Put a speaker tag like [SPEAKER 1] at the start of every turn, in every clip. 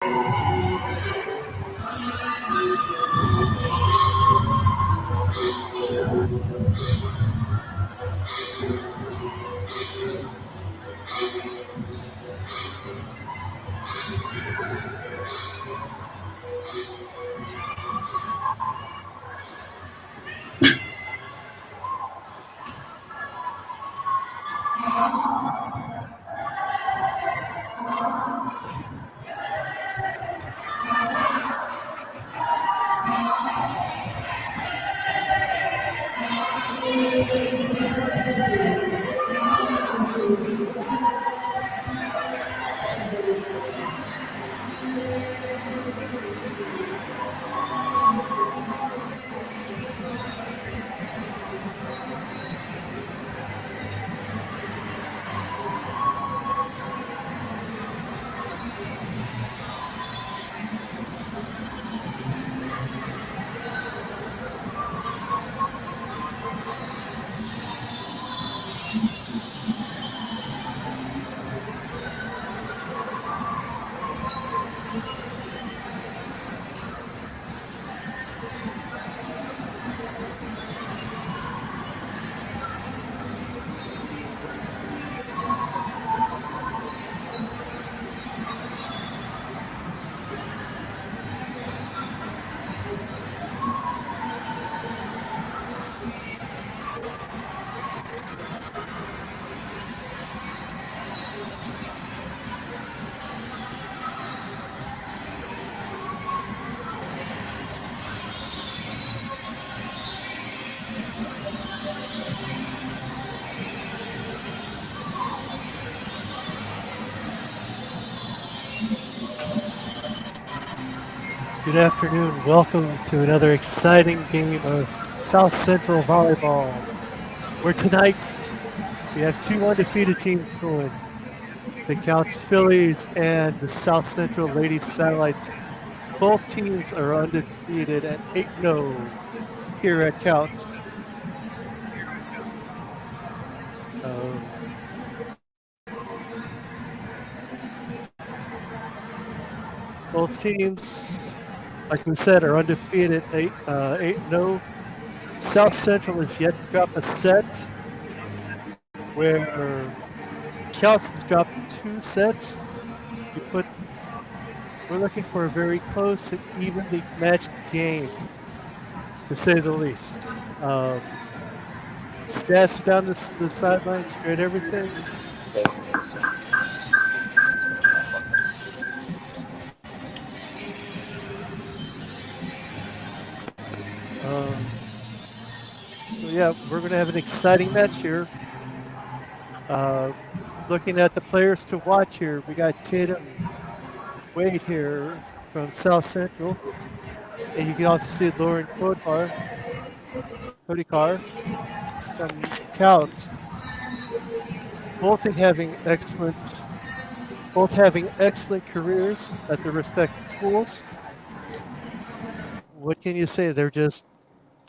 [SPEAKER 1] Good afternoon. Welcome to another exciting game of South Central Volleyball, where tonight we have two undefeated teams going. The Kouts Fillies and the South Central Ladies Satellites. Both teams are undefeated at 8-0 here at Kouts. Both teams, like we said, are undefeated 8-0. South Central is yet to drop a set, where Kouts has dropped 2 sets. We're looking for a very close and evenly matched game, to say the least. Stats down the sidelines, great everything. So yeah, we're going to have an exciting match here. Looking at the players to watch here, we got Tatum Wade here from South Central, and you can also see Lauren Kodikar from Kouts. Both having excellent careers at their respective schools. What can you say? They're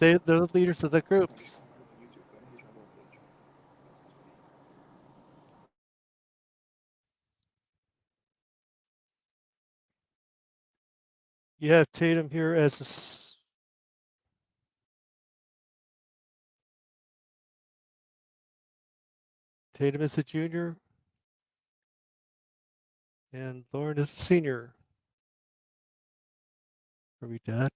[SPEAKER 1] the leaders of the group. You have Tatum here as Tatum is a junior, and Lauren is a senior. Are we done?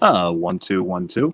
[SPEAKER 2] 1-2, 1-2.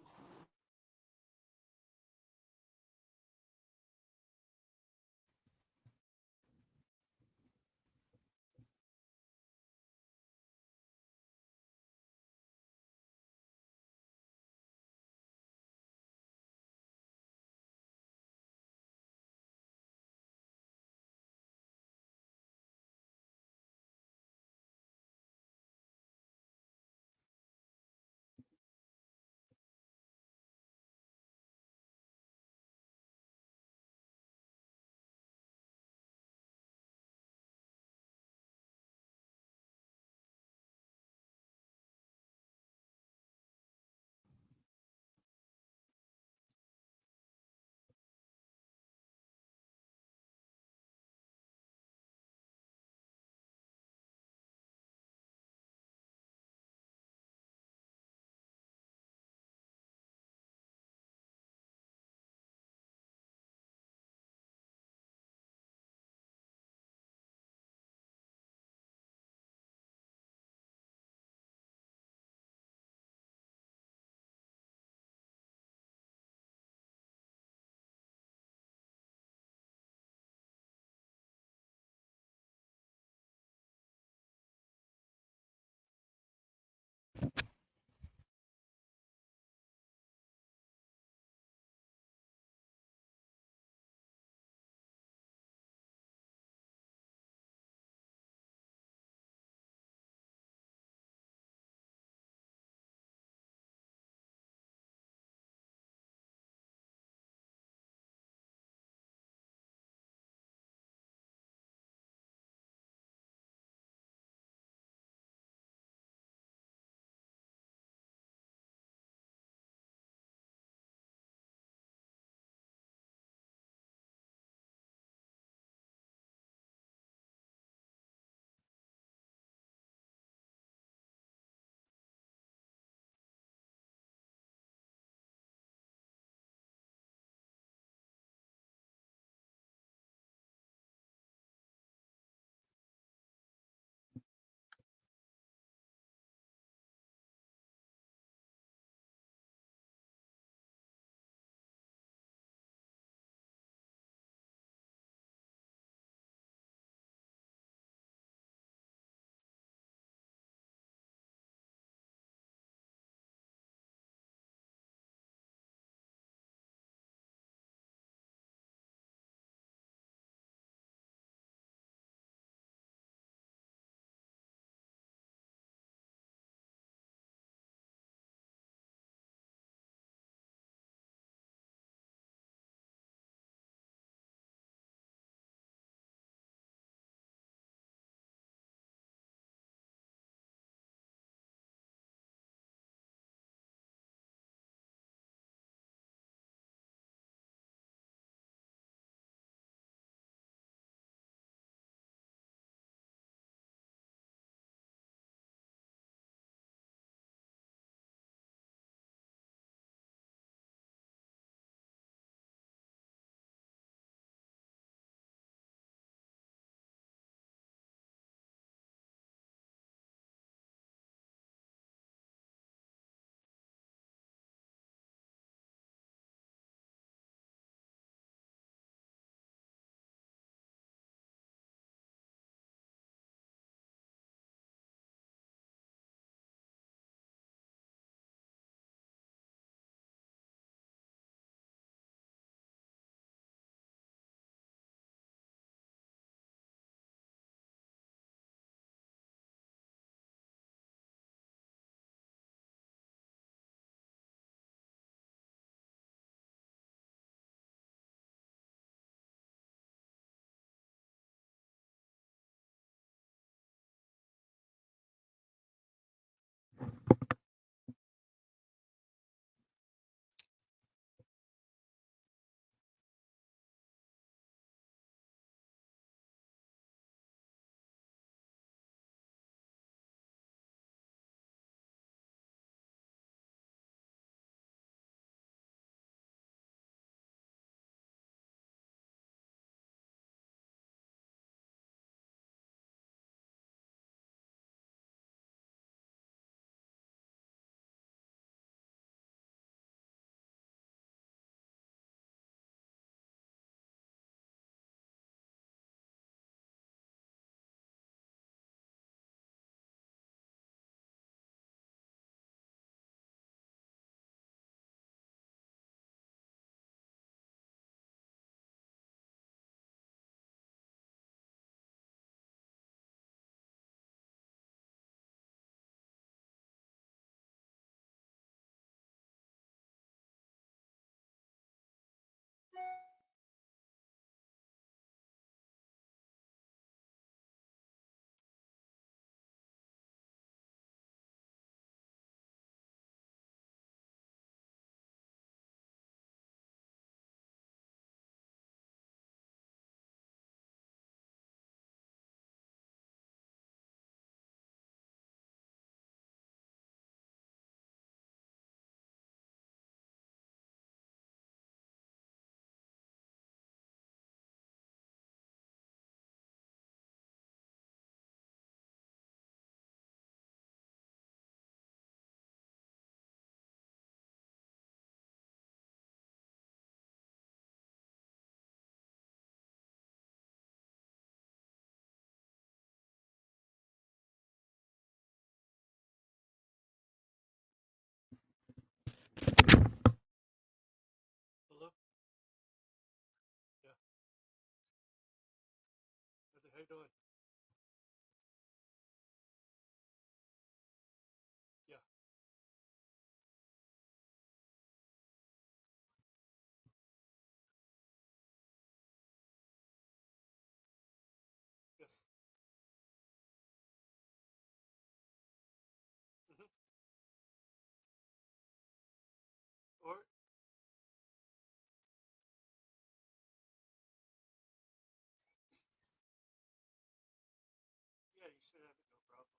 [SPEAKER 1] should have it, no problem.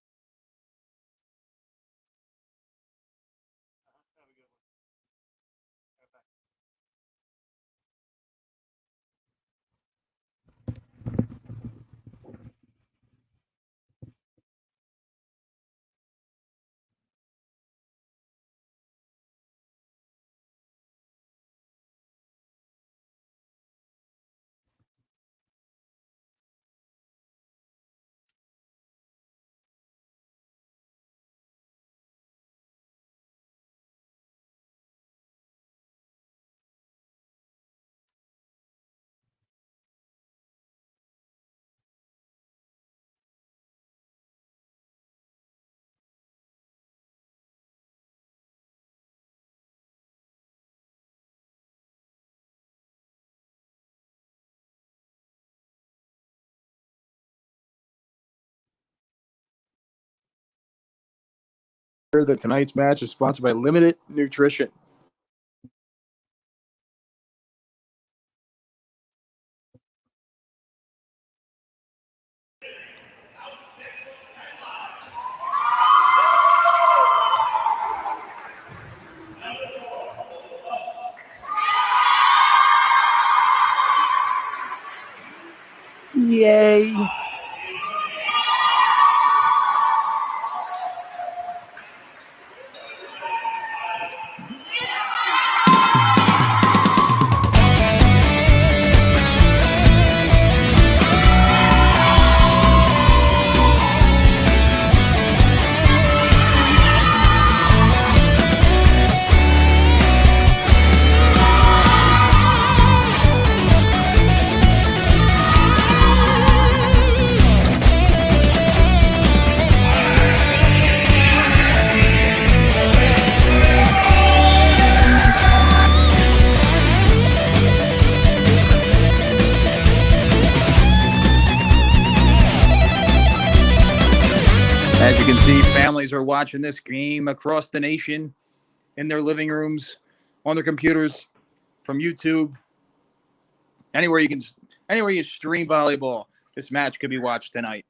[SPEAKER 1] Have a good one. Right back.
[SPEAKER 2] That tonight's match is sponsored by Limited Nutrition. Yay. As you can see, families are watching this game across the nation in their living rooms, on their computers, from YouTube, anywhere you stream volleyball. This match could be watched tonight.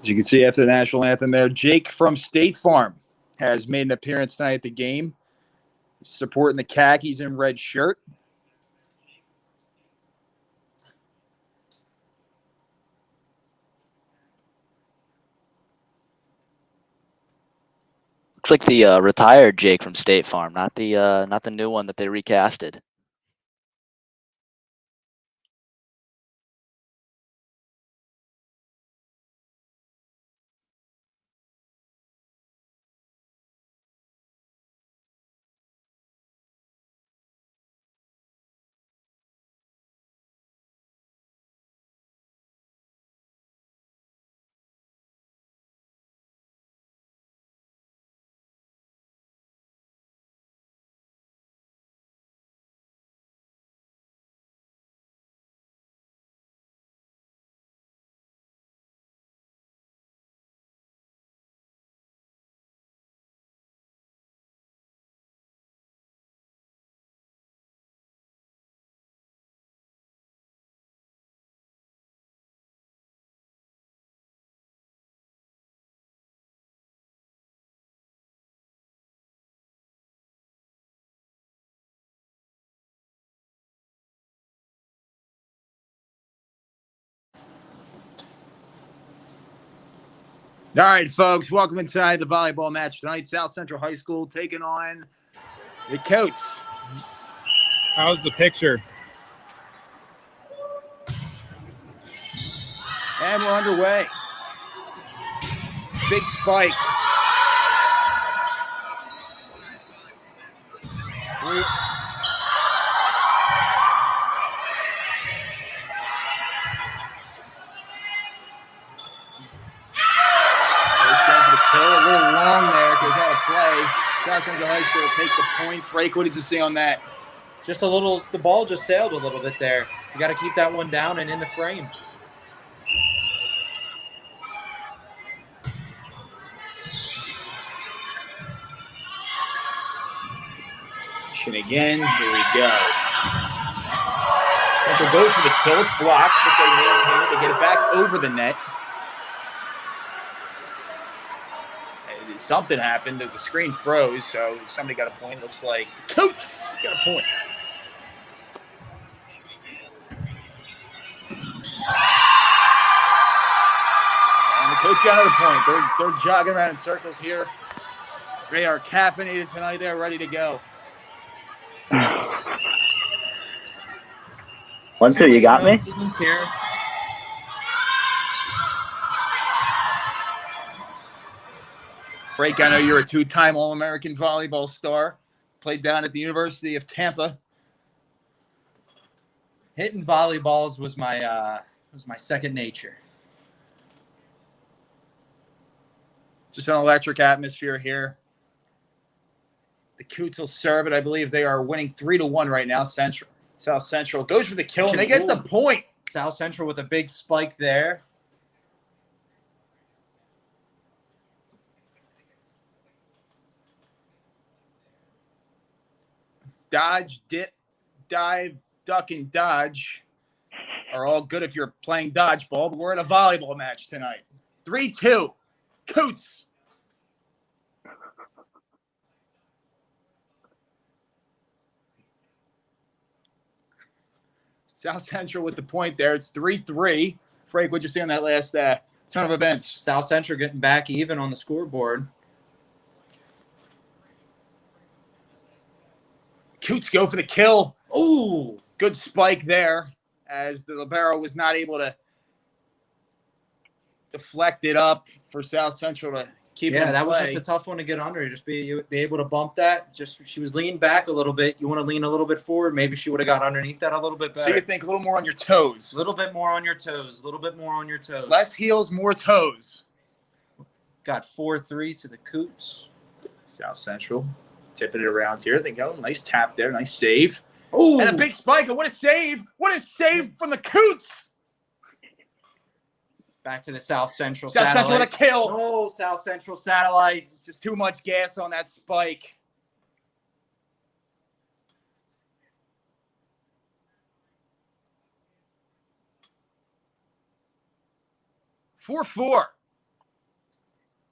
[SPEAKER 2] As you can see after the national anthem there, Jake from State Farm has made an appearance tonight at the game, supporting the khakis and red shirt.
[SPEAKER 3] Looks like the retired Jake from State Farm, not the new one that they recasted.
[SPEAKER 2] All right, folks, welcome inside the volleyball match tonight. South Central High School taking on the Kouts.
[SPEAKER 4] How's the picture?
[SPEAKER 2] And we're underway. Big spike. A little long there because out of play. South Central High School will take the point. Frank, what did you see on that?
[SPEAKER 5] Just a little, the ball just sailed a little bit there. You got to keep that one down and in the frame.
[SPEAKER 2] And again, here we go. Central goes for the kill. It's blocked, but they maintain it. They get it back over the net. Something happened. The screen froze, so somebody got a point. Looks like Kouts got a point. And the Kouts got another point. They're jogging around in circles here. They are caffeinated tonight. They're ready to go.
[SPEAKER 6] 1-2, you got me?
[SPEAKER 5] Teams here.
[SPEAKER 2] Frank, I know you're a two-time All-American volleyball star. Played down at the University of Tampa.
[SPEAKER 5] Hitting volleyballs was my second nature.
[SPEAKER 2] Just an electric atmosphere here. The Kouts will serve it. I believe they are winning 3-1 right now. South Central goes for the kill, and they get the point.
[SPEAKER 5] South Central with a big spike there.
[SPEAKER 2] Dodge, dip, dive, duck, and dodge are all good if you're playing dodgeball, but we're in a volleyball match tonight. 3-2. Kouts. South Central with the point there. It's 3-3. Frank, what'd you see on that last turn of events?
[SPEAKER 5] South Central getting back even on the scoreboard.
[SPEAKER 2] Kouts go for the kill.
[SPEAKER 5] Ooh,
[SPEAKER 2] good spike there as the libero was not able to deflect it up for South Central to keep it in
[SPEAKER 5] that was
[SPEAKER 2] play.
[SPEAKER 5] just a tough one to get under. Just be able to bump that. Just she was leaning back a little bit. You want to lean a little bit forward. Maybe she would have got underneath that a little bit better.
[SPEAKER 2] So you think a little more on your toes.
[SPEAKER 5] A little bit more on your toes. A little bit more on your toes.
[SPEAKER 2] Less heels, more toes.
[SPEAKER 5] Got 4-3 to the Kouts.
[SPEAKER 2] South Central tipping it around here. They go. Nice tap there. Nice save.
[SPEAKER 5] Oh,
[SPEAKER 2] And a big spike. What a save. What a save from the Kouts.
[SPEAKER 5] Back to the South Central
[SPEAKER 2] South Central with a kill.
[SPEAKER 5] Oh, South Central Satellites.
[SPEAKER 2] Just too much gas on that spike. Four.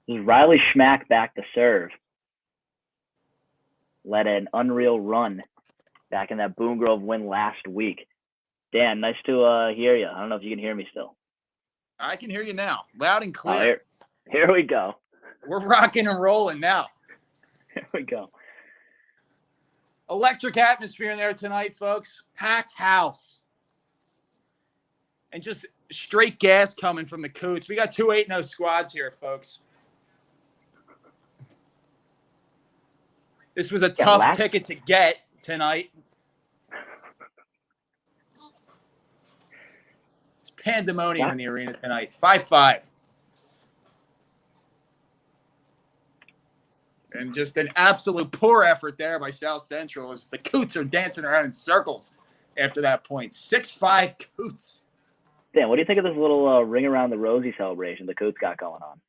[SPEAKER 6] This is Riley Schmack back to serve. Led an unreal run back in that Boone Grove win last week. Dan, nice to hear you. I don't know if you can hear me still.
[SPEAKER 2] I can hear you now, loud and clear.
[SPEAKER 6] Here we go.
[SPEAKER 2] We're rocking and rolling now.
[SPEAKER 6] Here we go.
[SPEAKER 2] Electric atmosphere in there tonight, folks. Packed house. And just straight gas coming from the Kouts. We got 2 8-0 squads here, folks. This was a tough ticket to get tonight. It's pandemonium in the arena tonight. 5-5. And just an absolute poor effort there by South Central as the Kouts are dancing around in circles after that point. 6-5 Kouts.
[SPEAKER 6] Dan, what do you think of this little ring around the rosy celebration the Kouts got going on?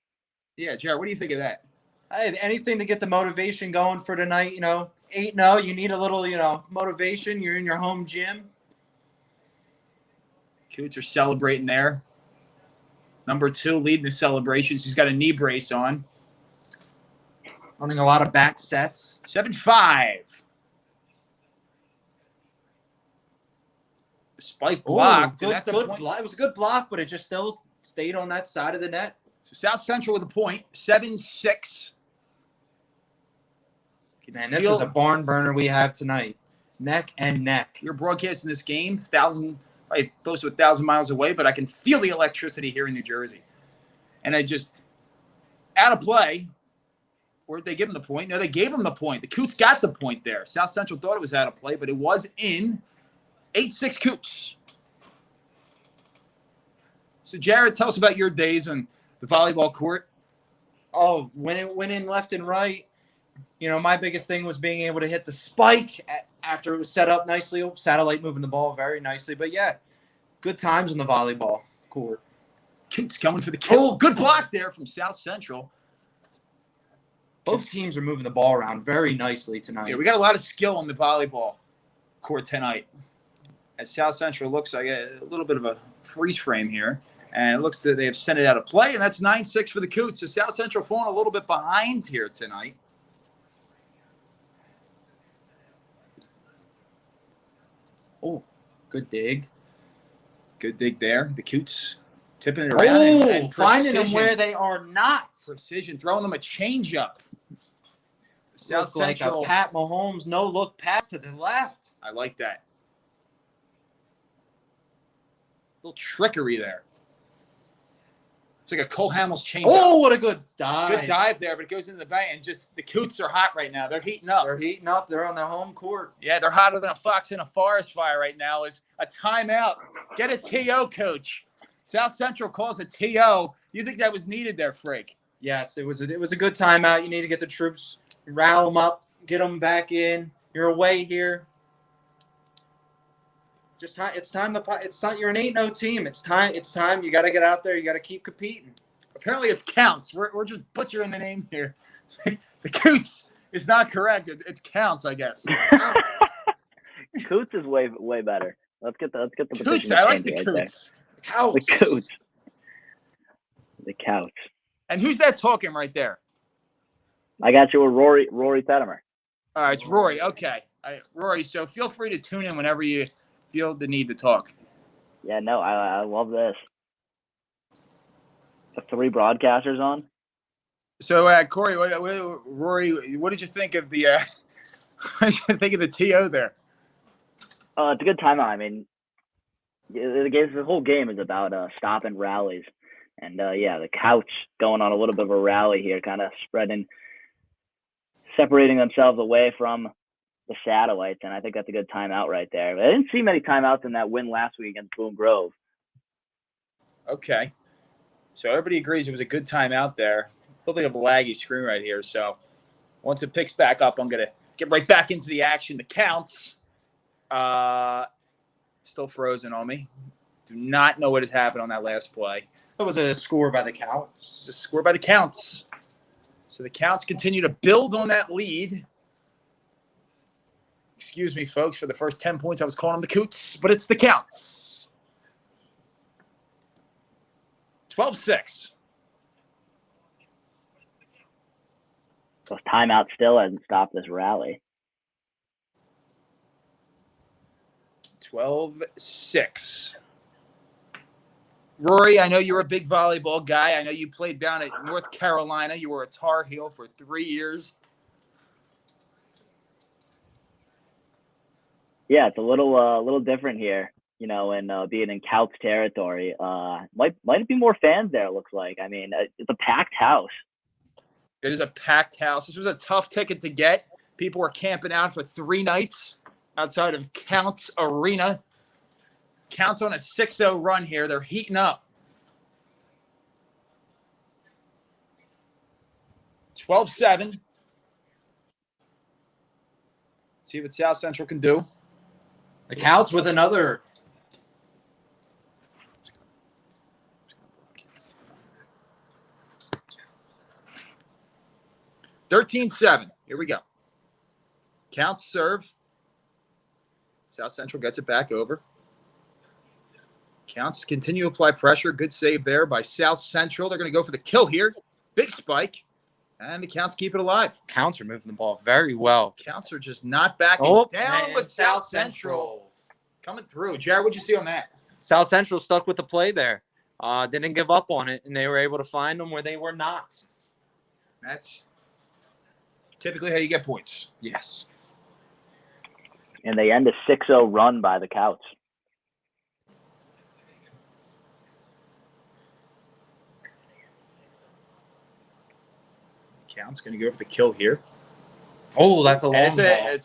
[SPEAKER 2] Yeah, Jared, what do you think of that?
[SPEAKER 5] Hey, anything to get the motivation going for tonight, 8-0, you need a little, motivation. You're in your home gym.
[SPEAKER 2] Kouts are celebrating there. Number 2 leading the celebration. She's got a knee brace on.
[SPEAKER 5] Running a lot of back sets.
[SPEAKER 2] 7-5. Spike blocked.
[SPEAKER 5] It was a good block, but it just still stayed on that side of the net.
[SPEAKER 2] So South Central with a point. 7-6.
[SPEAKER 5] Man, this is a barn burner we have tonight. Neck and neck.
[SPEAKER 2] You're broadcasting this game close to 1,000 miles away, but I can feel the electricity here in New Jersey. And I just, out of play, or did they give him the point? No, they gave him the point. The Kouts got the point there. South Central thought it was out of play, but it was in. 8-6 Kouts. So, Jared, tell us about your days on the volleyball court.
[SPEAKER 5] Oh, winning left and right. My biggest thing was being able to hit the spike after it was set up nicely. Satellite moving the ball very nicely. But, yeah, good times on the volleyball court.
[SPEAKER 2] Kouts coming for the kill. Good block there from South Central.
[SPEAKER 5] Both teams are moving the ball around very nicely tonight.
[SPEAKER 2] Yeah, we got a lot of skill on the volleyball court tonight. As South Central looks like a little bit of a freeze frame here. And it looks that they have sent it out of play. And that's 9-6 for the Kouts. So South Central falling a little bit behind here tonight.
[SPEAKER 5] Oh, good dig.
[SPEAKER 2] Good dig there. The Kouts tipping it around and
[SPEAKER 5] finding them where they are not.
[SPEAKER 2] Precision, throwing them a changeup.
[SPEAKER 5] South Central. Like a Pat Mahomes no-look pass to the left.
[SPEAKER 2] I like that. Little trickery there. It's like a Cole Hamels changeup.
[SPEAKER 5] Oh, what a good dive.
[SPEAKER 2] Good dive there, but it goes into the bank, and just the Kouts are hot right now. They're heating up.
[SPEAKER 5] They're on their home court.
[SPEAKER 2] Yeah, they're hotter than a fox in a forest fire right now. Is a timeout. Get a TO, coach. South Central calls a TO. You think that was needed there, Frank?
[SPEAKER 5] Yes, it was a good timeout. You need to get the troops, rile them up, get them back in. You're away here. It's time. It's not. You're an 8-0 team. It's time. You got to get out there. You got to keep competing.
[SPEAKER 2] Apparently, it's Counts. We're just butchering the name here. The Kouts is not correct. It's Counts, I guess.
[SPEAKER 6] Kouts is way better. Let's get the
[SPEAKER 2] Kouts. I like the Kouts.
[SPEAKER 6] The Kouts. The Kouts.
[SPEAKER 2] And who's that talking right there?
[SPEAKER 6] I got you with Rory Fettimer.
[SPEAKER 2] All right, it's Rory. Okay, Rory. So feel free to tune in whenever you feel the need to talk.
[SPEAKER 6] Yeah, no, I love this. The 3 broadcasters on.
[SPEAKER 2] So, Corey, Rory, what did you think of the? What did you think of the TO there?
[SPEAKER 6] It's a good timeout. I mean, the whole game is about stopping rallies, and the Kouts going on a little bit of a rally here, kind of separating themselves away from the satellites, and I think that's a good timeout right there. But I didn't see many timeouts in that win last week against Boone Grove.
[SPEAKER 2] Okay. So everybody agrees it was a good timeout there. A little bit of a laggy screen right here. So once it picks back up, I'm going to get right back into the action. The Counts. Still frozen on me. Do not know what had happened on that last play.
[SPEAKER 5] It was a score by the Counts.
[SPEAKER 2] It's a score by the Counts. So the Counts continue to build on that lead. Excuse me, folks, for the first 10 points, I was calling them the Kouts, but it's the Counts. 12-6.
[SPEAKER 6] So timeout still hasn't stopped this rally.
[SPEAKER 2] 12-6. Rory, I know you're a big volleyball guy. I know you played down at North Carolina. You were a Tar Heel for 3 years.
[SPEAKER 6] Yeah, it's a little different here, you know, and being in Kouts territory. Might be more fans there. It looks like. I mean, it's a packed house.
[SPEAKER 2] It is a packed house. This was a tough ticket to get. People were camping out for 3 nights outside of Kouts Arena. Kouts on a 6-0 run here. They're heating up. 12-7. See what South Central can do.
[SPEAKER 5] The Kouts with another.
[SPEAKER 2] $13-7. Here we go. Kouts serve. South Central gets it back over. Kouts continue to apply pressure. Good save there by South Central. They're going to go for the kill here. Big spike. And the Kouts keep it alive.
[SPEAKER 5] Kouts are moving the ball very well.
[SPEAKER 2] Kouts are just not backing down
[SPEAKER 5] man,
[SPEAKER 2] with South Central. Coming through. Jared, what'd you see on that?
[SPEAKER 5] South Central stuck with the play there. Didn't give up on it, and they were able to find them where they were not.
[SPEAKER 2] That's typically how you get points.
[SPEAKER 5] Yes.
[SPEAKER 6] And they end a 6-0 run by the Kouts.
[SPEAKER 2] Kouts going to go for the kill here.
[SPEAKER 5] Oh, that's a long ball.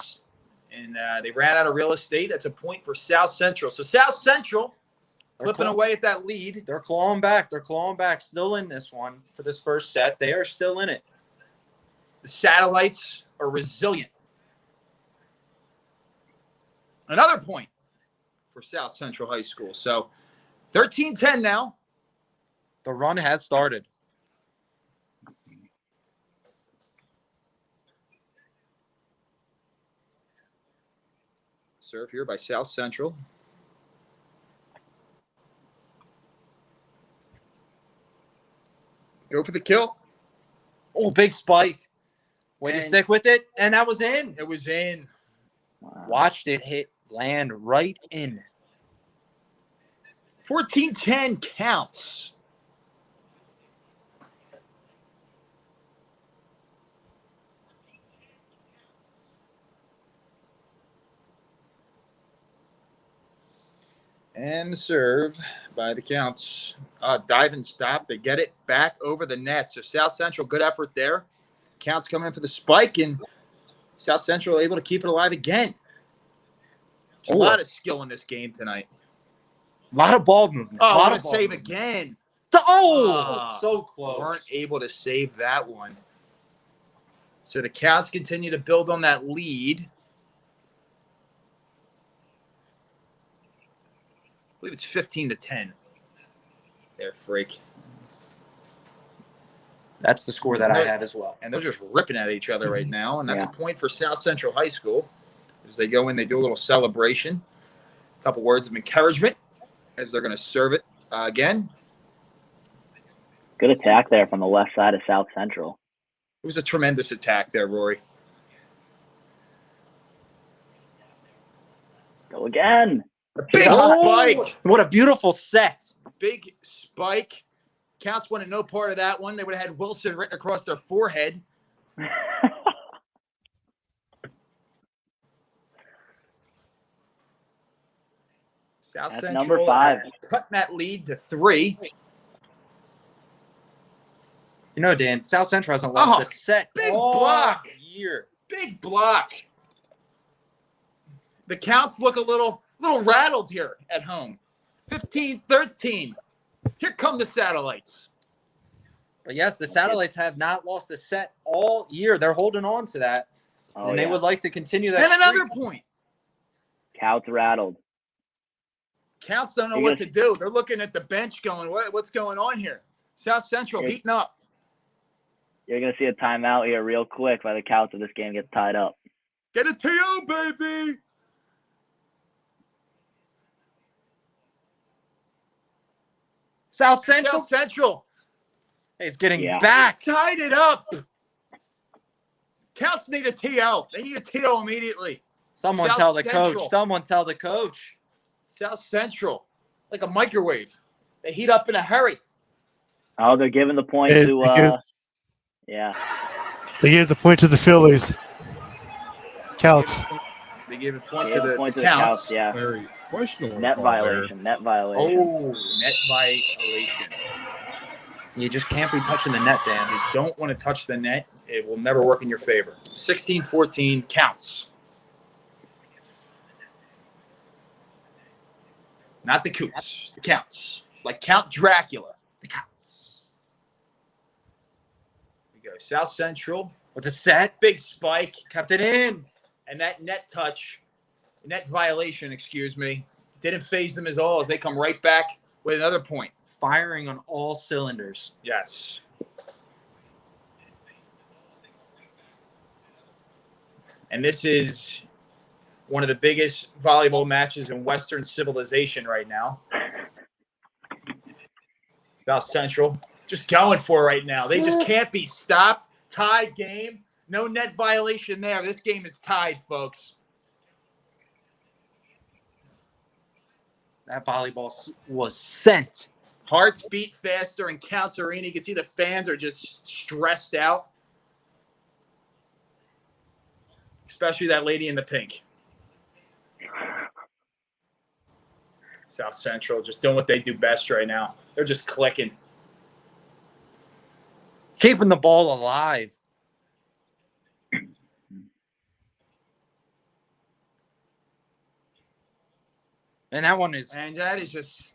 [SPEAKER 2] And they ran out of real estate. That's a point for South Central. So South Central flipping away at that lead.
[SPEAKER 5] They're clawing back. They're clawing back. Still in this one for this first set. They are still in it.
[SPEAKER 2] The Satellites are resilient. Another point for South Central High School. So 13-10 now.
[SPEAKER 5] The run has started.
[SPEAKER 2] Serve here by South Central. Go for the kill.
[SPEAKER 5] Oh, big spike. Way to stick with it. And that was in.
[SPEAKER 2] It was in.
[SPEAKER 6] Wow.
[SPEAKER 5] Watched it land right in.
[SPEAKER 2] 14-10 counts. And the serve by the Kouts. Dive and stop. They get it back over the net. So South Central, good effort there. Kouts coming in for the spike, and South Central able to keep it alive again. A lot of skill in this game tonight.
[SPEAKER 5] A lot of ball movement.
[SPEAKER 2] Oh,
[SPEAKER 5] a lot
[SPEAKER 2] what
[SPEAKER 5] of
[SPEAKER 2] a save
[SPEAKER 5] movement.
[SPEAKER 2] again.
[SPEAKER 5] So close.
[SPEAKER 2] Weren't able to save that one. So the Kouts continue to build on that lead. I believe it's 15-10. There, freak.
[SPEAKER 5] That's the score that I had as well.
[SPEAKER 2] And they're just ripping at each other right now. And that's a point for South Central High School. As they go in, they do a little celebration. A couple words of encouragement as they're going to serve it again.
[SPEAKER 6] Good attack there from the left side of South Central.
[SPEAKER 2] It was a tremendous attack there, Rory.
[SPEAKER 6] Go again.
[SPEAKER 2] A big spike.
[SPEAKER 5] What a beautiful set.
[SPEAKER 2] Big spike. Kouts wanted no part of that one. They would have had Wilson written across their forehead. South
[SPEAKER 6] That's
[SPEAKER 2] Central
[SPEAKER 6] number 5.
[SPEAKER 2] cutting that lead to 3.
[SPEAKER 5] You know, Dan, South Central hasn't lost a set
[SPEAKER 2] big
[SPEAKER 5] all
[SPEAKER 2] block.
[SPEAKER 5] year.
[SPEAKER 2] Big block. The Kouts look a little rattled here at home. 15-13. Here come the Satellites.
[SPEAKER 5] But yes, the Satellites have not lost a set all year. They're holding on to that. And they would like to continue that.
[SPEAKER 2] And another point.
[SPEAKER 6] Kouts rattled.
[SPEAKER 2] Kouts don't know what to do. They're looking at the bench going, what's going on here? South Central heating up.
[SPEAKER 6] You're going to see a timeout here real quick by the Kouts if this game gets tied up.
[SPEAKER 2] Get a TO, baby.
[SPEAKER 5] South Central.
[SPEAKER 2] South Central.
[SPEAKER 5] He's getting back.
[SPEAKER 2] Tied it up. Kouts need a TO. They need a TO immediately.
[SPEAKER 5] Someone
[SPEAKER 2] South
[SPEAKER 5] tell the
[SPEAKER 2] Central.
[SPEAKER 5] coach. Someone tell the coach.
[SPEAKER 2] South Central, like a microwave. They heat up in a hurry.
[SPEAKER 6] Oh, they're giving the point
[SPEAKER 1] They
[SPEAKER 6] to
[SPEAKER 1] gave the point to the Fillies. Kouts.
[SPEAKER 2] They gave a point
[SPEAKER 6] They
[SPEAKER 2] to
[SPEAKER 6] gave a
[SPEAKER 2] the
[SPEAKER 6] point to the
[SPEAKER 2] Counts.
[SPEAKER 6] Kouts, yeah.
[SPEAKER 4] Very questionable.
[SPEAKER 6] Net
[SPEAKER 4] call there.
[SPEAKER 6] violation. Net violation.
[SPEAKER 2] Oh, net violation.
[SPEAKER 5] You just can't be touching the net, Dan.
[SPEAKER 2] You don't want to touch the net. It will never work in your favor. 16-14 Counts. Not the Kouts. The Counts. Like Count Dracula. The Counts. We go South Central with a set. Big spike. Kept it in. And that net touch, net violation, excuse me, didn't phase them at all as they come right back with another point.
[SPEAKER 5] Firing on all cylinders.
[SPEAKER 2] Yes. And this is one of the biggest volleyball matches in Western civilization right now. South Central just going for it right now. They just can't be stopped. Tied game. No net violation there. This game is tied, folks.
[SPEAKER 5] That volleyball was sent.
[SPEAKER 2] Hearts beat faster in Counts Arena. You can see the fans are just stressed out. Especially that lady in the pink. South Central just doing what they do best right now. They're just clicking.
[SPEAKER 5] Keeping the ball alive. And that one is.
[SPEAKER 2] And that is just.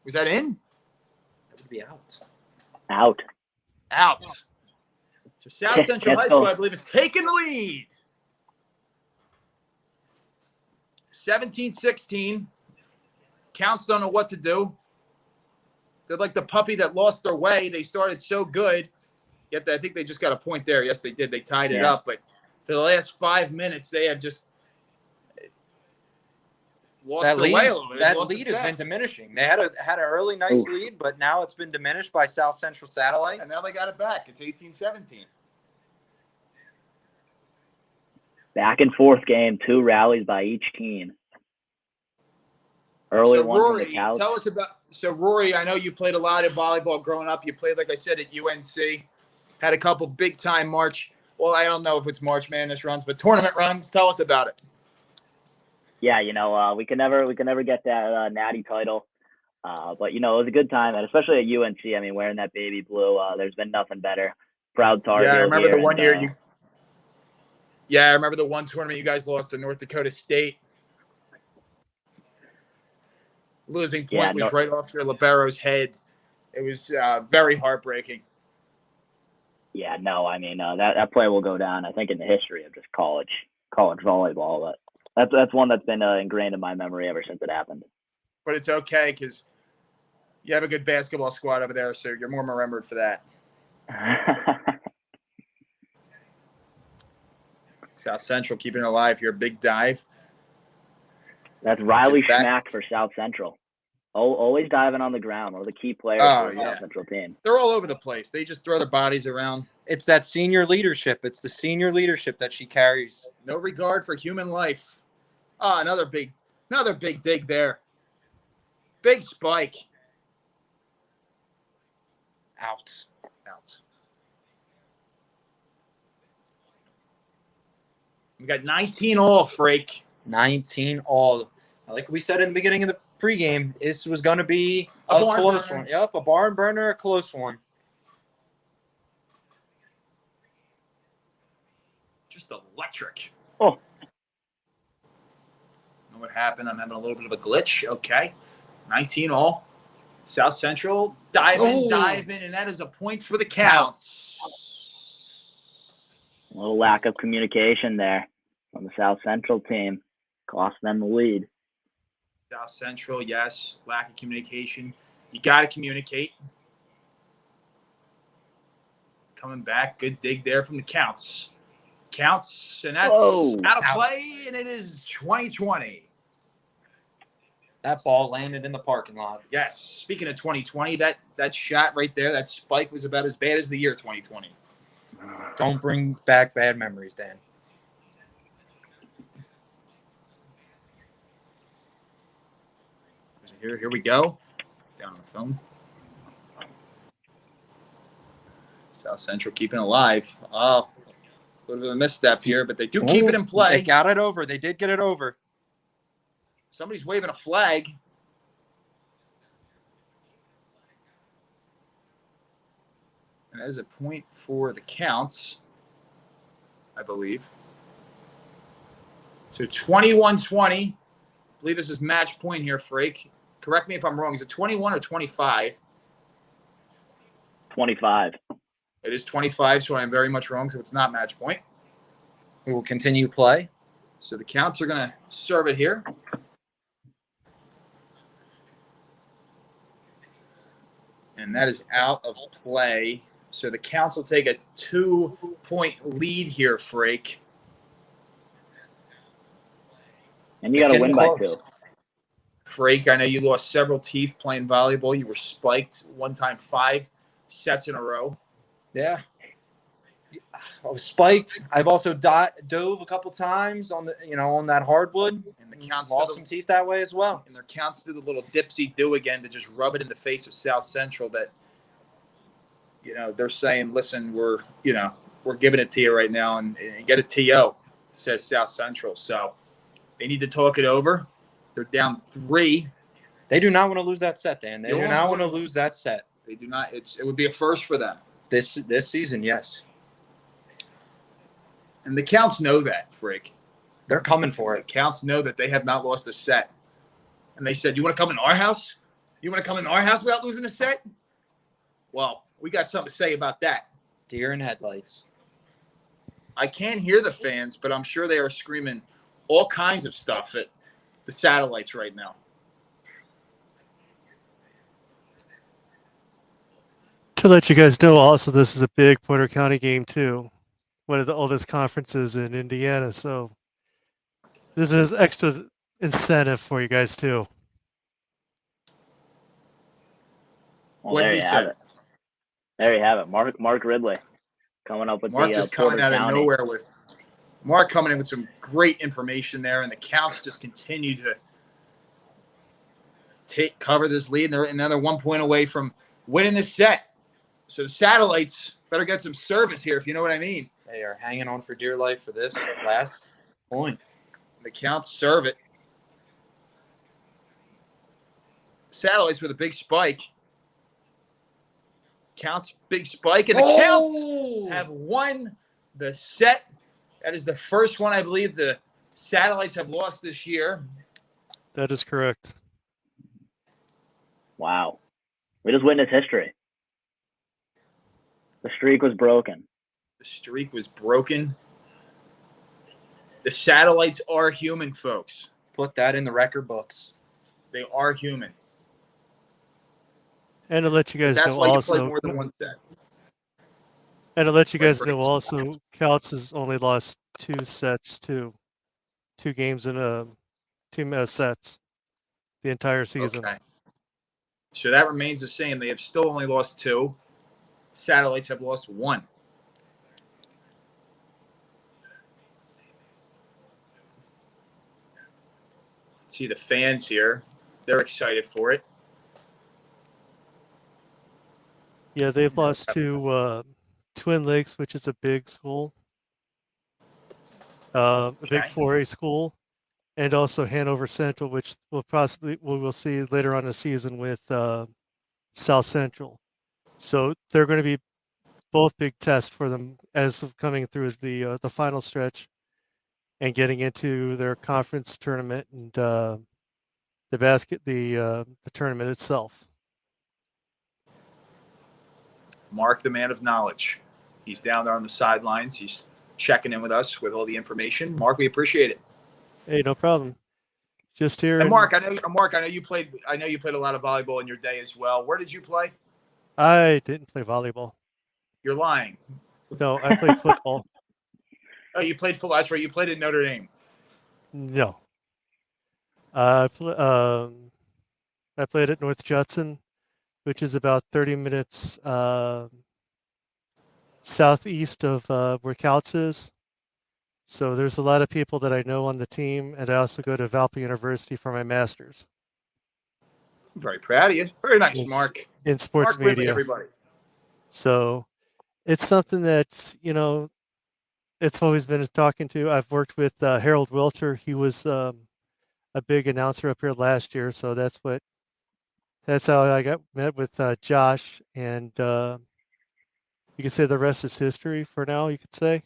[SPEAKER 2] Was that in?
[SPEAKER 5] That would be out.
[SPEAKER 6] Out.
[SPEAKER 2] Out. So South Central
[SPEAKER 6] Yes,
[SPEAKER 2] High School,
[SPEAKER 6] go.
[SPEAKER 2] I believe, is taking the lead. 17-16. Counts don't know what to do. They're like the puppy that lost their way. They started so good. Yet I think they just got a point there. Yes, they did. They tied it up. But for the last 5 minutes, they have just lost
[SPEAKER 5] That
[SPEAKER 2] their
[SPEAKER 5] lead,
[SPEAKER 2] way a little bit.
[SPEAKER 5] that lead has been diminishing. They had an early nice lead, but now it's been diminished by South Central Satellites.
[SPEAKER 2] And now they got it back. It's 18-17.
[SPEAKER 6] Back and forth game. 2 rallies by each team. Early
[SPEAKER 2] So
[SPEAKER 6] one from
[SPEAKER 2] Rory,
[SPEAKER 6] the Kouts.
[SPEAKER 2] tell us about. So Rory, I know you played a lot of volleyball growing up. You played, like I said, at UNC. Had a couple big time March. Well, I don't know if it's March Madness runs, but tournament runs. Tell us about it.
[SPEAKER 6] Yeah, we can never get that natty title, but it was a good time, and especially at UNC. I mean, wearing that baby blue, there's been nothing better. Proud Tar Heel.
[SPEAKER 2] Yeah, I remember the one
[SPEAKER 6] and,
[SPEAKER 2] year you. Yeah, I remember the one tournament you guys lost to North Dakota State. Losing point was right off your libero's head. It was very heartbreaking.
[SPEAKER 6] Yeah, no, I mean that play will go down, I think, in the history of just college volleyball. But that's one that's been ingrained in my memory ever since it happened.
[SPEAKER 2] But it's okay because you have a good basketball squad over there, so you're more remembered for that. South Central keeping it alive here. Big dive.
[SPEAKER 6] That's Riley Schmack for South Central. Always diving on the ground. One of the key players for the South Central team.
[SPEAKER 2] They're all over the place. They just throw their bodies around.
[SPEAKER 5] It's that senior leadership. It's the senior leadership that she carries.
[SPEAKER 2] No regard for human life. Oh, another big dig there. Big spike.
[SPEAKER 5] Out.
[SPEAKER 2] We got 19 all, Frake.
[SPEAKER 5] 19 all. Like we said in the beginning of the pregame, this was going to be a close one. Yep, a barn burner, a close one.
[SPEAKER 2] Just electric.
[SPEAKER 6] Oh.
[SPEAKER 2] I don't know what happened. I'm having a little bit of a glitch. Okay. 19 all. South Central diving, and that is a point for the Counts.
[SPEAKER 6] A little lack of communication there from the South Central team. Cost them the lead.
[SPEAKER 2] South Central, yes. Lack of communication. You got to communicate. Coming back. Good dig there from the Counts. And that's out of play, and it is 2020.
[SPEAKER 5] That ball landed in the parking lot.
[SPEAKER 2] Yes. Speaking of 2020, that shot right there, that spike was about as bad as the year 2020.
[SPEAKER 5] Don't bring back bad memories, Dan.
[SPEAKER 2] Here we go. Down on the phone. South Central keeping alive. Oh, A little bit of a misstep here, but they do keep it in
[SPEAKER 5] They
[SPEAKER 2] play.
[SPEAKER 5] got it over. They did get it over.
[SPEAKER 2] Somebody's waving a flag. And that is a point for the Kouts, I believe. So 21-20. I believe this is match point here, Frake. Correct me if I'm wrong. Is it 21 or 25?
[SPEAKER 6] 25.
[SPEAKER 2] It is 25, so I am very much wrong, so it's not match point.
[SPEAKER 5] We will continue play.
[SPEAKER 2] So the Kouts are going to serve it here. And that is out of play. So the Kouts will take a 2-point lead here, Frake.
[SPEAKER 6] And you got to win by 2.
[SPEAKER 2] Frake, I know you lost several teeth playing volleyball. You were spiked one time 5 sets in a row.
[SPEAKER 5] Yeah. I was spiked. I've also dove a couple times on that hardwood,
[SPEAKER 2] And the Kouts
[SPEAKER 5] lost some teeth that way as well.
[SPEAKER 2] And their Kouts do the little dipsy do again to just rub it in the face of South Central that, they're saying, listen, we're giving it to you right now and get a TO, says South Central. So they need to talk it over. They're down 3.
[SPEAKER 5] They do not want to lose that set, Dan. They do not want to lose that set.
[SPEAKER 2] They do not. It would be a first for them.
[SPEAKER 5] This season, yes.
[SPEAKER 2] And the Kouts know that, Frick.
[SPEAKER 5] They're coming for
[SPEAKER 2] The
[SPEAKER 5] it.
[SPEAKER 2] Kouts know that they have not lost a set. And they said, you want to come in our house? You want to come in our house without losing a set? Well, we got something to say about that.
[SPEAKER 5] Deer in headlights.
[SPEAKER 2] I can't hear the fans, but I'm sure they are screaming all kinds of stuff at the satellites right now.
[SPEAKER 1] To let you guys know, also, this is a big Porter County game, too. One of the oldest conferences in Indiana. So this is extra incentive for you guys, too.
[SPEAKER 6] Well,
[SPEAKER 2] What
[SPEAKER 6] there
[SPEAKER 2] did
[SPEAKER 6] you
[SPEAKER 2] he
[SPEAKER 6] have
[SPEAKER 2] say?
[SPEAKER 6] it. There you have it. Mark Ridley coming up with
[SPEAKER 2] Mark
[SPEAKER 6] the
[SPEAKER 2] just coming
[SPEAKER 6] Porter
[SPEAKER 2] out of
[SPEAKER 6] County.
[SPEAKER 2] nowhere with Mark coming in with some great information there, and the Kouts just continue to cover this lead, and they're another 1 point away from winning this set. So the satellites better get some service here, if you know what I mean.
[SPEAKER 5] They are hanging on for dear life for this last point.
[SPEAKER 2] The Kouts serve it. Satellites with a big spike. Kouts big spike, and the Kouts have won the set. That is the first one I believe the Satellites have lost this year.
[SPEAKER 1] That is correct.
[SPEAKER 6] Wow. We just witnessed history. The streak was broken.
[SPEAKER 2] The streak was broken. The Satellites are human, folks.
[SPEAKER 5] Put that in the record books.
[SPEAKER 2] They are human.
[SPEAKER 1] And to let you guys
[SPEAKER 2] That's
[SPEAKER 1] know
[SPEAKER 2] why you
[SPEAKER 1] also,
[SPEAKER 2] play more than one set.
[SPEAKER 1] and to let you guys
[SPEAKER 2] Right.
[SPEAKER 1] know also, Kouts has only lost 2 sets, too. 2 games in 2 sets the entire season.
[SPEAKER 2] Okay. So that remains the same. They have still only lost 2. Satellites have lost 1. See the fans here. They're excited for it.
[SPEAKER 1] Yeah, they've lost to Twin Lakes, which is a big school, a big
[SPEAKER 2] Okay.
[SPEAKER 1] 4A school, and also Hanover Central, which we'll see later on in the season with South Central. So they're going to be both big tests for them as of coming through the final stretch and getting into their conference tournament and the tournament itself.
[SPEAKER 2] Mark, the man of knowledge. He's down there on the sidelines. He's checking in with us with all the information. Mark, we appreciate it.
[SPEAKER 1] Hey, no problem. Just here.
[SPEAKER 2] And Mark, I know you played a lot of volleyball in your day as well. Where did you play?
[SPEAKER 1] I didn't play volleyball.
[SPEAKER 2] You're lying.
[SPEAKER 1] No, I played football.
[SPEAKER 2] Oh, you played football. That's right. You played at Notre Dame.
[SPEAKER 1] No. I played at North Judson, which is about 30 minutes southeast of where Kouts is. So there's a lot of people that I know on the team, and I also go to Valpo University for my master's.
[SPEAKER 2] I'm very proud of you. Very nice,
[SPEAKER 1] It's-
[SPEAKER 2] Mark.
[SPEAKER 1] in sports
[SPEAKER 2] Mark Ridley,
[SPEAKER 1] media.
[SPEAKER 2] everybody.
[SPEAKER 1] So it's something that's, it's always been a talking to. I've worked with Harold Wilcher. He was a big announcer up here last year, so that's how I got met with Josh, and you could say the rest is history for now. You could say,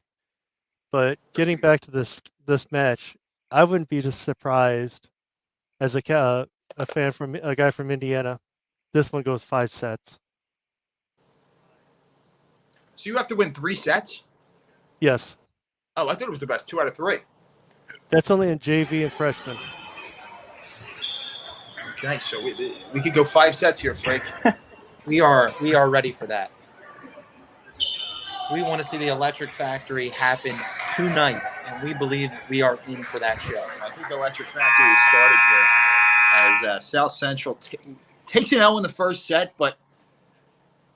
[SPEAKER 1] but getting back to this match, I wouldn't be just surprised as a fan from a guy from Indiana. This one goes 5 sets.
[SPEAKER 2] So you have to win 3 sets?
[SPEAKER 1] Yes.
[SPEAKER 2] Oh, I thought it was the best 2 out of 3.
[SPEAKER 1] That's only in JV and freshman.
[SPEAKER 2] Okay, so we could go 5 sets here, Frank.
[SPEAKER 5] We are ready for that. We want to see the Electric Factory happen tonight, and we believe we are in for that show.
[SPEAKER 2] I think the Electric Factory started here as South Central takes an L in the first set, but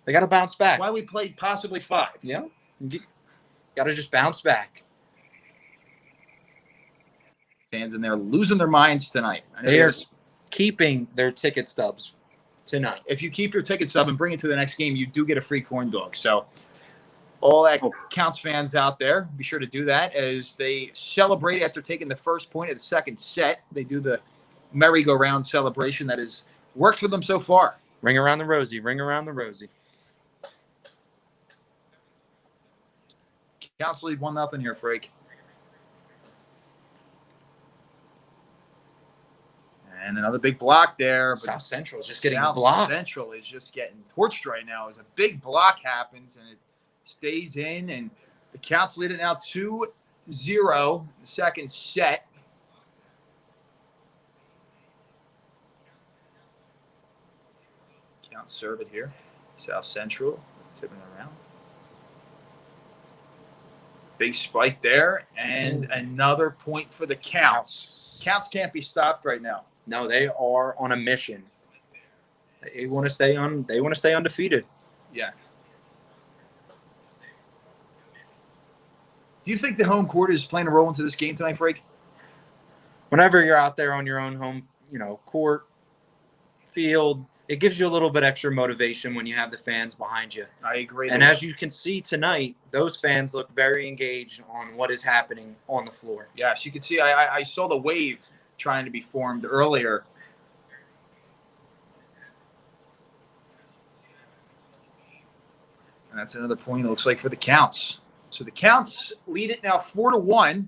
[SPEAKER 5] They got to bounce back.
[SPEAKER 2] why we played possibly 5.
[SPEAKER 5] Yeah. Got to just bounce back.
[SPEAKER 2] Fans in there losing their minds tonight.
[SPEAKER 5] They are keeping their ticket stubs tonight.
[SPEAKER 2] If you keep your ticket stub and bring it to the next game, you do get a free corn dog. So all that Kouts fans out there, be sure to do that as they celebrate after taking the first point of the second set. They do the merry-go-round celebration that has worked for them so far.
[SPEAKER 5] Ring around the rosy. Ring around the rosy.
[SPEAKER 2] Kouts lead 1-0 here, Frank. And another big block there.
[SPEAKER 5] South Central is just getting
[SPEAKER 2] South
[SPEAKER 5] blocked.
[SPEAKER 2] Central is just getting torched right now as a big block happens and it stays in. And the Kouts lead it now 2-0 the second set. Kouts serve it here. South Central tipping around. Big spike there. And another point for the Kouts. Kouts can't be stopped right now.
[SPEAKER 5] No, they are on a mission. They want to stay on. They want to stay undefeated.
[SPEAKER 2] Yeah. Do you think the home court is playing a role into this game tonight, Frank?
[SPEAKER 5] Whenever you're out there on your own home, court, field, it gives you a little bit extra motivation when you have the fans behind you.
[SPEAKER 2] I agree.
[SPEAKER 5] And as you can see tonight, those fans look very engaged on what is happening on the floor.
[SPEAKER 2] Yes, you can see I saw the wave trying to be formed earlier. And that's another point, it looks like, for the Kouts. So the Kouts lead it now 4-1.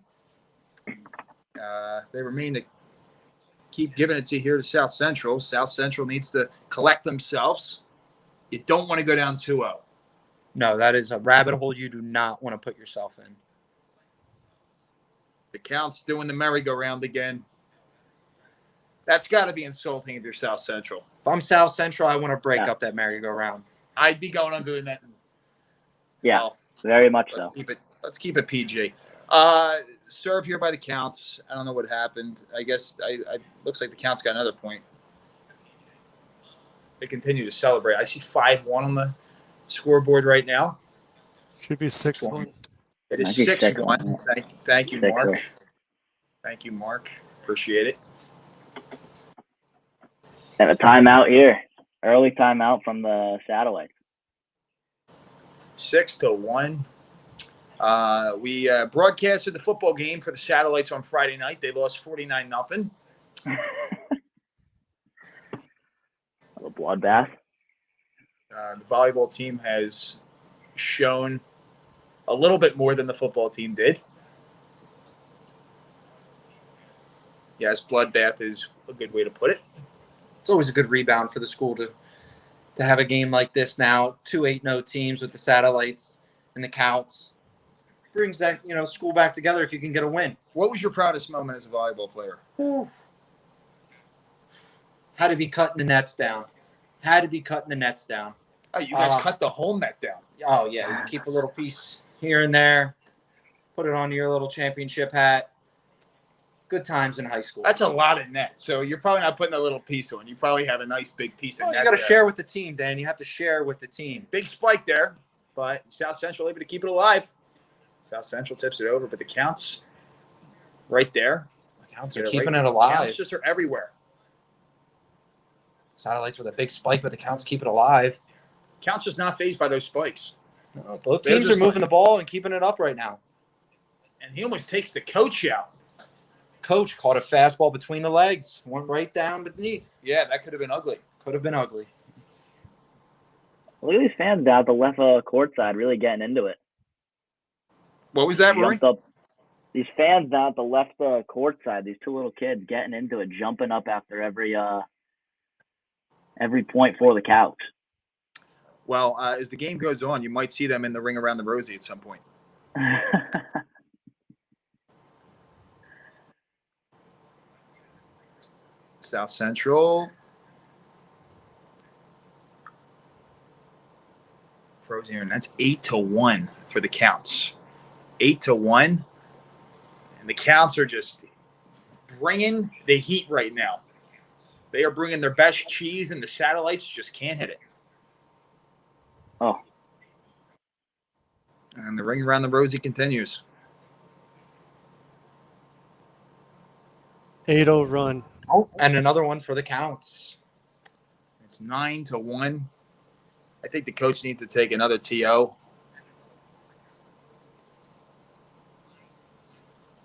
[SPEAKER 2] They remain to keep giving it to here to South Central. South Central needs to collect themselves. You don't want to go down 2-0.
[SPEAKER 5] No, that is a rabbit hole you do not want to put yourself in.
[SPEAKER 2] The Kouts doing the merry-go-round again. That's got to be insulting if you're South Central.
[SPEAKER 5] If I'm South Central, I want to break up that merry-go-round.
[SPEAKER 2] I'd be going under the net.
[SPEAKER 6] Yeah,
[SPEAKER 2] Well,
[SPEAKER 6] very much so.
[SPEAKER 2] Let's keep it PG. Serve here by the Kouts. I don't know what happened. I guess I looks like the Kouts got another point. They continue to celebrate. I see 5-1 on the scoreboard right now.
[SPEAKER 1] Should be 6-1.
[SPEAKER 2] It is
[SPEAKER 6] I think
[SPEAKER 2] 6-1. Thank you,
[SPEAKER 6] 6-1.
[SPEAKER 2] Mark. Thank you, Mark. Appreciate it.
[SPEAKER 6] Have a timeout here. Early timeout from the Satellites.
[SPEAKER 2] 6-1. We broadcasted the football game for the Satellites on Friday night. They lost 49-0.
[SPEAKER 6] A bloodbath.
[SPEAKER 2] The volleyball team has shown a little bit more than the football team did. Yes, bloodbath is a good way to put it.
[SPEAKER 5] It's always a good rebound for the school to have a game like this now. 2 8-0 teams with the Satellites and the Kouts. Brings that, school back together if you can get a win.
[SPEAKER 2] What was your proudest moment as a volleyball player?
[SPEAKER 5] Had to be cutting the nets down.
[SPEAKER 2] Oh, you guys cut the whole net down.
[SPEAKER 5] Oh, yeah. You keep a little piece here and there. Put it on your little championship hat. Good times in high school.
[SPEAKER 2] That's a lot of net. So you're probably not putting a little piece on. You probably have a nice big piece of net.
[SPEAKER 5] You got to
[SPEAKER 2] there.
[SPEAKER 5] share with the team, Dan. You have to share with the team.
[SPEAKER 2] Big spike there, but South Central able to keep it alive. South Central tips it over, but the Kouts right there.
[SPEAKER 5] Kouts are keeping it alive.
[SPEAKER 2] Kouts just are everywhere.
[SPEAKER 5] Satellites with a big spike, but the Kouts keep it alive.
[SPEAKER 2] Kouts just not phased by those spikes.
[SPEAKER 5] No, both teams are moving the ball and keeping it up right now.
[SPEAKER 2] And he almost takes the coach out.
[SPEAKER 5] Coach caught a fastball between the legs. Went right down beneath.
[SPEAKER 2] Yeah, that could have been ugly.
[SPEAKER 5] Could have been ugly.
[SPEAKER 6] Look at these fans down the left court side really getting into it.
[SPEAKER 2] What was that, Rory?
[SPEAKER 6] These fans down at the left court side, these two little kids getting into it, jumping up after every point for the Kouts.
[SPEAKER 2] Well, as the game goes on, you might see them in the ring around the Rosie at some point. South Central. Frozen here, and that's 8-1 for the Kouts. 8-1. And the Kouts are just bringing the heat right now. They are bringing their best cheese, and the Satellites just can't hit it.
[SPEAKER 6] Oh.
[SPEAKER 2] And the ring around the Rosie continues.
[SPEAKER 1] 8-0 run.
[SPEAKER 5] Oh, and another one for the Kouts.
[SPEAKER 2] It's 9-1. I think the coach needs to take another TO.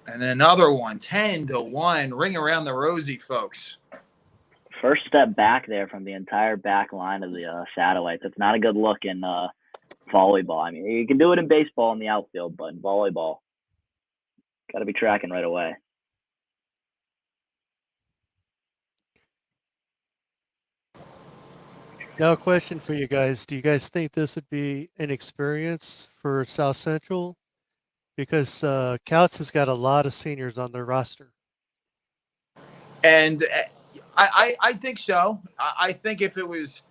[SPEAKER 2] And then another one, 10-1. Ring around the Rosie, folks.
[SPEAKER 6] First step back there from the entire back line of the Satellites. It's not a good look in volleyball. I mean, you can do it in baseball in the outfield, but in volleyball, got to be tracking right away.
[SPEAKER 1] Now, a question for you guys. Do you guys think this would be an experience for South Central? Because Kouts has got a lot of seniors on their roster.
[SPEAKER 2] And I think so. I think if it was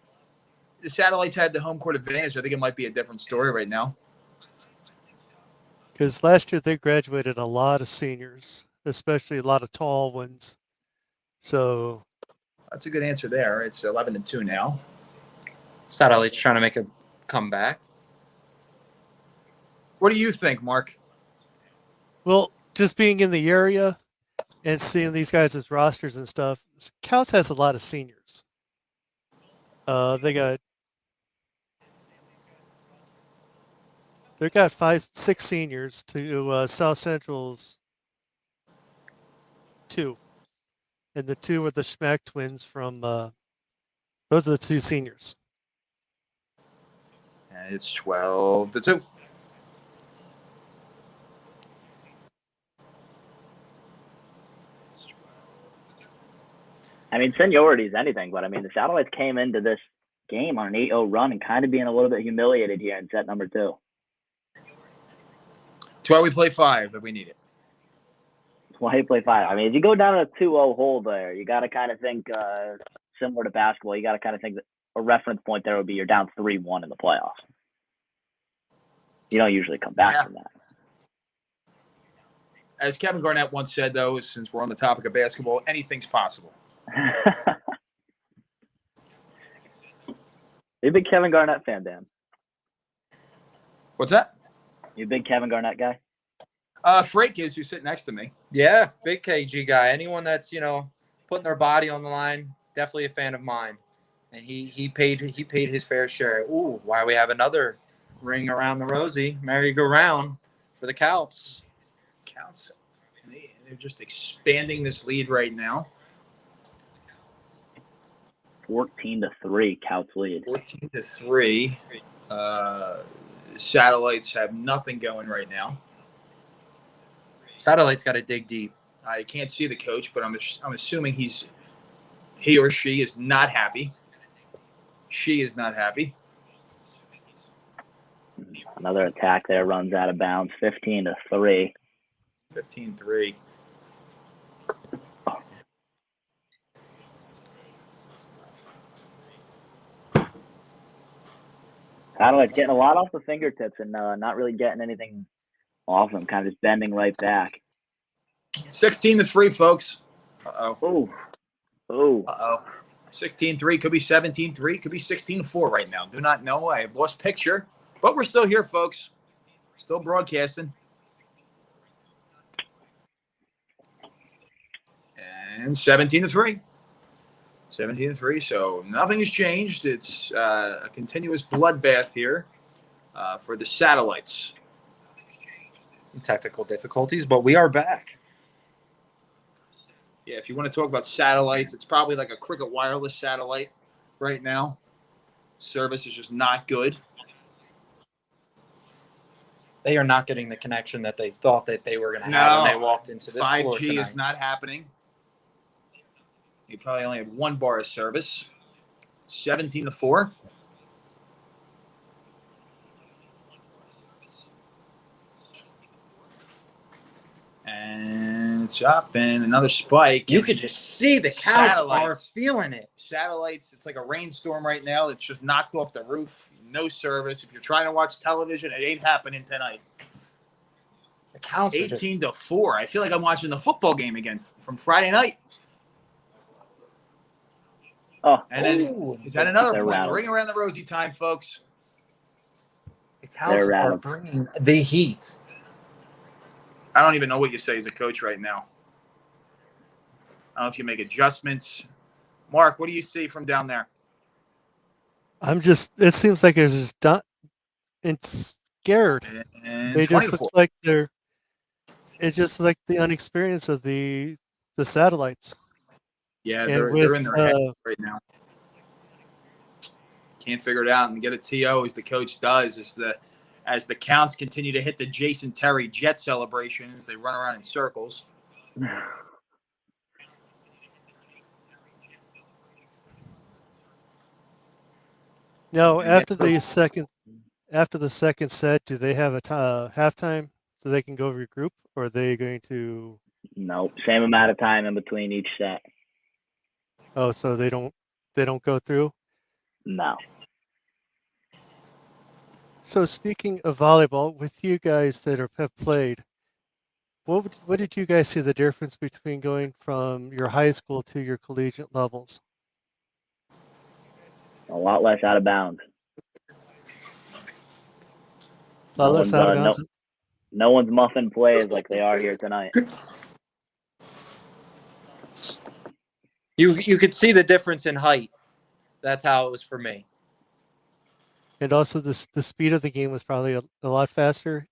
[SPEAKER 2] the Satellites had the home court advantage, I think it might be a different story right now.
[SPEAKER 1] Because last year they graduated a lot of seniors, especially a lot of tall ones. So
[SPEAKER 2] that's a good answer there. It's 11-2 now.
[SPEAKER 5] Satellites trying to make a comeback.
[SPEAKER 2] What do you think, Mark?
[SPEAKER 1] Well, just being in the area and seeing these guys as rosters and stuff, Kouts has a lot of seniors. They got 5-6 seniors to South Central's 2, and the 2 are the Schmack twins from. Those are the 2 seniors.
[SPEAKER 2] And it's 12-2.
[SPEAKER 6] I mean, seniority is anything, but I mean, the Satellites came into this game on an 8-0 run and kind of being a little bit humiliated here in set number 2.
[SPEAKER 2] That's why we play 5 if we need it.
[SPEAKER 6] That's why you play 5. I mean, if you go down a 2-0 hole there, you got to kind of think similar to basketball. You got to kind of think that a reference point there would be you're down 3-1 in the playoffs. You don't usually come back from that.
[SPEAKER 2] As Kevin Garnett once said, though, since we're on the topic of basketball, anything's possible.
[SPEAKER 6] You a big Kevin Garnett fan, Dan?
[SPEAKER 2] What's that?
[SPEAKER 6] You a big Kevin Garnett guy?
[SPEAKER 2] Frake is, who's sitting next to me.
[SPEAKER 5] Yeah, big KG guy. Anyone that's, putting their body on the line, definitely a fan of mine. And he paid his fair share. Ooh, why we have another ring around the Rosie, merry-go-round for the Kouts.
[SPEAKER 2] Kouts, they're just expanding this lead right now.
[SPEAKER 6] 14-3, Kouts lead.
[SPEAKER 2] 14-3. Satellites have nothing going right now.
[SPEAKER 5] Satellites got to dig deep.
[SPEAKER 2] I can't see the coach, but I'm assuming he or she is not happy. She is not happy.
[SPEAKER 6] Another attack there runs out of bounds. 15-3.
[SPEAKER 2] 15-3.
[SPEAKER 6] Satellites getting a lot off the fingertips and not really getting anything off them. Kind of just bending right back.
[SPEAKER 2] 16-3, folks. Uh-oh.
[SPEAKER 6] Oh.
[SPEAKER 2] Uh-oh. 16-3, could be 17-3, could be 16-4 right now. Do not know. I have lost picture. But we're still here, folks. Still broadcasting. And 17-3. 17-3, so nothing has changed. It's a continuous bloodbath here for the Satellites.
[SPEAKER 5] technical difficulties, but we are back.
[SPEAKER 2] Yeah, if you want to talk about satellites, it's probably like a Cricket Wireless satellite right now. Service is just not good.
[SPEAKER 5] They are not getting the connection that they thought that they were going to have when they walked into this floor
[SPEAKER 2] 5G
[SPEAKER 5] tonight.
[SPEAKER 2] is not happening. You probably only have one bar of service. 17-4. And it's up and another spike.
[SPEAKER 5] You could just see the Kouts are feeling it.
[SPEAKER 2] Satellites, it's like a rainstorm right now. It's just knocked off the roof. No service. If you're trying to watch television, it ain't happening tonight.
[SPEAKER 5] The Kouts
[SPEAKER 2] 18-4. I feel like I'm watching the football game again from Friday night.
[SPEAKER 6] Oh,
[SPEAKER 2] And then is that another point? Ring around the rosy time, folks.
[SPEAKER 5] The Kouts are bringing the heat.
[SPEAKER 2] I don't even know what you say as a coach right now. I don't know if you make adjustments. Mark, what do you see from down there?
[SPEAKER 1] It seems like it's just done. It's scared.
[SPEAKER 2] And
[SPEAKER 1] they just look like it's just like the unexperience of the satellites.
[SPEAKER 2] Yeah, they're in their head right now. Can't figure it out and get a TO as the coach does. As the Counts continue to hit the Jason Terry jet celebrations, they run around in circles.
[SPEAKER 1] Now, after the second set, do they have a halftime so they can go regroup, or are they going to?
[SPEAKER 6] No, same amount of time in between each set.
[SPEAKER 1] Oh, so they don't go through?
[SPEAKER 6] No.
[SPEAKER 1] So speaking of volleyball, with you guys that have played, what did you guys see the difference between going from your high school to your collegiate levels?
[SPEAKER 6] A lot less out of bounds.
[SPEAKER 1] A lot less out of bounds?
[SPEAKER 6] No one's muffing plays like they are here tonight.
[SPEAKER 5] You could see the difference in height. That's how it was for me.
[SPEAKER 1] And also the speed of the game was probably a lot faster.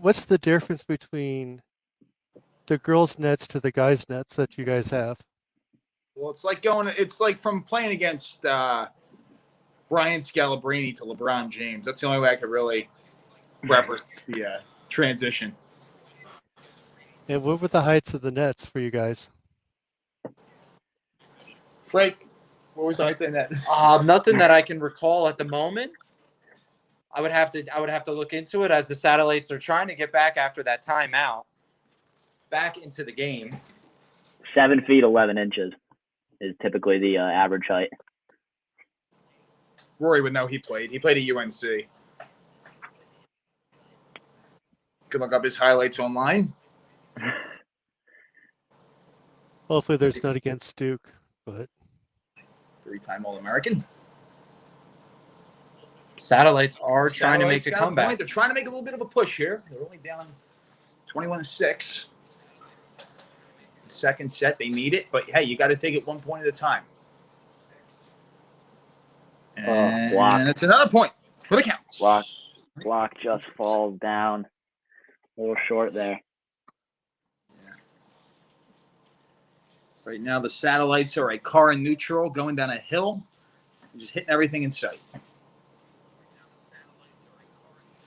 [SPEAKER 1] What's the difference between the girls' nets to the guys' nets that you guys have?
[SPEAKER 2] Well, it's like from playing against Brian Scalabrine to LeBron James. That's the only way I could really reference the transition.
[SPEAKER 1] And what were the heights of the nets for you guys?
[SPEAKER 2] Frank, what was the heights of the net?
[SPEAKER 5] Nothing that I can recall at the moment. I would have to look into it as the satellites are trying to get back after that timeout, back into the game.
[SPEAKER 6] 7 feet 11 inches is typically the average height.
[SPEAKER 2] Rory would know he played. He played at UNC. You can look up his highlights online.
[SPEAKER 1] Hopefully there's not against Duke, but
[SPEAKER 2] 3-time All-American.
[SPEAKER 5] Satellites are trying to make a comeback.
[SPEAKER 2] They're trying to make a little bit of a push here. They're only down 21-6. Second set, they need it, but hey, you got to take it 1 point at a time. And it's another point for the Counts.
[SPEAKER 6] Block just falls down. A little short there.
[SPEAKER 2] Yeah. Right now, the satellites are a car in neutral going down a hill, just hitting everything in sight.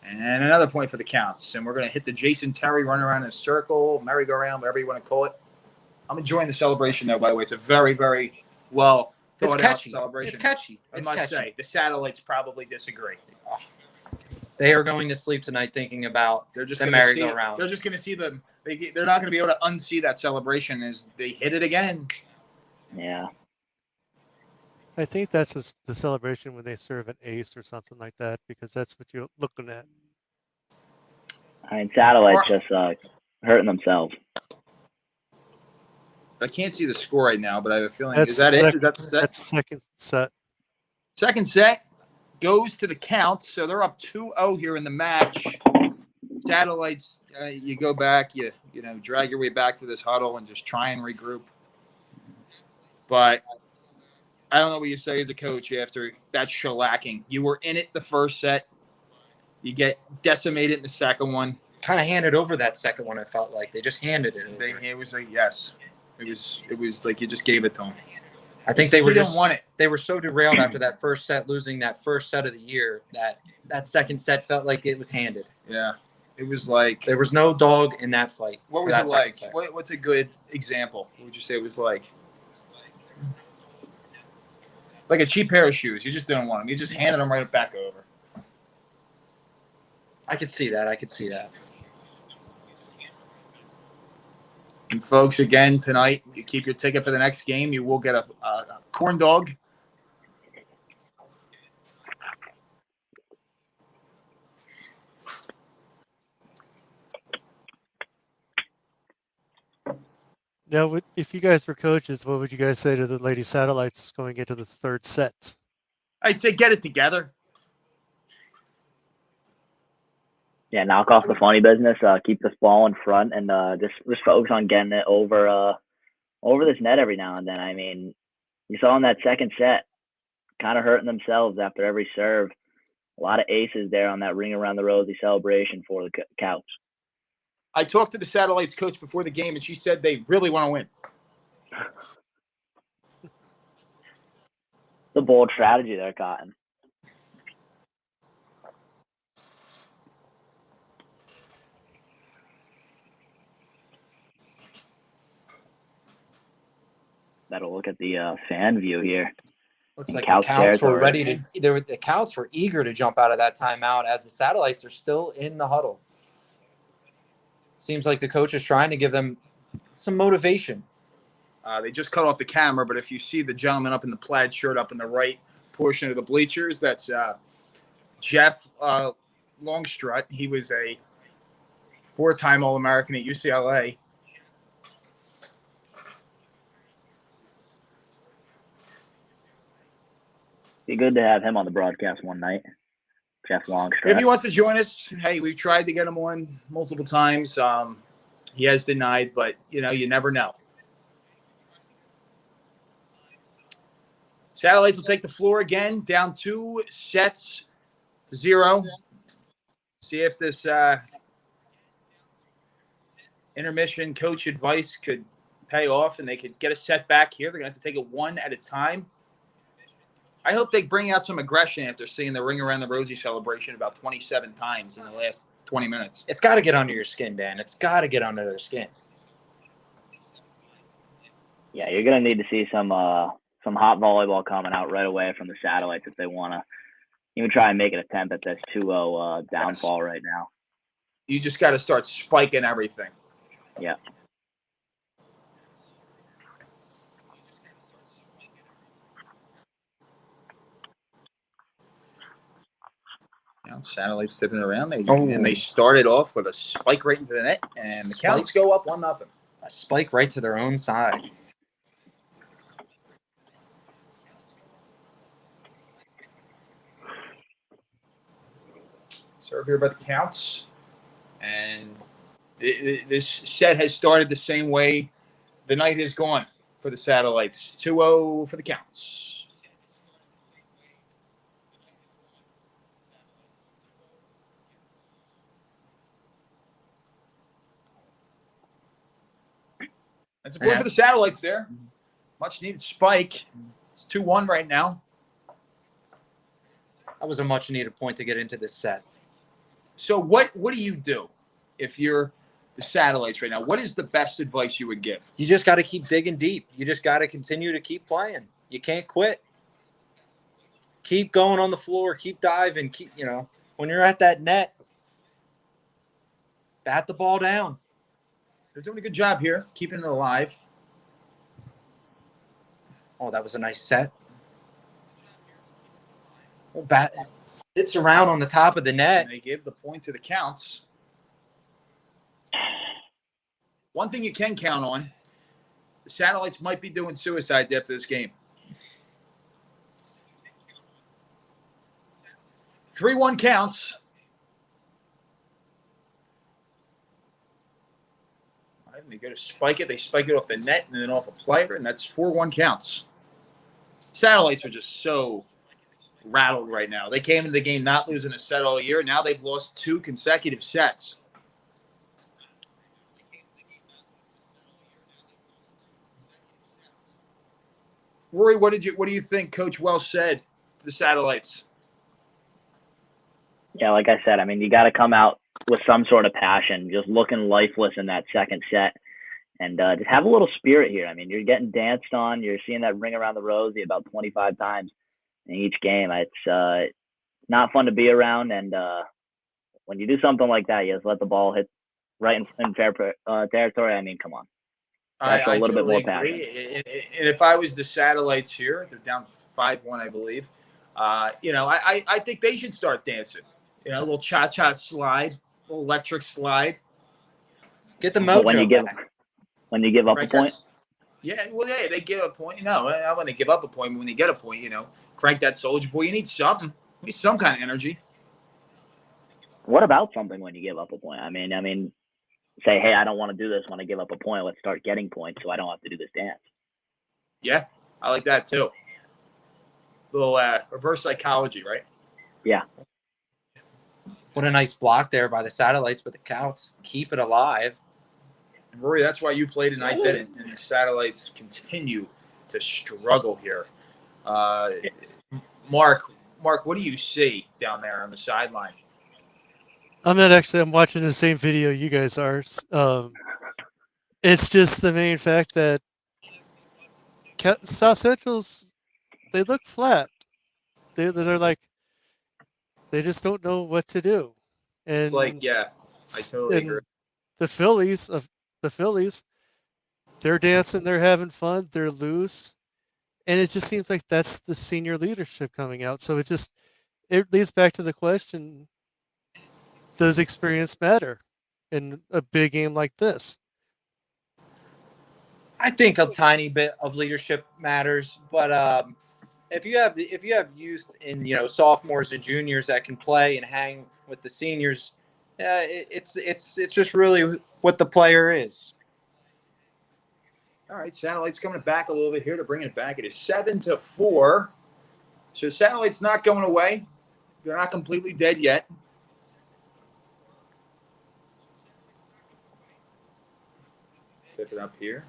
[SPEAKER 2] And another point for the Counts. And we're going to hit the Jason Terry run around in a circle, merry-go-round, whatever you want to call it. I'm enjoying the celebration, though, by the way. It's a very, very well thought-out celebration.
[SPEAKER 5] It's catchy.
[SPEAKER 2] I must say, the satellites probably disagree.
[SPEAKER 5] Oh. They are going to sleep tonight thinking about the merry-go-round.
[SPEAKER 2] They're just going to see them. They're not going to be able to unsee that celebration as they hit it again.
[SPEAKER 6] Yeah.
[SPEAKER 1] I think that's the celebration when they serve an ace or something like that, because that's what you're looking at.
[SPEAKER 6] I mean, satellites just hurting themselves.
[SPEAKER 2] I can't see the score right now, but I have a feeling. Is that it? Is that the set?
[SPEAKER 1] That's second set.
[SPEAKER 2] Second set goes to the Counts, so they're up 2-0 here in the match. Satellites, you go back, you drag your way back to this huddle and just try and regroup. But I don't know what you say as a coach after that shellacking. You were in it the first set. You get decimated in the second one.
[SPEAKER 5] kind of handed over that second one. I felt like they just handed it over.
[SPEAKER 2] It was like, yes. It was like you just gave it to them.
[SPEAKER 5] I think they were
[SPEAKER 2] didn't
[SPEAKER 5] just
[SPEAKER 2] want it.
[SPEAKER 5] They were so derailed after that first set, losing that first set of the year, that second set felt like it was handed.
[SPEAKER 2] Yeah. It was like
[SPEAKER 5] There was no dog in that fight.
[SPEAKER 2] what was it like? What's a good example? What would you say it was like? Like a cheap pair of shoes. You just didn't want them. You just handed them right back over.
[SPEAKER 5] I could see that.
[SPEAKER 2] And folks, again tonight, you keep your ticket for the next game. You will get a corn dog.
[SPEAKER 1] Now, if you guys were coaches, what would you guys say to the Lady Satellites going into the third set?
[SPEAKER 2] I'd say get it together.
[SPEAKER 6] Yeah, knock off the funny business. Keep this ball in front, and just focus on getting it over this net every now and then. I mean, you saw in that second set, kind of hurting themselves after every serve. A lot of aces there on that ring around the rosy celebration for the Kouts.
[SPEAKER 2] I talked to the Satellites coach before the game, and she said they really want to win.
[SPEAKER 6] The bold strategy there, Cotton. Better look at the fan view here.
[SPEAKER 5] Looks like
[SPEAKER 6] Kouts
[SPEAKER 5] the Kouts were
[SPEAKER 6] territory.
[SPEAKER 5] ready to. The Kouts were eager to jump out of that timeout as the Satellites are still in the huddle. Seems like the coach is trying to give them some motivation.
[SPEAKER 2] They just cut off the camera, but if you see the gentleman up in the plaid shirt up in the right portion of the bleachers, that's Jeff Longstrut. He was a 4-time All-American at UCLA.
[SPEAKER 6] Be good to have him on the broadcast one night. Jeff Longstrap.
[SPEAKER 2] If he wants to join us, hey, we've tried to get him on multiple times. He has denied, but, you never know. Satellites will take the floor again, down 2-0. See if this intermission coach advice could pay off and they could get a set back here. They're going to have to take it one at a time. I hope they bring out some aggression after seeing the ring around the rosy celebration about 27 times in the last 20 minutes.
[SPEAKER 5] It's got to get under your skin, Dan. It's got to get under their skin.
[SPEAKER 6] Yeah, you're gonna need to see some hot volleyball coming out right away from the Satellites if they want to even try and make an attempt at this 2-0 downfall right now.
[SPEAKER 2] You just got to start spiking everything.
[SPEAKER 6] Yeah.
[SPEAKER 2] Satellites tipping around. And they started off with a spike right into the net, and the Kouts go up 1-0.
[SPEAKER 5] A spike right to their own side.
[SPEAKER 2] Serve here by the Kouts. And this set has started the same way the night has gone for the Satellites. 2-0 for the Kouts. That's a point for the Satellites there. Much needed spike. It's 2-1 right now.
[SPEAKER 5] That was a much needed point to get into this set.
[SPEAKER 2] So what do you do if you're the Satellites right now? What is the best advice you would give?
[SPEAKER 5] You just got to keep digging deep. You just got to continue to keep playing. You can't quit. Keep going on the floor. Keep diving. When you're at that net, bat the ball down.
[SPEAKER 2] They're doing a good job here, keeping it alive.
[SPEAKER 5] Oh, that was a nice set. Well, it's around on the top of the net.
[SPEAKER 2] And they gave the point to the Kouts. One thing you can count on, the Satellites might be doing suicides after this game. 3-1 counts. They go to spike it. They spike it off the net and then off a player, and that's 4-1 counts. Satellites are just so rattled right now. They came into the game not losing a set all year. Now they've lost 2 consecutive sets. Rory, what do you think Coach Welsh said to the Satellites?
[SPEAKER 6] Yeah, like I said, I mean, you got to come out with some sort of passion, just looking lifeless in that second set. And just have a little spirit here. I mean, you're getting danced on. You're seeing that ring around the rosy about 25 times in each game. It's not fun to be around. And when you do something like that, you just let the ball hit right in fair territory. I mean, come on. That's a little bit more passion.
[SPEAKER 2] And if I was the Satellites here, they're down 5-1, I believe. I think they should start dancing. A little cha-cha slide, a little electric slide.
[SPEAKER 5] Get the mojo back.
[SPEAKER 6] When you give up a point?
[SPEAKER 2] They give a point. No, I want to give up a point. But when you get a point, crank that soldier boy. You need something. You need some kind of energy.
[SPEAKER 6] What about something when you give up a point? I mean, say, hey, I don't want to do this when I give up a point. Let's start getting points so I don't have to do this dance.
[SPEAKER 2] Yeah, I like that too. A little reverse psychology, right?
[SPEAKER 6] Yeah.
[SPEAKER 5] What a nice block there by the Satellites, but the Kouts keep it alive.
[SPEAKER 2] And Rory, that's why you played tonight, and the Satellites continue to struggle here. Mark, what do you see down there on the sideline?
[SPEAKER 1] I'm watching the same video you guys are. It's just the main fact that South Central's, they look flat. They're like, they just don't know what to do. And
[SPEAKER 2] it's like, yeah, I totally agree.
[SPEAKER 1] The Fillies, they're dancing, they're having fun, they're loose. And it just seems like that's the senior leadership coming out. So it leads back to the question, does experience matter in a big game like this?
[SPEAKER 5] I think a tiny bit of leadership matters, but if you have youth in sophomores and juniors that can play and hang with the seniors, it's just really what the player is.
[SPEAKER 2] All right, Satellites coming back a little bit here to bring it back. It is 7-4. So Satellites not going away. They're not completely dead yet. Set it up here.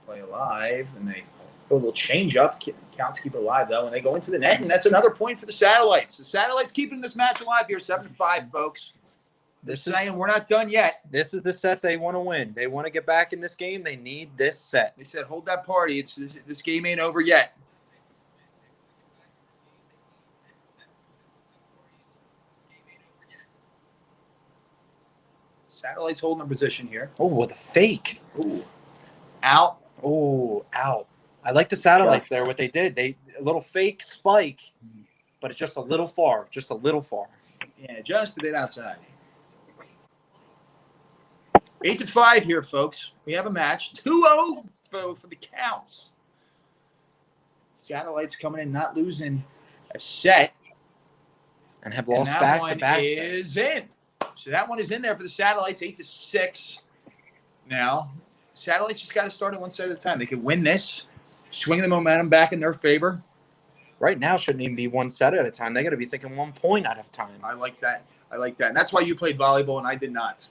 [SPEAKER 2] Play alive, and they go a little change up. Counts keep it alive though, and they go into the net, and that's another point for the Satellites. The Satellites keeping this match alive here, 7-5, folks. We're not done yet.
[SPEAKER 5] This is the set they want to win. They want to get back in this game. They need this set.
[SPEAKER 2] They said, hold that party. This game ain't over yet. Satellites holding their position here.
[SPEAKER 5] Oh, with a fake.
[SPEAKER 2] Ooh. Out.
[SPEAKER 5] Oh, out. I like the Satellites there, what they did. A little fake spike, but it's just a little far. Just a little far.
[SPEAKER 2] Yeah, just a bit outside. 8-5 here, folks. We have a match. 2-0 for the Kouts. Satellites coming in, not losing a set.
[SPEAKER 5] And have lost back-to-back sets.
[SPEAKER 2] Is in. So that one is in there for the Satellites, 8-6. Now, Satellites just got to start it one set at a time. They can win this, swing the momentum back in their favor.
[SPEAKER 5] Right now, shouldn't even be one set at a time. They got to be thinking 1 point at a time.
[SPEAKER 2] I like that. And that's why you played volleyball and I did not.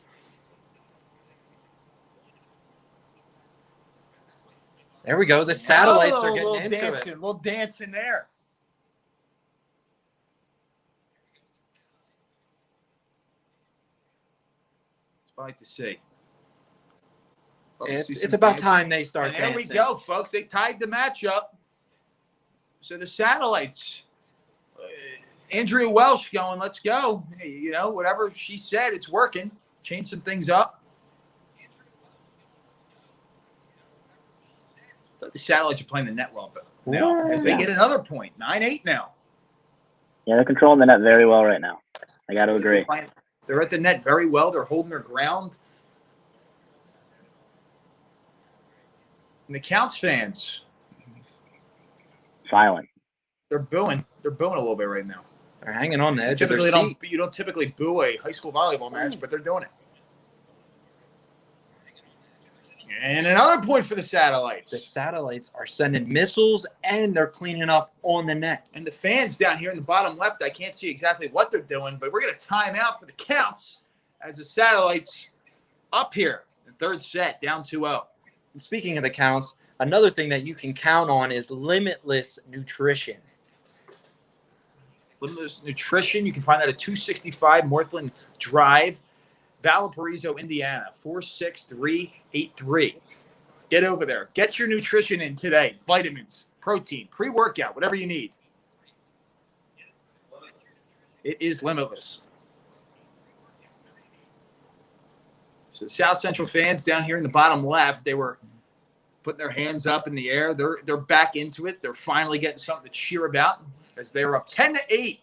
[SPEAKER 5] There we go. The Satellites are getting into
[SPEAKER 2] dancing,
[SPEAKER 5] it.
[SPEAKER 2] A little dance in there. It's what I like to see.
[SPEAKER 5] It's about time they start dancing.
[SPEAKER 2] There we go, folks. They tied the match up. So the Satellites, Andrea Welsh going, let's go. Hey, whatever she said, it's working. Change some things up. But the Satellites are playing the net well now as they get another point. 9-8 now.
[SPEAKER 6] Yeah, they're controlling the net very well right now. I got to agree.
[SPEAKER 2] They're at the net very well. They're holding their ground. And the Kouts fans,
[SPEAKER 6] silent.
[SPEAKER 2] They're booing. They're booing a little bit right now.
[SPEAKER 5] They're hanging on the edge of their seat.
[SPEAKER 2] You don't typically boo a high school volleyball match, but they're doing it. And another point for the Satellites.
[SPEAKER 5] The Satellites are sending missiles, and they're cleaning up on the net.
[SPEAKER 2] And the fans down here in the bottom left, I can't see exactly what they're doing, but we're going to time out for the Kouts as the Satellites up here. The third set, down 2-0.
[SPEAKER 5] And speaking of the Kouts, Another thing that you can count on is limitless nutrition.
[SPEAKER 2] Limitless Nutrition. You can find that at 265 Northland Drive, Valparaiso, Indiana, 46383. Get over there. Get your nutrition in today. Vitamins, protein, pre-workout, whatever you need. It is limitless. So the South Central fans down here in the bottom left, they were putting their hands up in the air. They're back into it. They're finally getting something to cheer about as they were up 10-8.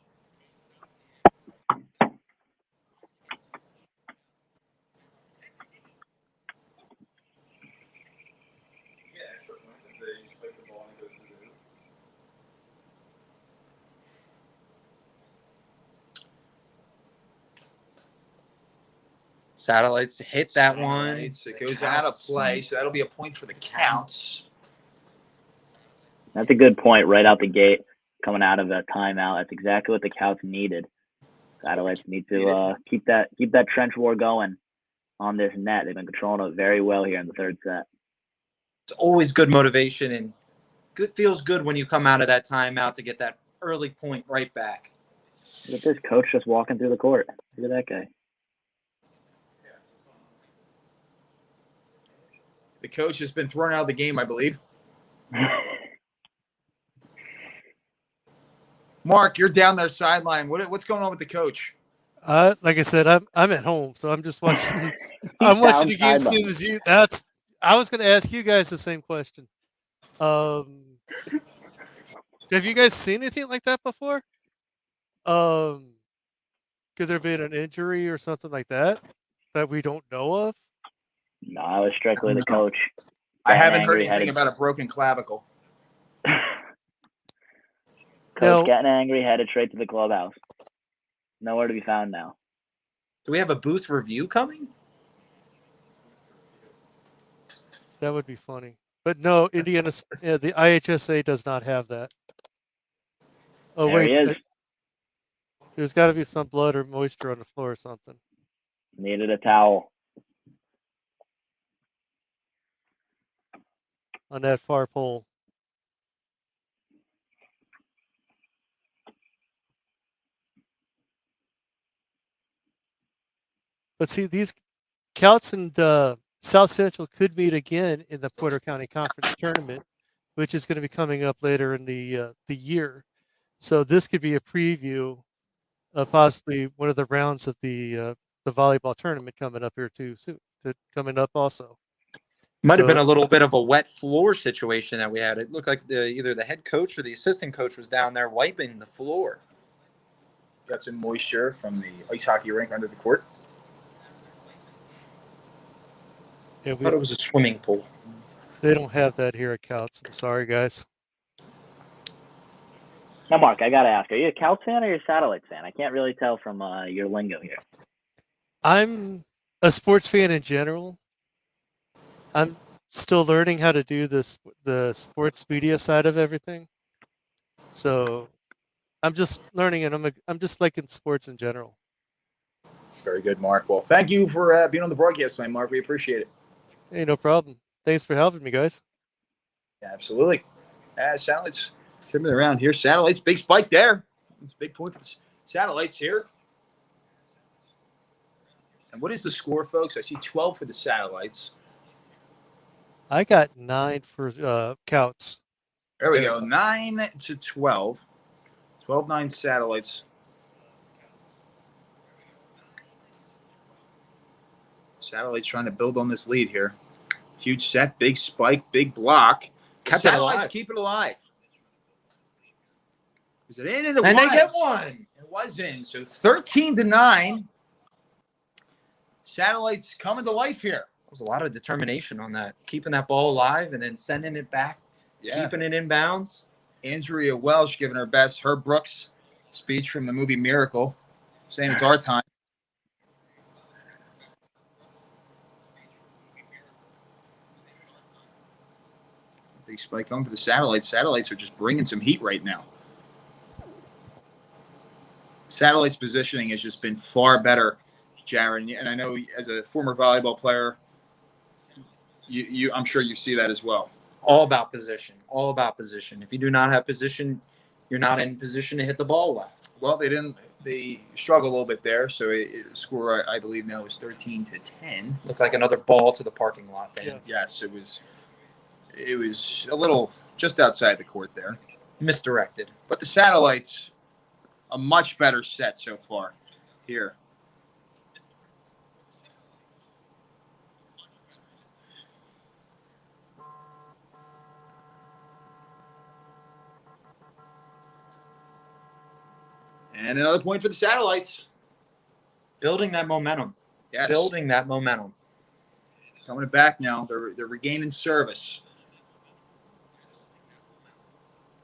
[SPEAKER 5] Satellites hit that one.
[SPEAKER 2] It goes out of play, so that'll be a point for the Kouts.
[SPEAKER 6] That's a good point right out the gate, coming out of that timeout. That's exactly what the Kouts needed. Satellites need to keep that trench war going on this net. They've been controlling it very well here in the third set.
[SPEAKER 5] It's always good motivation, and feels good when you come out of that timeout to get that early point right back.
[SPEAKER 6] Look at this coach just walking through the court. Look at that guy.
[SPEAKER 2] The coach has been thrown out of the game, I believe. Mark, you're down there sideline. What's going on with the coach?
[SPEAKER 1] Like I said, I'm at home, so I'm just watching. I'm watching the game same as you. I was going to ask you guys the same question. Have you guys seen anything like that before? Could there be an injury or something like that we don't know of?
[SPEAKER 6] No, I was strictly the coach.
[SPEAKER 2] I haven't heard anything about a broken clavicle.
[SPEAKER 6] Coach getting angry, headed straight to the clubhouse. Nowhere to be found now.
[SPEAKER 5] Do we have a booth review coming?
[SPEAKER 1] That would be funny. But no, Indiana, the IHSA does not have that. Oh,
[SPEAKER 6] there
[SPEAKER 1] wait.
[SPEAKER 6] He is.
[SPEAKER 1] There's got to be some blood or moisture on the floor or something.
[SPEAKER 6] Needed a towel.
[SPEAKER 1] On that far pole. But see, these Kouts and South Central could meet again in the Porter County Conference Tournament, which is going to be coming up later in the year. So this could be a preview of possibly one of the rounds of the volleyball tournament coming up here too soon. Coming up also.
[SPEAKER 5] Might have been a little bit of a wet floor situation that we had. It looked like either the head coach or the assistant coach was down there wiping the floor.
[SPEAKER 2] Got some moisture from the ice hockey rink under the court.
[SPEAKER 1] Yeah,
[SPEAKER 5] I thought it was a swimming pool.
[SPEAKER 1] They don't have that here at Kouts. I'm sorry, guys.
[SPEAKER 6] Now, Mark, I got to ask, are you a Kouts fan or you're a Satellites fan? I can't really tell from your lingo here.
[SPEAKER 1] I'm a sports fan in general. I'm still learning how to do the sports media side of everything. So I'm just learning, and I'm just liking sports in general.
[SPEAKER 2] Very good, Mark. Well, thank you for being on the broadcast tonight, Mark. We appreciate it.
[SPEAKER 1] Hey, no problem. Thanks for having me, guys.
[SPEAKER 2] Yeah, absolutely. Satellites trimming around here. Satellites, big spike there. It's a big point for the Satellites here. And what is the score, folks? I see 12 for the Satellites.
[SPEAKER 1] I got 9 for Kouts.
[SPEAKER 2] There we go. 9-12. 12-9 Satellites. Satellites trying to build on this lead here. Huge set, big spike, big block.
[SPEAKER 5] Kept
[SPEAKER 2] Satellites
[SPEAKER 5] it alive.
[SPEAKER 2] keep it alive. Is it in? And it
[SPEAKER 5] And
[SPEAKER 2] was.
[SPEAKER 5] they get one.
[SPEAKER 2] It was in. So 13-9. Satellites coming to life here.
[SPEAKER 5] There was a lot of determination on that. Keeping that ball alive and then sending it back.
[SPEAKER 2] Yeah.
[SPEAKER 5] Keeping it in bounds.
[SPEAKER 2] Andrea Welsh giving her best. Herb Brooks speech from the movie Miracle, saying it's our time. Big spike home for the Satellites. Satellites are just bringing some heat right now. Satellites' positioning has just been far better, Jared. And I know as a former volleyball player, I'm sure you see that as well.
[SPEAKER 5] All about position. All about position. If you do not have position, you're not in position to hit the ball well.
[SPEAKER 2] Well, they struggled a little bit there. So score, I believe now is 13-10.
[SPEAKER 5] Looked like another ball to the parking lot there.
[SPEAKER 1] Yeah.
[SPEAKER 2] Yes, it was a little just outside the court there.
[SPEAKER 5] Misdirected.
[SPEAKER 2] But the Satellites, a much better set so far here. And another point for the Satellites.
[SPEAKER 5] Building that momentum.
[SPEAKER 2] Yes.
[SPEAKER 5] Building that momentum.
[SPEAKER 2] Coming back now. They're regaining service.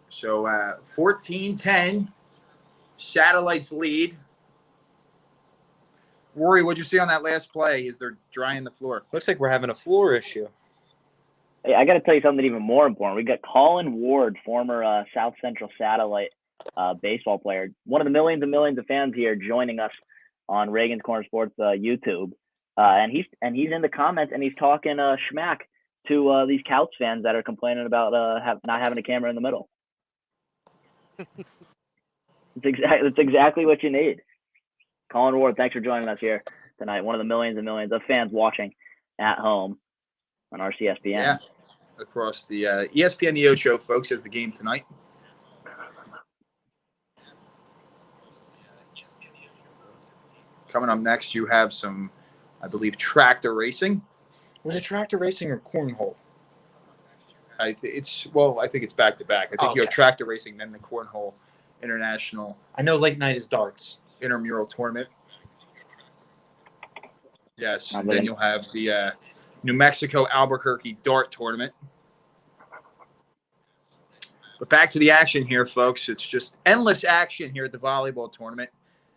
[SPEAKER 2] So 14-10. Satellites lead. Rory, what'd you see on that last play as they're drying the floor?
[SPEAKER 5] Looks like we're having a floor issue.
[SPEAKER 6] Hey, I got to tell you something even more important. We got Colin Ward, former South Central Satellite baseball player, one of the millions and millions of fans here joining us on Reagan's Corner Sports YouTube, and he's in the comments and he's talking schmack to these Kouts fans that are complaining about not having a camera in the middle. It's exactly what you need. Colin Ward, thanks for joining us here tonight. One of the millions and millions of fans watching at home on RCSPN.
[SPEAKER 2] Yeah, across the ESPN The Ocho, folks, has the game tonight. Coming up next, you have some, I believe, tractor racing.
[SPEAKER 5] Was it tractor racing or cornhole?
[SPEAKER 2] I think it's back to back. I think you have
[SPEAKER 5] Okay.
[SPEAKER 2] tractor racing, then the Cornhole International
[SPEAKER 5] I know late night is darts.
[SPEAKER 2] Intramural Tournament. Yes,
[SPEAKER 6] I'm
[SPEAKER 2] and then
[SPEAKER 6] with
[SPEAKER 2] you'll have the New Mexico Albuquerque Dart Tournament. But back to the action here, folks. It's just endless action here at the volleyball tournament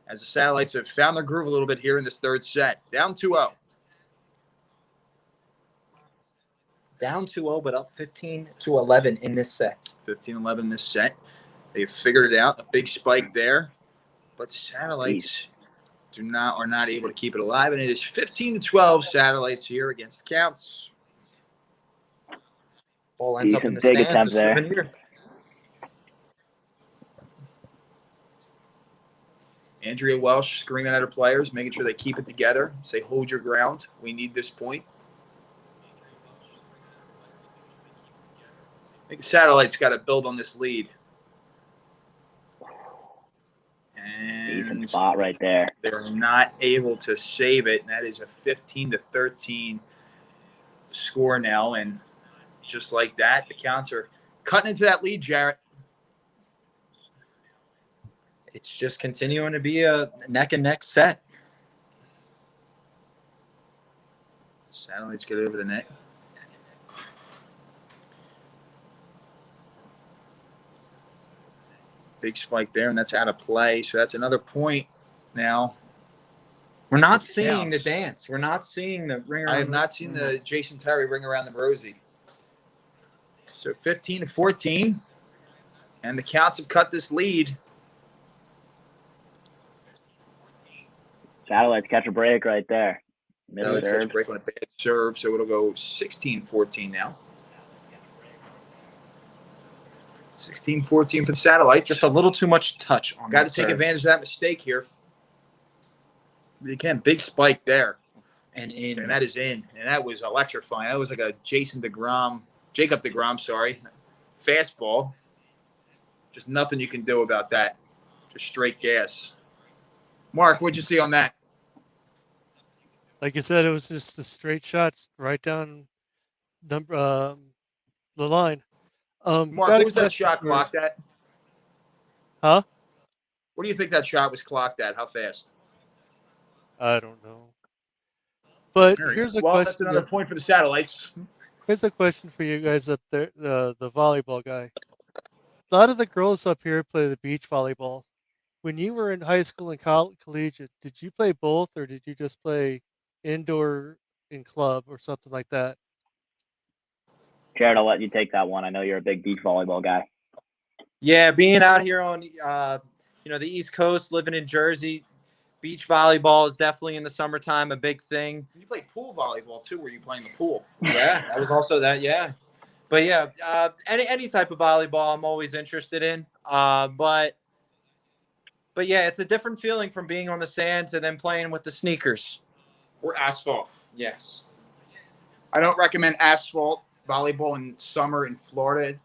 [SPEAKER 2] as the Satellites have found their groove a little bit here in this third set. Down 2-0.
[SPEAKER 5] Down 2-0, but up 15-11 in this set.
[SPEAKER 2] 15-11 this set. They've figured it out. A big spike there. But the Satellites are not able to keep it alive. And it is 15-12 Satellites here against Kouts.
[SPEAKER 5] Ball ends up in the
[SPEAKER 6] Decent big
[SPEAKER 5] stands.
[SPEAKER 6] attempt there.
[SPEAKER 5] Souvenir.
[SPEAKER 2] Andrea Welsh screaming at her players, making sure they keep it together. Say, hold your ground. We need this point. I think the Satellites got to build on this lead.
[SPEAKER 6] Decent
[SPEAKER 2] And
[SPEAKER 6] spot right there.
[SPEAKER 2] they're not able to save it. And that is a 15-13 score now. And just like that, the Counts are cutting into that lead, Jarrett.
[SPEAKER 5] It's just continuing to be a neck and neck set.
[SPEAKER 2] Satellites get over the net. Big spike there, and that's out of play. So that's another point now.
[SPEAKER 5] We're not
[SPEAKER 2] It
[SPEAKER 5] seeing
[SPEAKER 2] counts.
[SPEAKER 5] the dance. We're not seeing the ring around.
[SPEAKER 2] I have not seen the Jason Terry ring around the Rosie. So 15-14, and the Counts have cut this lead.
[SPEAKER 6] Satellites catch a break right there. Middle
[SPEAKER 2] Let's catch a
[SPEAKER 6] serve.
[SPEAKER 2] break on a bad serve, so it'll go 16-14 now. 16-14 for the Satellites.
[SPEAKER 5] Just a little too much touch on
[SPEAKER 2] Got
[SPEAKER 5] that
[SPEAKER 2] to take
[SPEAKER 5] serve.
[SPEAKER 2] advantage of that mistake here. Again, big spike there.
[SPEAKER 5] And in.
[SPEAKER 2] And that is in. And that was electrifying. That was like a Jacob DeGrom, sorry. Fastball. Just nothing you can do about that. Just straight gas. Mark, what'd you see on that?
[SPEAKER 1] Like you said, it was just a straight shot right down the line.
[SPEAKER 2] Mark,
[SPEAKER 1] got
[SPEAKER 2] what
[SPEAKER 1] a
[SPEAKER 2] was that
[SPEAKER 1] question
[SPEAKER 2] shot
[SPEAKER 1] for-
[SPEAKER 2] clocked at?
[SPEAKER 1] Huh?
[SPEAKER 2] What do you think that shot was clocked at? How fast?
[SPEAKER 1] I don't know. But
[SPEAKER 2] There you
[SPEAKER 1] here's
[SPEAKER 2] go.
[SPEAKER 1] a
[SPEAKER 2] Well, that's
[SPEAKER 1] question.
[SPEAKER 2] another point for the Satellites.
[SPEAKER 1] Here's a question for you guys up there, the volleyball guy. A lot of the girls up here play the beach volleyball. When you were in high school and collegiate, did you play both, or did you just play indoor in club or something like that?
[SPEAKER 6] Jared, I'll let you take that one. I know you're a big beach volleyball guy.
[SPEAKER 5] Yeah, being out here on the East Coast, living in Jersey, beach volleyball is definitely in the summertime a big thing.
[SPEAKER 2] You played pool volleyball, too. Were you playing the pool?
[SPEAKER 5] Yeah, that was also that. Yeah, But yeah, any type of volleyball I'm always interested in. But yeah, it's a different feeling from being on the sand to then playing with the sneakers.
[SPEAKER 2] Or asphalt.
[SPEAKER 5] Yes.
[SPEAKER 2] I don't recommend asphalt volleyball in summer in Florida.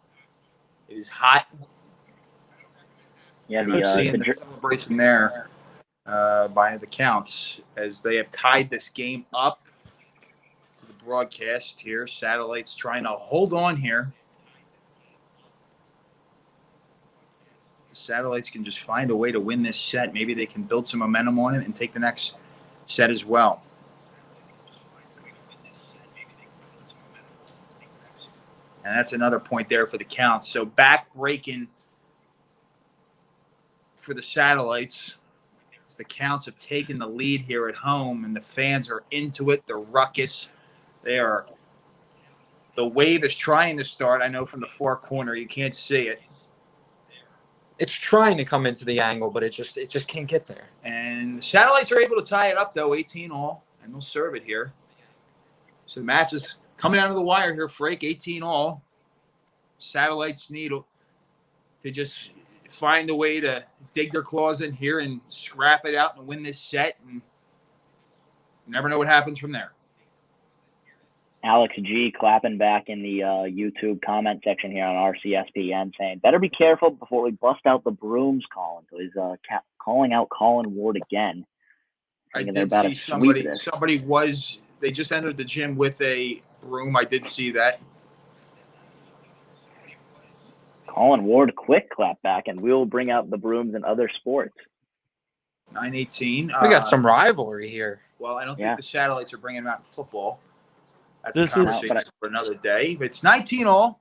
[SPEAKER 2] It is hot.
[SPEAKER 6] Yeah,
[SPEAKER 2] Let's see the celebration there by the Kouts as they have tied this game up to the broadcast here. Satellites trying to hold on here. If the Satellites can just find a way to win this set, maybe they can build some momentum on it and take the next set as well. And that's another point there for the Kouts. So back breaking for the Satellites. As the Kouts have taken the lead here at home, and the fans are into it. The ruckus. The wave is trying to start. I know from the far corner, you can't see it.
[SPEAKER 5] It's trying to come into the angle, but it just can't get there.
[SPEAKER 2] And the Satellites are able to tie it up, though, 18-all, and they'll serve it here. So the match is coming out of the wire here, Frake, 18-all. Satellites need to just find a way to dig their claws in here and scrap it out and win this set. And you never know what happens from there.
[SPEAKER 6] Alex G clapping back in the YouTube comment section here on RCSPN saying, better be careful before we bust out the brooms, Colin. So he's calling out Colin Ward again.
[SPEAKER 2] I did see somebody they just entered the gym with a broom. I did see that.
[SPEAKER 6] Colin Ward, quick clap back, and we'll bring out the brooms in other sports.
[SPEAKER 2] 9-18.
[SPEAKER 5] We got some rivalry here.
[SPEAKER 2] Well, I don't think the Satellites are bringing them out in football. That's
[SPEAKER 1] This
[SPEAKER 2] a conversation for another day. But it's 19-all.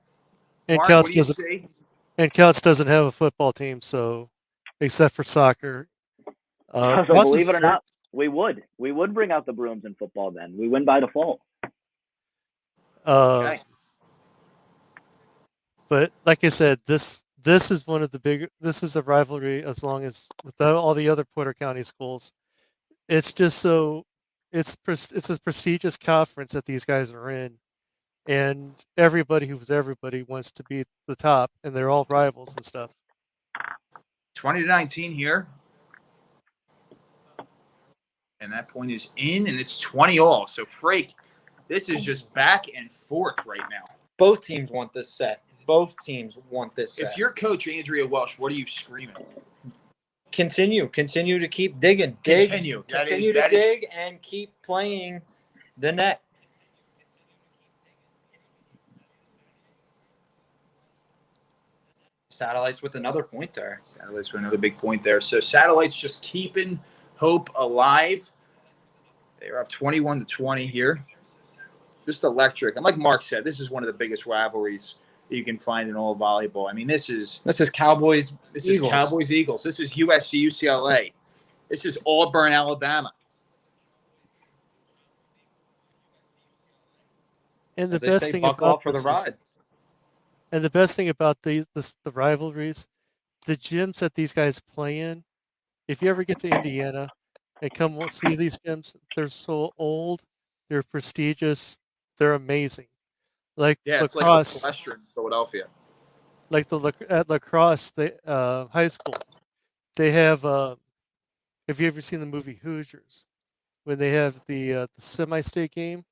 [SPEAKER 1] And
[SPEAKER 2] Mark,
[SPEAKER 1] Kouts doesn't have a football team, so except for soccer.
[SPEAKER 6] So believe it or not, we would bring out the brooms in football. Then we win by default.
[SPEAKER 2] Okay.
[SPEAKER 1] But like I said, this is one of the bigger. This is a rivalry as long as without all the other Porter County schools. It's just so it's a prestigious conference that these guys are in, and everybody wants to be the top, and they're all rivals and stuff.
[SPEAKER 2] 20-19 here, and that point is in, and it's 20-all. So Frake, this is just back and forth right now.
[SPEAKER 5] Both teams want this set. Both teams want this set.
[SPEAKER 2] If you're Coach Andrea Welsh, what are you screaming?
[SPEAKER 5] Continue to keep digging. Continue to dig and keep playing the net. Satellites with another point there.
[SPEAKER 2] Satellites with another big point there. So Satellites just keeping hope alive. They're up 21-20 here. Just electric. And like Mark said, this is one of the biggest rivalries you can find in all of volleyball. I mean, this is
[SPEAKER 5] Cowboys.
[SPEAKER 2] This is Cowboys Eagles. This is USC UCLA. This is Auburn Alabama.
[SPEAKER 1] And the best thing about
[SPEAKER 5] for the ride.
[SPEAKER 1] And the best thing about the rivalries, the gyms that these guys play in. If you ever get to Indiana and come see these gyms, they're so old, they're prestigious, they're amazing. Like lacrosse,
[SPEAKER 2] like Western Philadelphia.
[SPEAKER 1] Like at lacrosse, high school, they have. Have you ever seen the movie Hoosiers? When they have the semi-state game,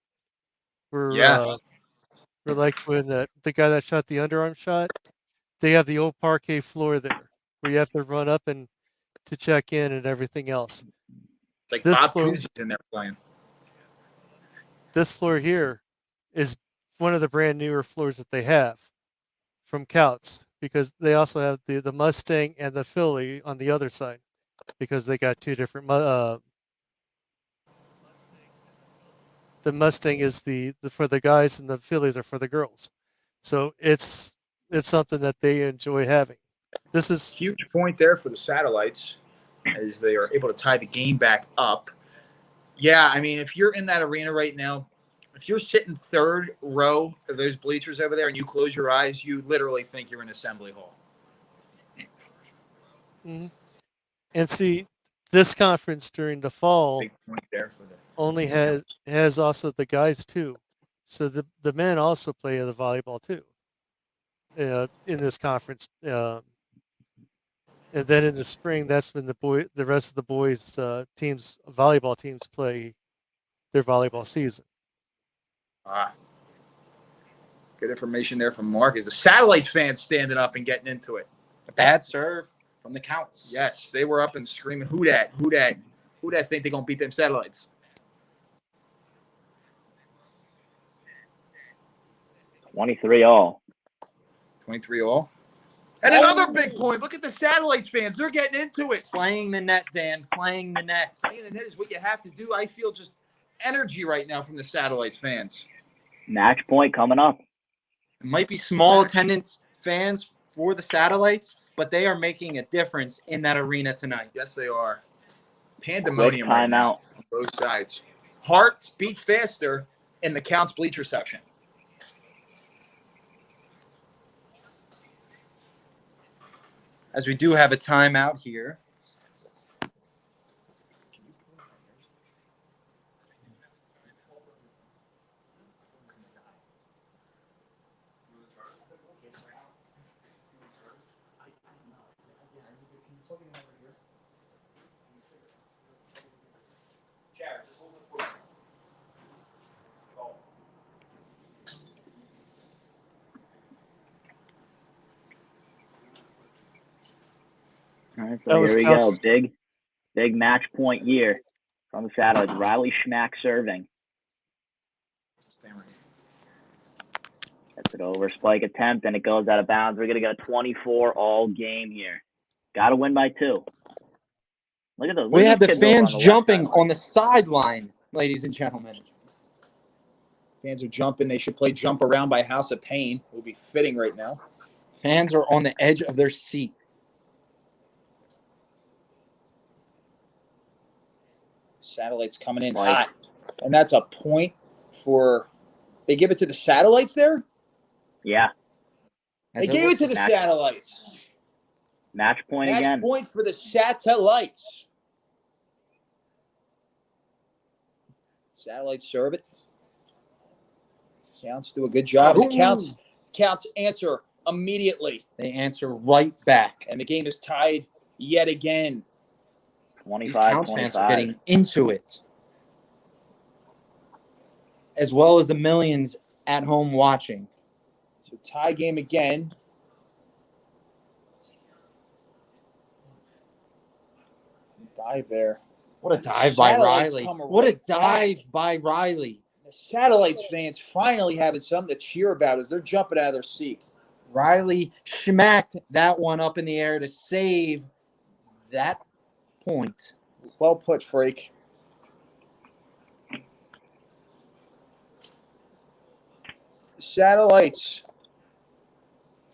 [SPEAKER 1] where like when the guy that shot the underarm shot, they have the old parquet floor there, where you have to run up and to check in and everything else.
[SPEAKER 2] It's like this Bob Cousy's in there playing.
[SPEAKER 1] This floor here is one of the brand newer floors that they have from Kouts, because they also have the Mustang and the Philly on the other side, because they got two different. The Mustang is the for the guys, and the Phillies are for the girls. So it's something that they enjoy having. This is
[SPEAKER 2] huge point there for the Satellites as they are able to tie the game back up. Yeah, I mean, if you're in that arena right now, if you're sitting third row of those bleachers over there and you close your eyes, you literally think you're in Assembly Hall.
[SPEAKER 1] Mm-hmm. And see, this conference during the fall
[SPEAKER 2] big point there for the
[SPEAKER 1] only has also the guys too. So the men also play the volleyball too. in this conference. And then in the spring, that's when the rest of the boys' teams, volleyball teams, play their volleyball season.
[SPEAKER 2] Good information there from Mark. Is the Satellites fans standing up and getting into it?
[SPEAKER 5] A bad serve from the Kouts.
[SPEAKER 2] Yes, they were up and screaming, "Who dat? Who dat? Who dat think they're gonna beat them Satellites?"
[SPEAKER 6] 23-all.
[SPEAKER 2] 23-all. And another big point. Look at the Satellites fans. They're getting into it.
[SPEAKER 5] Playing the net, Dan. Playing the net.
[SPEAKER 2] Playing the net is what you have to do. I feel just energy right now from the Satellites fans.
[SPEAKER 6] Match point coming up.
[SPEAKER 5] It might be small attendance fans for the Satellites, but they are making a difference in that arena tonight.
[SPEAKER 2] Yes, they are. Pandemonium
[SPEAKER 6] Quick
[SPEAKER 2] right now
[SPEAKER 6] timeout.
[SPEAKER 2] on both sides. Hearts beat faster in the Kouts bleacher section.
[SPEAKER 5] As we do have a timeout here.
[SPEAKER 6] All right,
[SPEAKER 1] That
[SPEAKER 6] so
[SPEAKER 1] was
[SPEAKER 6] here we go.
[SPEAKER 1] Kouts.
[SPEAKER 6] Big match point year from the Satellites. Riley Schmack serving. Gets it over. Spike attempt, and it goes out of bounds. We're going to get a 24-all game here. Got to win by 2. Look at those.
[SPEAKER 5] We
[SPEAKER 6] look at
[SPEAKER 5] have the
[SPEAKER 6] these kids over
[SPEAKER 5] fans
[SPEAKER 6] on the left
[SPEAKER 5] jumping
[SPEAKER 6] side.
[SPEAKER 5] on the sideline, ladies and gentlemen.
[SPEAKER 2] Fans are jumping. They should play Jump Around by House of Pain. It would be fitting right now.
[SPEAKER 5] Fans are on the edge of their seat.
[SPEAKER 2] Satellites coming in
[SPEAKER 6] Like-
[SPEAKER 2] hot. And that's a point for – they give it to the Satellites there?
[SPEAKER 6] Yeah,
[SPEAKER 2] They gave it to the
[SPEAKER 6] Match-
[SPEAKER 2] Satellites.
[SPEAKER 6] match point
[SPEAKER 2] Match
[SPEAKER 6] again.
[SPEAKER 2] point for the Satellites. Satellites serve it. Counts do a good job. And the Counts answer immediately.
[SPEAKER 5] They answer right back.
[SPEAKER 2] And the game is tied yet again.
[SPEAKER 5] These Kouts
[SPEAKER 6] 25-25.
[SPEAKER 5] fans are getting into it. As well as the millions at home watching.
[SPEAKER 2] So tie game again. Dive there.
[SPEAKER 5] What a dive by
[SPEAKER 2] Satellites
[SPEAKER 5] Riley.
[SPEAKER 2] come
[SPEAKER 5] What a
[SPEAKER 2] right
[SPEAKER 5] dive
[SPEAKER 2] back.
[SPEAKER 5] by Riley.
[SPEAKER 2] The Satellites fans finally having something to cheer about as they're jumping out of their seat.
[SPEAKER 5] Riley smacked that one up in the air to save that point.
[SPEAKER 2] Well put, Freak. Satellites.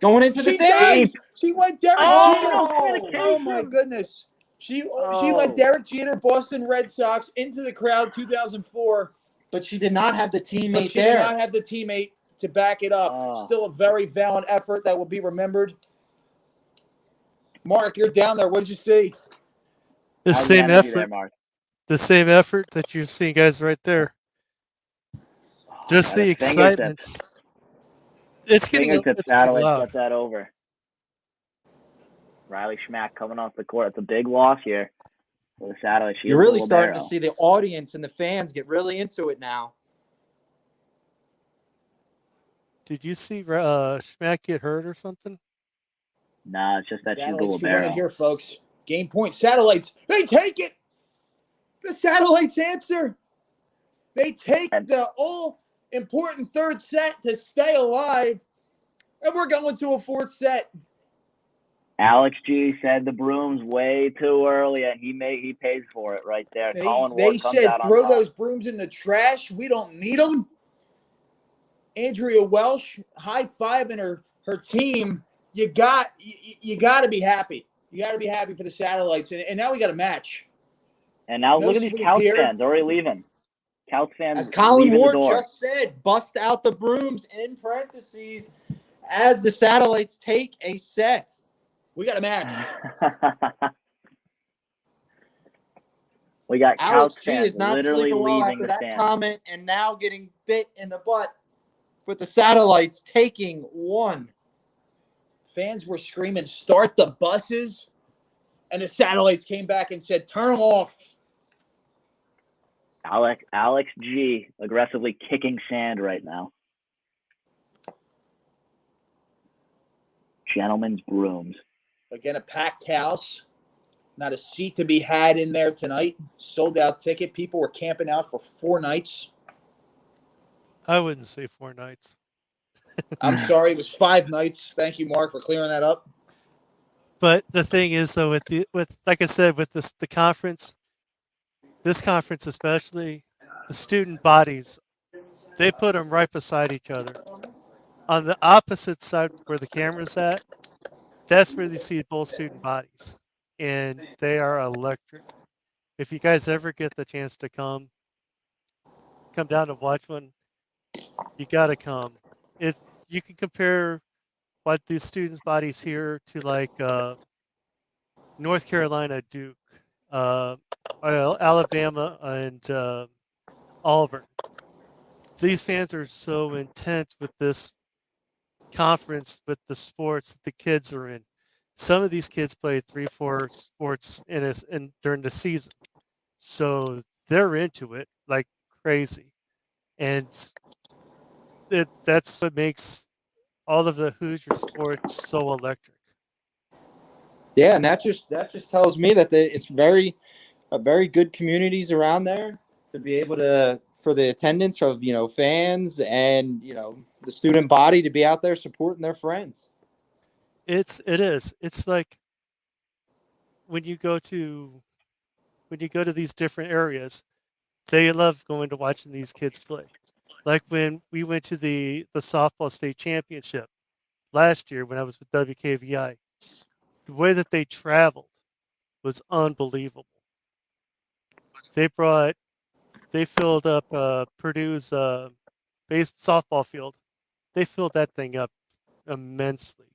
[SPEAKER 5] Going into the
[SPEAKER 2] She
[SPEAKER 5] stage.
[SPEAKER 2] dived. She went Derek
[SPEAKER 6] Oh,
[SPEAKER 2] Jeter. Oh my goodness. She
[SPEAKER 6] Oh.
[SPEAKER 2] went Derek Jeter, Boston Red Sox, into the crowd 2004.
[SPEAKER 5] But she did not have the
[SPEAKER 2] But
[SPEAKER 5] teammate
[SPEAKER 2] she
[SPEAKER 5] there.
[SPEAKER 2] did not have the teammate to back it up.
[SPEAKER 6] Oh.
[SPEAKER 2] Still a very valiant effort that will be remembered. Mark, you're down there. What did you see?
[SPEAKER 1] The
[SPEAKER 6] How's
[SPEAKER 1] same
[SPEAKER 6] energy there,
[SPEAKER 1] effort,
[SPEAKER 6] Mark?
[SPEAKER 1] the same effort that you're seeing, guys, right there. Just
[SPEAKER 6] Got
[SPEAKER 1] the
[SPEAKER 6] his fingertips.
[SPEAKER 1] excitement. It's getting
[SPEAKER 6] Fingertips
[SPEAKER 1] it's getting
[SPEAKER 6] Satellites
[SPEAKER 1] loud.
[SPEAKER 6] got that over. Riley Schmack coming off the court. It's a big loss here for the Satellites. She
[SPEAKER 5] You're
[SPEAKER 6] is the
[SPEAKER 5] really starting to
[SPEAKER 6] libero.
[SPEAKER 5] see the audience and the fans get really into it now.
[SPEAKER 1] Did you see Schmack get hurt or something?
[SPEAKER 6] Nah, it's just that she's the
[SPEAKER 2] Satellites can win
[SPEAKER 6] libero.
[SPEAKER 2] it here, folks. Game point. Satellites. They take it. The Satellites answer. They take the all-important third set to stay alive. And we're going to a fourth set.
[SPEAKER 6] Alex G said the brooms way too early, and he pays for it right there. Colin
[SPEAKER 2] They
[SPEAKER 6] Ward comes
[SPEAKER 2] said
[SPEAKER 6] out on
[SPEAKER 2] throw
[SPEAKER 6] top.
[SPEAKER 2] those brooms in the trash. We don't need them. Andrea Welsh high-fiving her team. You got to be happy. You got to be happy for the Satellites. And now we got a match.
[SPEAKER 6] And now
[SPEAKER 2] No
[SPEAKER 6] look at these
[SPEAKER 2] sweet
[SPEAKER 6] Kouts
[SPEAKER 2] here.
[SPEAKER 6] fans already leaving. Kouts fans
[SPEAKER 5] As Colin
[SPEAKER 6] leaving
[SPEAKER 5] Ward
[SPEAKER 6] the door.
[SPEAKER 5] just said, bust out the brooms in parentheses as the Satellites take a set.
[SPEAKER 2] We got a match.
[SPEAKER 6] We got
[SPEAKER 5] Alex
[SPEAKER 6] Kouts
[SPEAKER 5] G
[SPEAKER 6] fans
[SPEAKER 5] is not
[SPEAKER 6] literally
[SPEAKER 5] sleeping well
[SPEAKER 6] leaving
[SPEAKER 5] after
[SPEAKER 6] the
[SPEAKER 5] that
[SPEAKER 6] stand.
[SPEAKER 5] comment and now getting bit in the butt with the Satellites taking one.
[SPEAKER 2] Fans were screaming, "Start the buses," and the satellites came back and said, "Turn them off."
[SPEAKER 6] Alex G aggressively kicking sand right now. Gentlemen's brooms.
[SPEAKER 2] Again, a packed house. Not a seat to be had in there tonight. Sold out ticket. People were camping out for 4 nights.
[SPEAKER 1] I wouldn't say 4 nights.
[SPEAKER 2] I'm sorry, it was 5 nights. Thank you, Mark, for clearing that up.
[SPEAKER 1] But the thing is, though, with like I said, with the conference, this conference especially, the student bodies, they put them right beside each other. On the opposite side where the camera's at, that's where you see both student bodies, and they are electric. If you guys ever get the chance to come down to watch one, you got to come. You can compare what these students' bodies here to like North Carolina, Duke, Alabama, and Auburn. These fans are so intent with this conference, with the sports that the kids are in. Some of these kids play 3-4 sports during the season, so they're into it like crazy, and that's what makes all of the Hoosier sports so electric.
[SPEAKER 5] Yeah, and that just tells me that it's very good communities around there to be able to, for the attendance of fans and the student body, to be out there supporting their friends.
[SPEAKER 1] It is. It's like when you go to these different areas, they love going to watching these kids play. Like when we went to the softball state championship last year when I was with WKVI, the way that they traveled was unbelievable. They filled up Purdue's base softball field. They filled that thing up immensely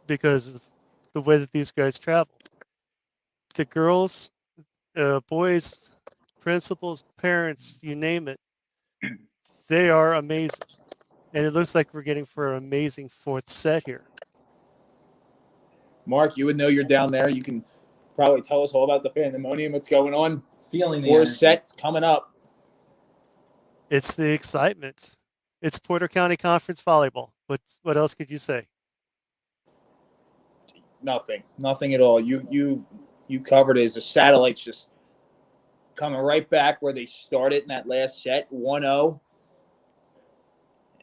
[SPEAKER 1] because of the way that these guys travel. The girls, boys, principals, parents, you name it, they are amazing. And it looks like we're getting for an amazing 4th set here.
[SPEAKER 2] Mark, you would know you're down there. You can probably tell us all about the pandemonium, what's going on.
[SPEAKER 5] Feeling the
[SPEAKER 2] 4th set coming up.
[SPEAKER 1] It's the excitement. It's Porter County Conference volleyball. What else could you say?
[SPEAKER 2] Nothing at all. You covered it as the satellites just coming right back where they started in that last set, 1-0.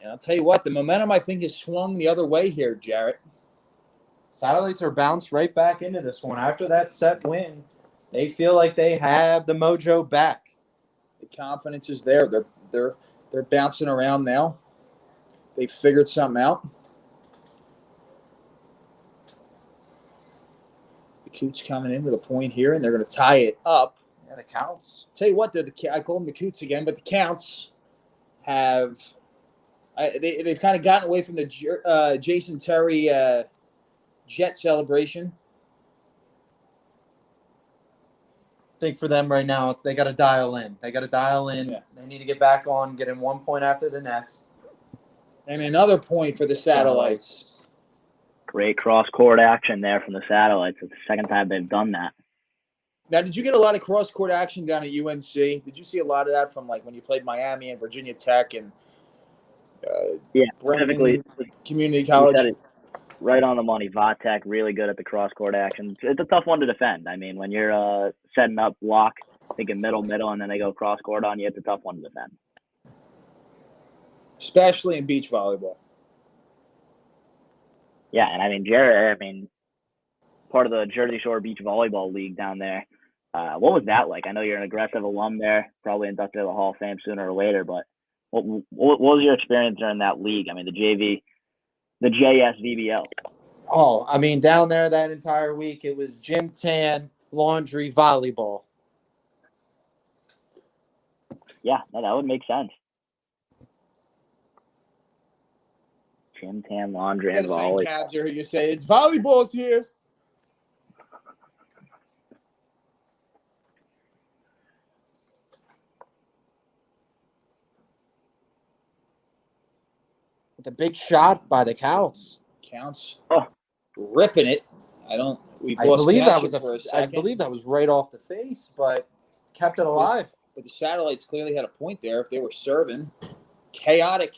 [SPEAKER 2] And I'll tell you what, the momentum I think has swung the other way here, Jarrett.
[SPEAKER 5] Satellites are bounced right back into this one after that set win. They feel like they have the mojo back.
[SPEAKER 2] The confidence is there. They're bouncing around now. They figured something out. The Kouts coming in with a point here, and they're going to tie it up.
[SPEAKER 5] Yeah, the Kouts.
[SPEAKER 2] Tell you what, I call them the Kouts again, but the Kouts have they've kind of gotten away from the Jason Terry jet celebration.
[SPEAKER 5] I think for them right now, they got to dial in. Yeah. They need to get back on, getting 1 point after the next.
[SPEAKER 2] And another point for the Satellites.
[SPEAKER 6] Great cross-court action there from the Satellites. It's the second time they've done that.
[SPEAKER 2] Now, did you get a lot of cross-court action down at UNC? Did you see a lot of that from like when you played Miami and Virginia Tech and
[SPEAKER 6] specifically
[SPEAKER 2] Community College?
[SPEAKER 6] You said it right on the money. Vatech really good at the cross-court action. It's a tough one to defend. I mean, when you're setting up block, thinking middle, and then they go cross-court on you, it's a tough one to defend.
[SPEAKER 2] Especially in beach volleyball.
[SPEAKER 6] Yeah, and I mean, Jared, part of the Jersey Shore Beach Volleyball League down there. What was that like? I know you're an aggressive alum there, probably inducted to the Hall of Fame sooner or later, but what was your experience during that league? I mean, the JV, the JSVBL.
[SPEAKER 5] Oh, I mean, down there that entire week, it was gym tan, laundry, volleyball.
[SPEAKER 6] Yeah, no, that would make sense. Gym tan, laundry, and volley.
[SPEAKER 2] Cabs here, you say it's volleyball's here.
[SPEAKER 5] The big shot by the Kouts.
[SPEAKER 2] Counts
[SPEAKER 6] Oh.
[SPEAKER 2] ripping it. We've
[SPEAKER 5] I
[SPEAKER 2] lost
[SPEAKER 5] believe that
[SPEAKER 2] connection
[SPEAKER 5] was
[SPEAKER 2] for a
[SPEAKER 5] I
[SPEAKER 2] second.
[SPEAKER 5] believe that was right off the face, but kept it alive.
[SPEAKER 2] But the Satellites clearly had a point there if they were serving. Chaotic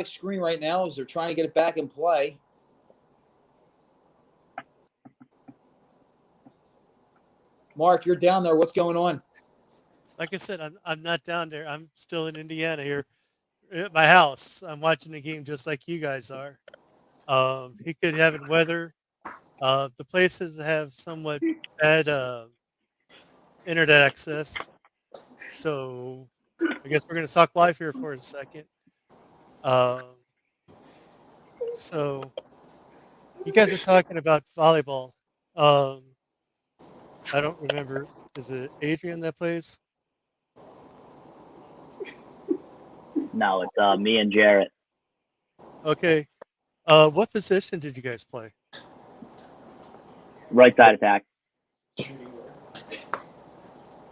[SPEAKER 2] screen right now as they're trying to get it back in play. Mark, you're down there. What's going on?
[SPEAKER 1] Like I said, I'm not down there. I'm still in Indiana here at my house. I'm watching the game just like you guys are. He could have it weather. The places have somewhat bad internet access. So I guess we're going to talk live here for a second. So you guys are talking about volleyball. I don't remember. Is it Adrian that plays?
[SPEAKER 6] No, it's me and Jarrett.
[SPEAKER 1] Okay. What position did you guys play?
[SPEAKER 6] Right side attack.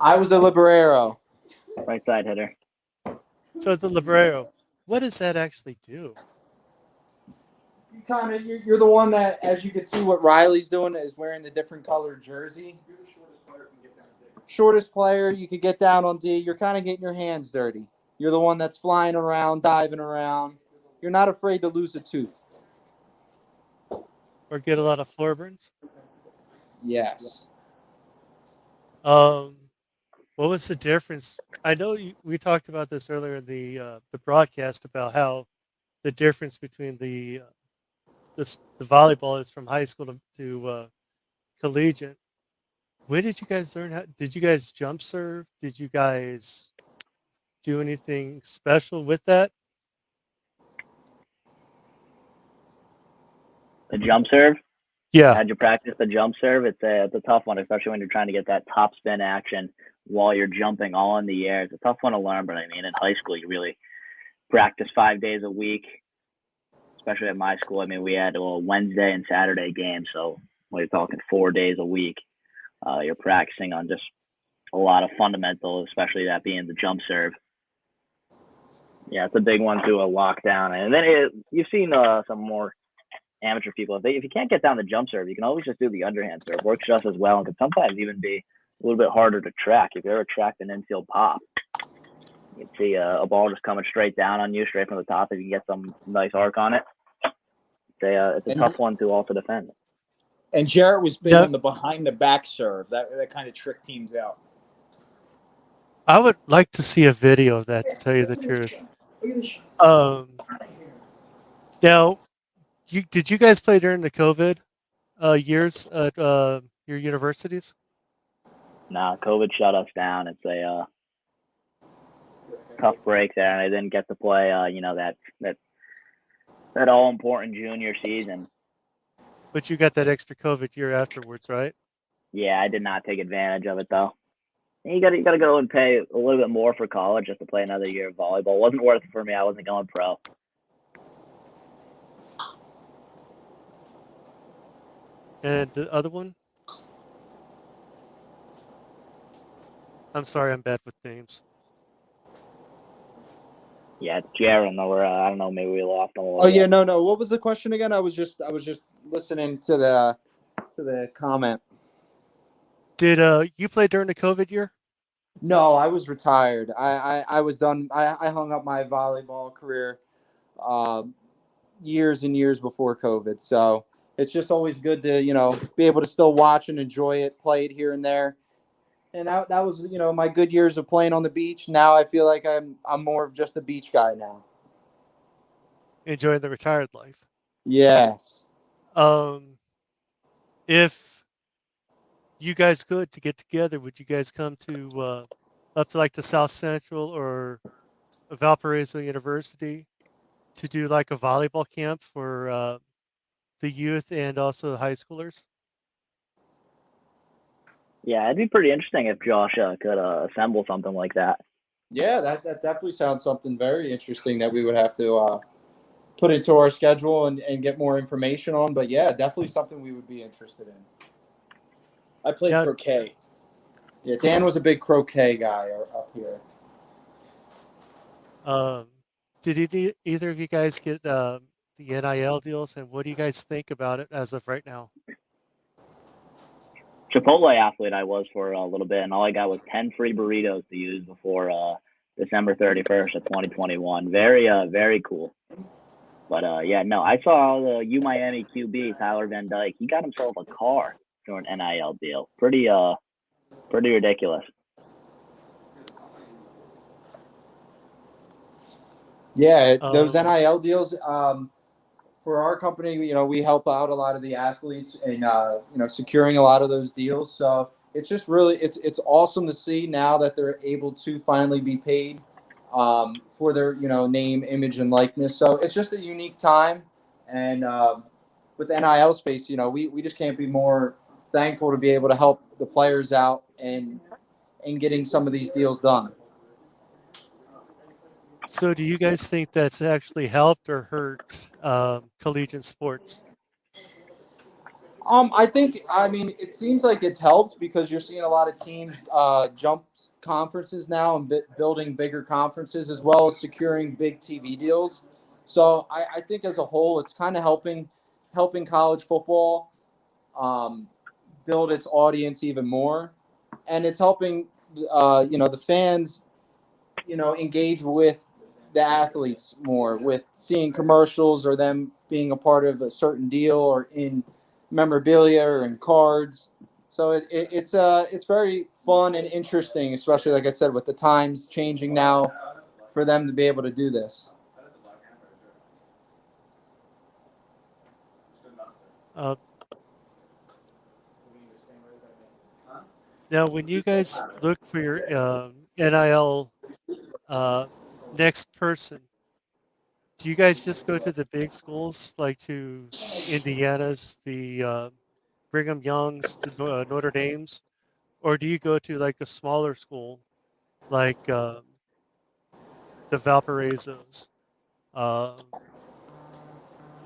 [SPEAKER 5] I was the libero.
[SPEAKER 6] Right side hitter.
[SPEAKER 1] So the libero. What does that actually do?
[SPEAKER 5] You're the one that, as you can see, what Riley's doing is wearing the different colored jersey. You're the shortest player. Shortest player, you could get down on D. You're kind of getting your hands dirty. You're the one that's flying around, diving around. You're not afraid to lose a tooth.
[SPEAKER 1] Or get a lot of floor burns?
[SPEAKER 5] Yes.
[SPEAKER 1] What was the difference? I know we talked about this earlier in the broadcast about how the difference between the volleyball is from high school to collegiate. When did you guys learn how? Did you guys jump serve? Did you guys do anything special with that?
[SPEAKER 6] The jump serve.
[SPEAKER 1] Yeah.
[SPEAKER 6] Had you practice the jump serve? It's a tough one, especially when you're trying to get that top spin action while you're jumping all in the air. It's a tough one to learn, but I mean, in high school, you really practice 5 days a week, especially at my school. I mean, we had a Wednesday and Saturday games, so we're talking 4 days a week. You're practicing on just a lot of fundamentals, especially that being the jump serve. Yeah, it's a big one to lock down. And then you've seen some more amateur people. If you can't get down the jump serve, you can always just do the underhand serve. Works just as well and can sometimes even be a little bit harder to track. If you ever tracked an infield pop, you can see a ball just coming straight down on you, straight from the top. If you can get some nice arc on it, it's a tough one to also defend.
[SPEAKER 2] And Jarrett was big on the behind the back serve. That kind of tricked teams out.
[SPEAKER 1] I would like to see a video of that, to tell you the truth. Now, did you guys play during the COVID years at your universities?
[SPEAKER 6] Nah, COVID shut us down. It's a tough break there, and I didn't get to play. That all important junior season.
[SPEAKER 1] But you got that extra COVID year afterwards, right?
[SPEAKER 6] Yeah, I did not take advantage of it though. You got to go and pay a little bit more for college just to play another year of volleyball. It wasn't worth it for me. I wasn't going pro.
[SPEAKER 1] And the other one? I'm sorry, I'm bad with names.
[SPEAKER 6] Yeah, it's Jaron. Or I don't know. Maybe we lost him a little.
[SPEAKER 5] Oh yeah, no. What was the question again? I was just listening to the comment.
[SPEAKER 1] Did you play during the COVID year?
[SPEAKER 5] No, I was retired. I was done. I hung up my volleyball career years and years before COVID. So it's just always good to, be able to still watch and enjoy it, play it here and there. And that was, my good years of playing on the beach. Now I feel like I'm more of just a beach guy now.
[SPEAKER 1] Enjoying the retired life.
[SPEAKER 5] Yes.
[SPEAKER 1] If you guys could to get together, would you guys come to up to like the South Central or Valparaiso University to do like a volleyball camp for the youth and also the high schoolers?
[SPEAKER 6] Yeah, it'd be pretty interesting if Josh could assemble something like that.
[SPEAKER 5] Yeah, that definitely sounds something very interesting that we would have to put into our schedule and get more information on. But yeah, definitely something we would be interested in.
[SPEAKER 2] I played croquet.
[SPEAKER 5] Yeah, Dan was a big croquet guy up here.
[SPEAKER 1] Did either of you guys get the the NIL deals, and what do you guys think about it as of right now?
[SPEAKER 6] Chipotle athlete I was for a little bit, and all I got was 10 free burritos to use before December 31st of 2021. Very cool. But yeah, no, I saw the U Miami QB Tyler Van Dyke. He got himself a car for an NIL deal. Pretty ridiculous.
[SPEAKER 5] Yeah, those NIL deals. For our company, we help out a lot of the athletes in securing a lot of those deals. So it's just really it's awesome to see now that they're able to finally be paid for their name, image, and likeness. So it's just a unique time, and with the NIL space, we just can't be more thankful to be able to help the players out and getting some of these deals done.
[SPEAKER 1] So do you guys think that's actually helped or hurt collegiate sports?
[SPEAKER 5] It seems like it's helped because you're seeing a lot of teams jump conferences now and building bigger conferences as well as securing big TV deals. So I think as a whole, it's kind of helping college football build its audience even more, and it's helping the fans engage with the athletes more with seeing commercials or them being a part of a certain deal or in memorabilia or in cards. So it's very fun and interesting, especially like I said, with the times changing now for them to be able to do this.
[SPEAKER 1] Now, when you guys look for your NIL next person, do you guys just go to the big schools like to Indiana's, the Brigham Young's, the Notre Dame's, or do you go to like a smaller school like the Valparaiso's,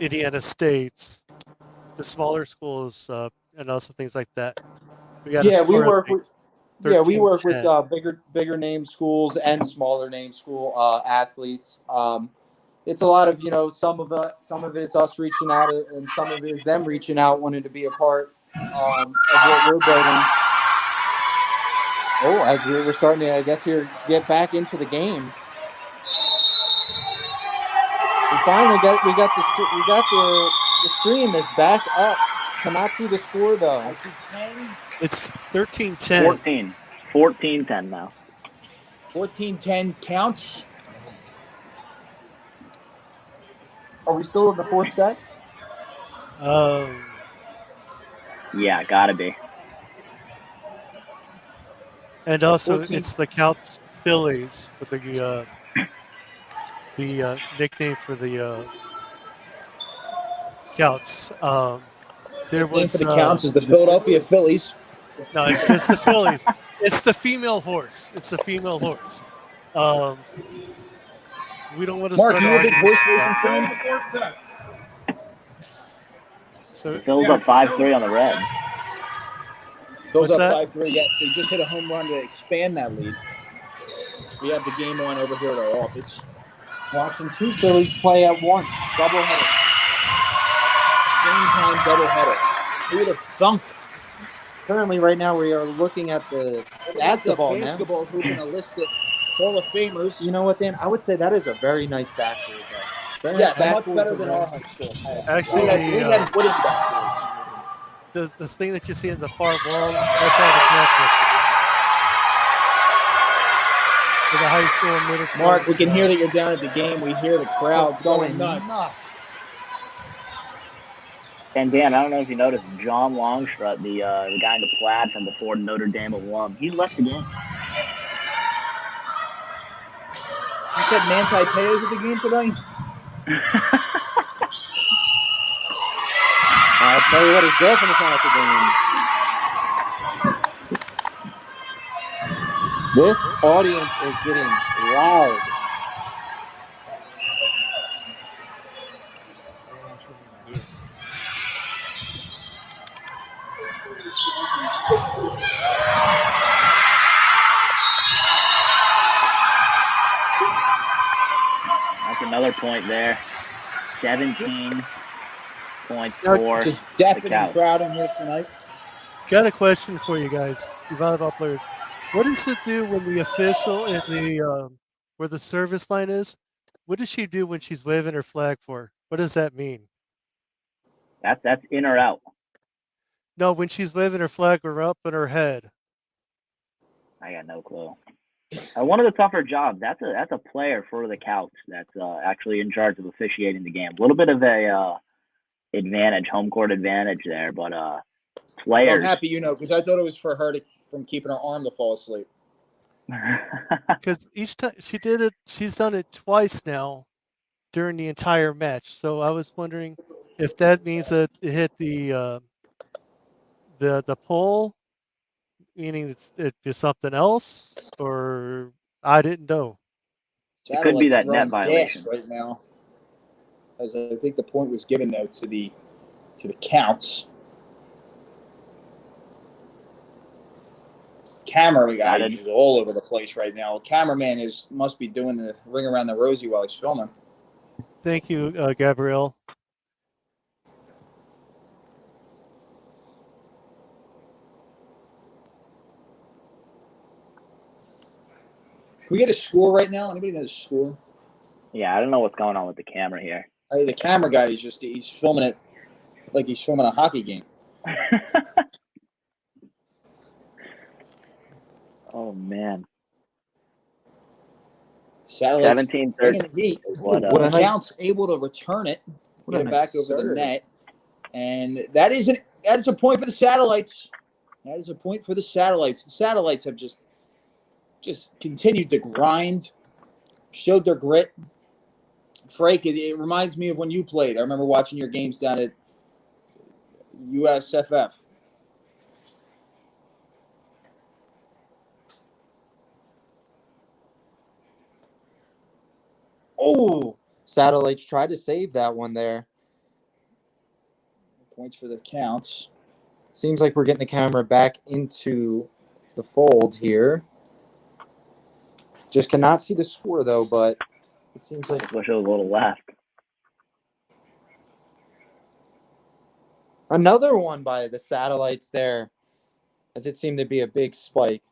[SPEAKER 1] Indiana State's, the smaller schools, and also things like that?
[SPEAKER 5] We work with
[SPEAKER 1] 13-10.
[SPEAKER 5] bigger name schools and smaller name school athletes. It's a lot of some of it's us reaching out and some of it is them reaching out wanting to be a part of what we're building. Oh, as we're starting to, I guess, here get back into the game. We finally got the stream is back up. Cannot see the score though.
[SPEAKER 1] It's 13-10.
[SPEAKER 6] 14-10 now.
[SPEAKER 2] 14-10 Kouts.
[SPEAKER 5] Are we still in the fourth set?
[SPEAKER 6] Yeah, gotta be.
[SPEAKER 1] And also,
[SPEAKER 5] 14.
[SPEAKER 1] it's the Kouts Fillies for the nickname for the Kouts. There was
[SPEAKER 2] for the Kouts is the Philadelphia Phillies.
[SPEAKER 1] No, it's just the Fillies. It's the female horse. We don't want to
[SPEAKER 2] Mark,
[SPEAKER 1] start
[SPEAKER 2] you a big
[SPEAKER 1] arguing.
[SPEAKER 2] horse racing fan?
[SPEAKER 1] So
[SPEAKER 6] Phil's up 5-3 on the Reds.
[SPEAKER 2] Goes
[SPEAKER 1] What's
[SPEAKER 2] up
[SPEAKER 1] that?
[SPEAKER 2] 5-3. Yes, they just hit a home run to expand that lead. We have the game on over here at our office.
[SPEAKER 5] Watching two Phillies play at once, doubleheader.
[SPEAKER 2] Same time doubleheader. Who would have thunk?
[SPEAKER 5] Currently, right now, we are looking at the basketball now.
[SPEAKER 2] Basketball hoop in a list of Hall of Famers.
[SPEAKER 5] You know what, Dan? I would say that is a very nice backboard, though.
[SPEAKER 2] Yes, much better than our high school.
[SPEAKER 1] Actually,
[SPEAKER 2] we had wooden backboards.
[SPEAKER 1] this thing that you see in the far wall, that's all the backboard. For the high school and middle school.
[SPEAKER 2] Mark, we can hear that you're down at the game. We hear the crowd going nuts.
[SPEAKER 6] And Dan, I don't know if you noticed, John Longstrut, the guy in the plaid from before Notre Dame alum, he left the game.
[SPEAKER 2] You said Manti Te'o's at the game today?
[SPEAKER 5] I'll tell you what, his girlfriend is not at the game. This audience is getting loud.
[SPEAKER 6] That's another point there. 17 points
[SPEAKER 1] Now,
[SPEAKER 6] for
[SPEAKER 2] Just
[SPEAKER 6] the
[SPEAKER 2] deafening
[SPEAKER 6] Kouts.
[SPEAKER 2] crowd in here tonight.
[SPEAKER 1] got a question for you guys, you volleyball players. What does it do when the official in the where the service line is? What does she do when she's waving her flag for? What does that mean?
[SPEAKER 6] That's in or out.
[SPEAKER 1] No, when she's waving her flag, we're up in her head.
[SPEAKER 6] I got no clue. One of the tougher jobs. That's a player for the Kouts that's actually in charge of officiating the game. A little bit of a advantage, home court advantage there, but
[SPEAKER 2] Well, I'm
[SPEAKER 6] players.
[SPEAKER 2] happy you know because I thought it was for her from keeping her arm to fall asleep.
[SPEAKER 1] Because each time she did it, she's done it twice now during the entire match. So I was wondering if that means that it hit the pole, meaning it's something else, or I didn't know.
[SPEAKER 6] It could be
[SPEAKER 2] Satellite's
[SPEAKER 6] that net
[SPEAKER 2] throwing
[SPEAKER 6] violation.
[SPEAKER 2] gas right now, as I think the point was given though to the Kouts. Camera guy is all over the place right now. Cameraman must be doing the ring around the rosy while he's filming.
[SPEAKER 1] Thank you, Gabrielle.
[SPEAKER 2] Can we get a score right now? Anybody know the score?
[SPEAKER 6] Yeah, I don't know what's going on with the camera here.
[SPEAKER 2] The camera guy is he's filming it like he's filming a hockey game.
[SPEAKER 6] Oh man.
[SPEAKER 2] Satellites
[SPEAKER 6] 17-13.
[SPEAKER 2] bringing the heat.
[SPEAKER 6] What
[SPEAKER 2] The Kouts able to return it, get it back over the net, and that is a point for the Satellites. That is a point for the Satellites. The Satellites have just continued to grind, showed their grit. Frank, it reminds me of when you played. I remember watching your games down at USFF.
[SPEAKER 5] Oh, Satellites tried to save that one there.
[SPEAKER 2] Points for the Kouts.
[SPEAKER 5] Seems like we're getting the camera back into the fold here. Just cannot see the score though, but it seems like
[SPEAKER 6] I wish it was a little left.
[SPEAKER 5] another one by the Satellites there, as it seemed to be a big spike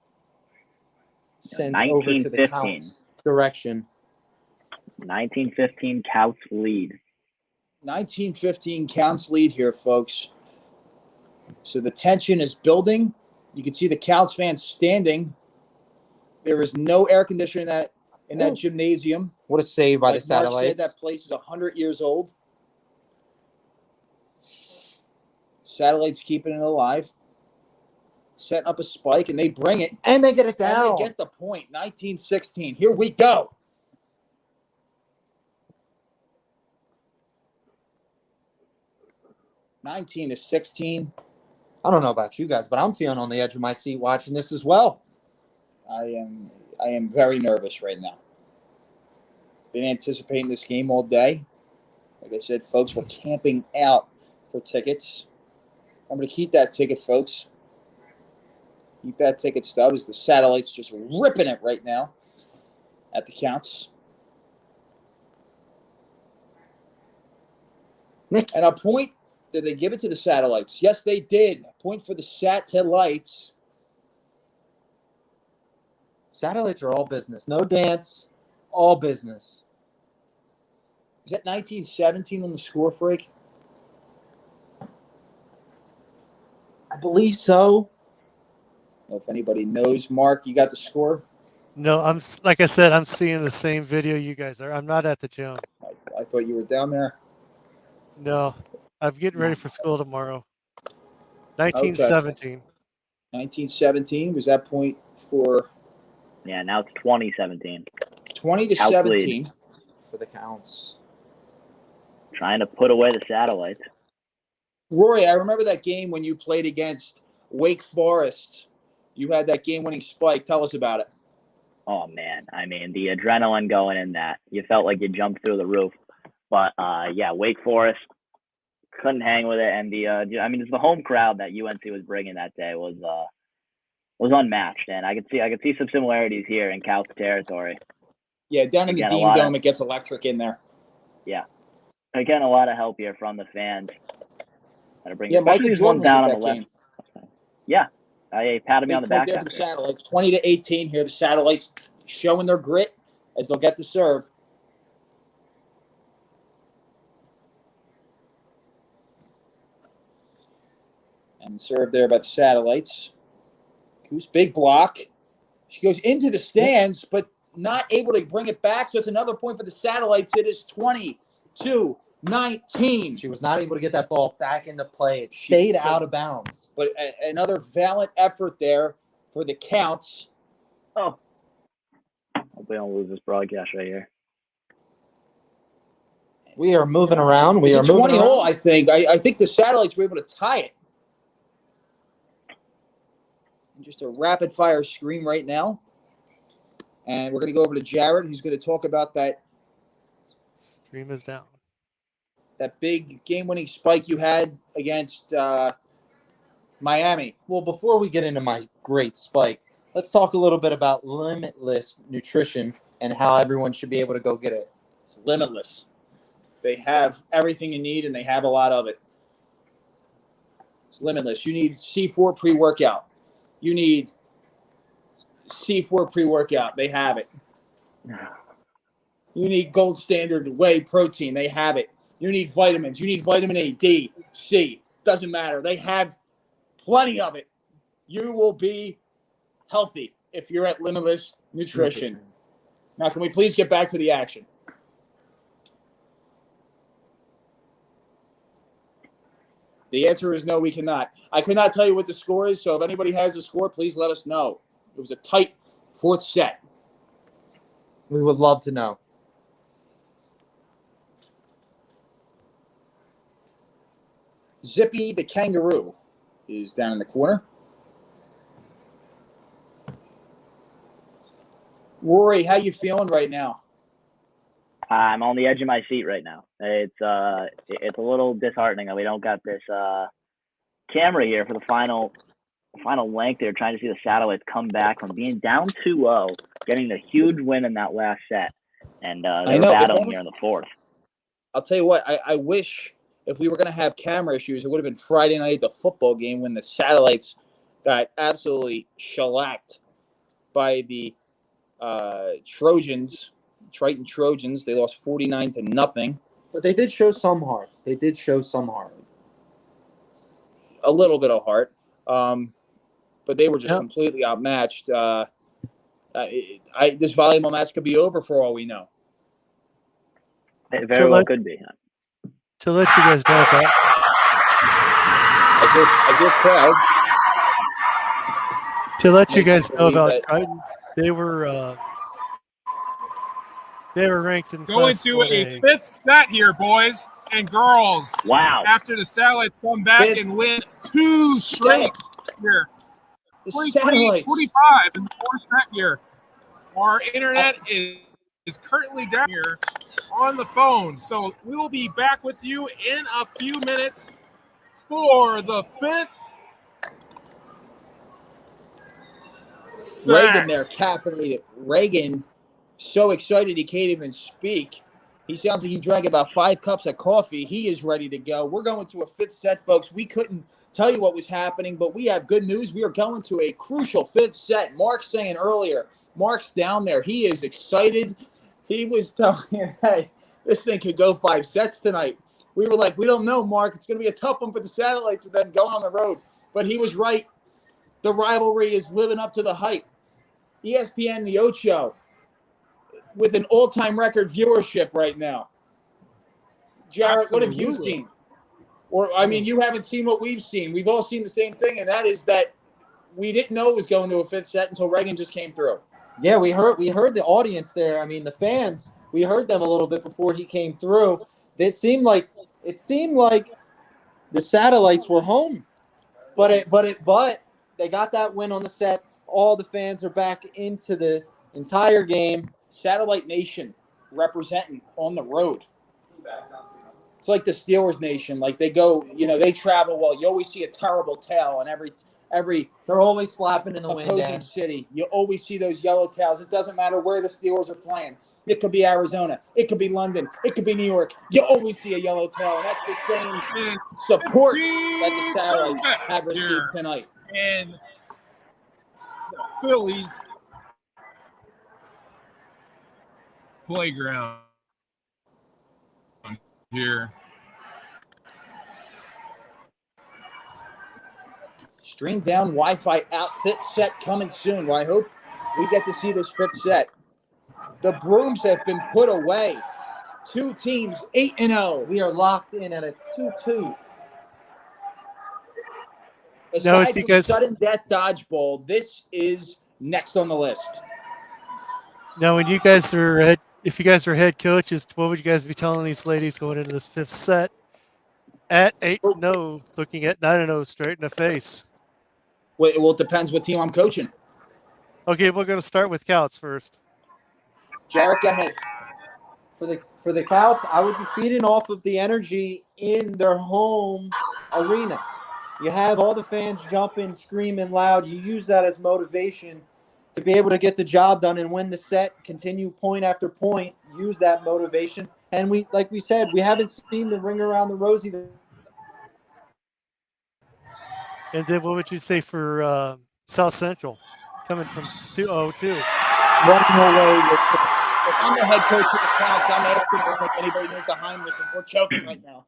[SPEAKER 5] sent over to the
[SPEAKER 6] 19-15.
[SPEAKER 5] Kouts direction.
[SPEAKER 6] 19-15 Kouts lead.
[SPEAKER 2] 19-15 Kouts lead here, folks. So the tension is building. You can see the Kouts fans standing. There is no air conditioning in that gymnasium.
[SPEAKER 5] What a save by
[SPEAKER 2] Like
[SPEAKER 5] the
[SPEAKER 2] Mark
[SPEAKER 5] Satellites.
[SPEAKER 2] said, that place is 100 years old. Satellites keeping it alive. Setting up a spike, and they bring it.
[SPEAKER 5] And they get it down.
[SPEAKER 2] And they get the point. 19-16. Here we go. (19-16).
[SPEAKER 5] I don't know about you guys, but I'm feeling on the edge of my seat watching this as well.
[SPEAKER 2] I am very nervous right now. Been anticipating this game all day. Like I said, folks, we're camping out for tickets. I'm going to keep that ticket, folks. Keep that ticket stub as the Satellites just ripping it right now at the Kouts.
[SPEAKER 5] Nick.
[SPEAKER 2] And a point, did they give it to the Satellites? Yes, they did. A point for the Satellites.
[SPEAKER 5] Satellites are all business. No dance, all business.
[SPEAKER 2] Is that 19-17 on the score, Freak?
[SPEAKER 5] I believe so.
[SPEAKER 2] I don't know if anybody knows. Mark, you got the score?
[SPEAKER 1] No, like I said, I'm seeing the same video you guys are. I'm not at the gym.
[SPEAKER 2] I thought you were down there.
[SPEAKER 1] No, I'm getting ready for school tomorrow. 19-17.
[SPEAKER 2] 19-17 was that point for?
[SPEAKER 6] Yeah, now it's 20-17.
[SPEAKER 2] 20-17
[SPEAKER 5] for the Kouts.
[SPEAKER 6] Trying to put away the Satellites.
[SPEAKER 2] Rory, I remember that game when you played against Wake Forest. You had that game-winning spike. Tell us about it.
[SPEAKER 6] Oh, man. I mean, the adrenaline going in that. You felt like you jumped through the roof. But, yeah, Wake Forest couldn't hang with it. And it's the home crowd that UNC was bringing that day was unmatched. And I could see some similarities here in Kouts territory.
[SPEAKER 2] Yeah, down in the
[SPEAKER 6] Again,
[SPEAKER 2] Dean Dome, it gets electric in there.
[SPEAKER 6] Yeah. Again, a lot of help here from the fans. Gotta bring
[SPEAKER 2] Yeah,
[SPEAKER 6] especially
[SPEAKER 2] Michael
[SPEAKER 6] these
[SPEAKER 2] Jordan
[SPEAKER 6] ones
[SPEAKER 2] was
[SPEAKER 6] down
[SPEAKER 2] at
[SPEAKER 6] on the
[SPEAKER 2] that
[SPEAKER 6] left.
[SPEAKER 2] game.
[SPEAKER 6] Yeah, he patted me on
[SPEAKER 2] Big
[SPEAKER 6] the
[SPEAKER 2] point
[SPEAKER 6] back
[SPEAKER 2] there for the
[SPEAKER 6] after.
[SPEAKER 2] Satellites. 20-18 here. The Satellites showing their grit as they'll get the serve. And serve there by the Satellites. Kouts, big block. She goes into the stands, but not able to bring it back. So it's another point for the Satellites. It is 22-19.
[SPEAKER 5] She was not able to get that ball back into play. It stayed out of bounds.
[SPEAKER 2] But another valiant effort there for the Kouts.
[SPEAKER 6] Oh, hope we don't lose this broadcast right here.
[SPEAKER 5] We are moving around. We
[SPEAKER 2] It's
[SPEAKER 5] are
[SPEAKER 2] a
[SPEAKER 5] moving
[SPEAKER 2] 20
[SPEAKER 5] around.
[SPEAKER 2] hole, I think. I think the Satellites were able to tie it. Just a rapid fire scream right now. And we're going to go over to Jared, who's going to talk about that
[SPEAKER 1] Stream is down.
[SPEAKER 2] that big game-winning spike you had against Miami.
[SPEAKER 5] Well, before we get into my great spike, let's talk a little bit about Limitless Nutrition and how everyone should be able to go get it.
[SPEAKER 2] It's limitless. They have everything you need, and they have a lot of it. It's limitless. You need C4 pre-workout. You need C4 pre-workout. They have it. You need gold standard whey protein. They have it. You need vitamins. You need vitamin A, D, C. Doesn't matter. They have plenty of it. You will be healthy if you're at Limitless Nutrition. Now, can we please get back to the action? The answer is no, we cannot. I could not tell you what the score is, so if anybody has the score, please let us know. It was a tight fourth set.
[SPEAKER 5] We would love to know.
[SPEAKER 2] Zippy the Kangaroo is down in the corner. Rory, how you feeling right now?
[SPEAKER 6] I'm on the edge of my seat right now. It's a little disheartening that we don't got this camera here for the final length. They're trying to see the Satellites come back from being down 2-0, getting the huge win in that last set, and they were battling here in the fourth.
[SPEAKER 2] I'll tell you what, I wish if we were going to have camera issues, it would have been Friday night at the football game when the Satellites got absolutely shellacked by the Triton Trojans. They lost 49-0.
[SPEAKER 5] But they did show some heart.
[SPEAKER 2] A little bit of heart. But they were just completely outmatched. This volleyball match could be over for all we know.
[SPEAKER 6] It very well could be.
[SPEAKER 1] To let you guys know that.
[SPEAKER 2] I feel proud.
[SPEAKER 1] To let you guys know about Triton, they were ranked in
[SPEAKER 4] Going
[SPEAKER 1] class
[SPEAKER 4] to
[SPEAKER 1] 4A.
[SPEAKER 4] a fifth set here, boys and girls.
[SPEAKER 6] Wow.
[SPEAKER 4] After the Satellites come back and win 2 straight here. 43-45 in the fourth set here. Our internet is currently down here on the phone. So we'll be back with you in a few minutes for the fifth set.
[SPEAKER 2] Regan there, caffeinated. Regan, so excited he can't even speak. He sounds like he drank about 5 cups of coffee. He is ready to go. We're going to a fifth set, folks. We couldn't tell you what was happening, but we have good news. We are going to a crucial fifth set. Mark's saying earlier, Mark's down there. He is excited. He was telling me, hey, this thing could go 5 sets tonight. We were like, we don't know, Mark. It's going to be a tough one for the Satellites and then going on the road. But he was right. The rivalry is living up to the hype. ESPN, the Ocho, with an all-time record viewership right now. Jarrett, what have you seen? Or, I mean, you haven't seen what we've seen. We've all seen the same thing, and that is that we didn't know it was going to a fifth set until Regan just came through.
[SPEAKER 5] Yeah, we heard the audience there. I mean, the fans, we heard them a little bit before he came through. It seemed like the Satellites were home. But they got that win on the set. All the fans are back into the entire game.
[SPEAKER 2] Satellite Nation representing on the road. It's like the Steelers Nation. Like they go, they travel well. You always see a terrible tail on every
[SPEAKER 5] they're always flapping in the wind.
[SPEAKER 2] Opposing city. You always see those yellow tails. It doesn't matter where the Steelers are playing. It could be Arizona. It could be London. It could be New York. You always see a yellow tail, and that's the same support that the Satellites have received tonight.
[SPEAKER 4] And the Fillies playground here.
[SPEAKER 2] Stream down, Wi-Fi out, fifth set coming soon. Well, I hope we get to see this fifth set. The brooms have been put away. Two teams, 8-0.
[SPEAKER 5] We are locked in at a 2-2.
[SPEAKER 2] Aside from sudden death dodgeball, this is next on the list.
[SPEAKER 1] Now, when you guys are if you guys are head coaches, what would you guys be telling these ladies going into this fifth set at 8-0, looking at 9-0 straight in the face?
[SPEAKER 2] Well, it depends what team I'm coaching.
[SPEAKER 1] Okay, we're going to start with Kouts first.
[SPEAKER 2] Jarrett, go ahead.
[SPEAKER 5] For the Kouts, I would be feeding off of the energy in their home arena. You have all the fans jumping, screaming loud. You use that as motivation to be able to get the job done and win the set, continue point after point, use that motivation. And we, like we said, we haven't seen the ring around the rosy.
[SPEAKER 1] And then what would you say for South Central coming from 2-0-2?
[SPEAKER 5] Running away with
[SPEAKER 2] If I'm the head coach of the Kouts, I'm asking if anybody knows the Heimlich because we're choking right now.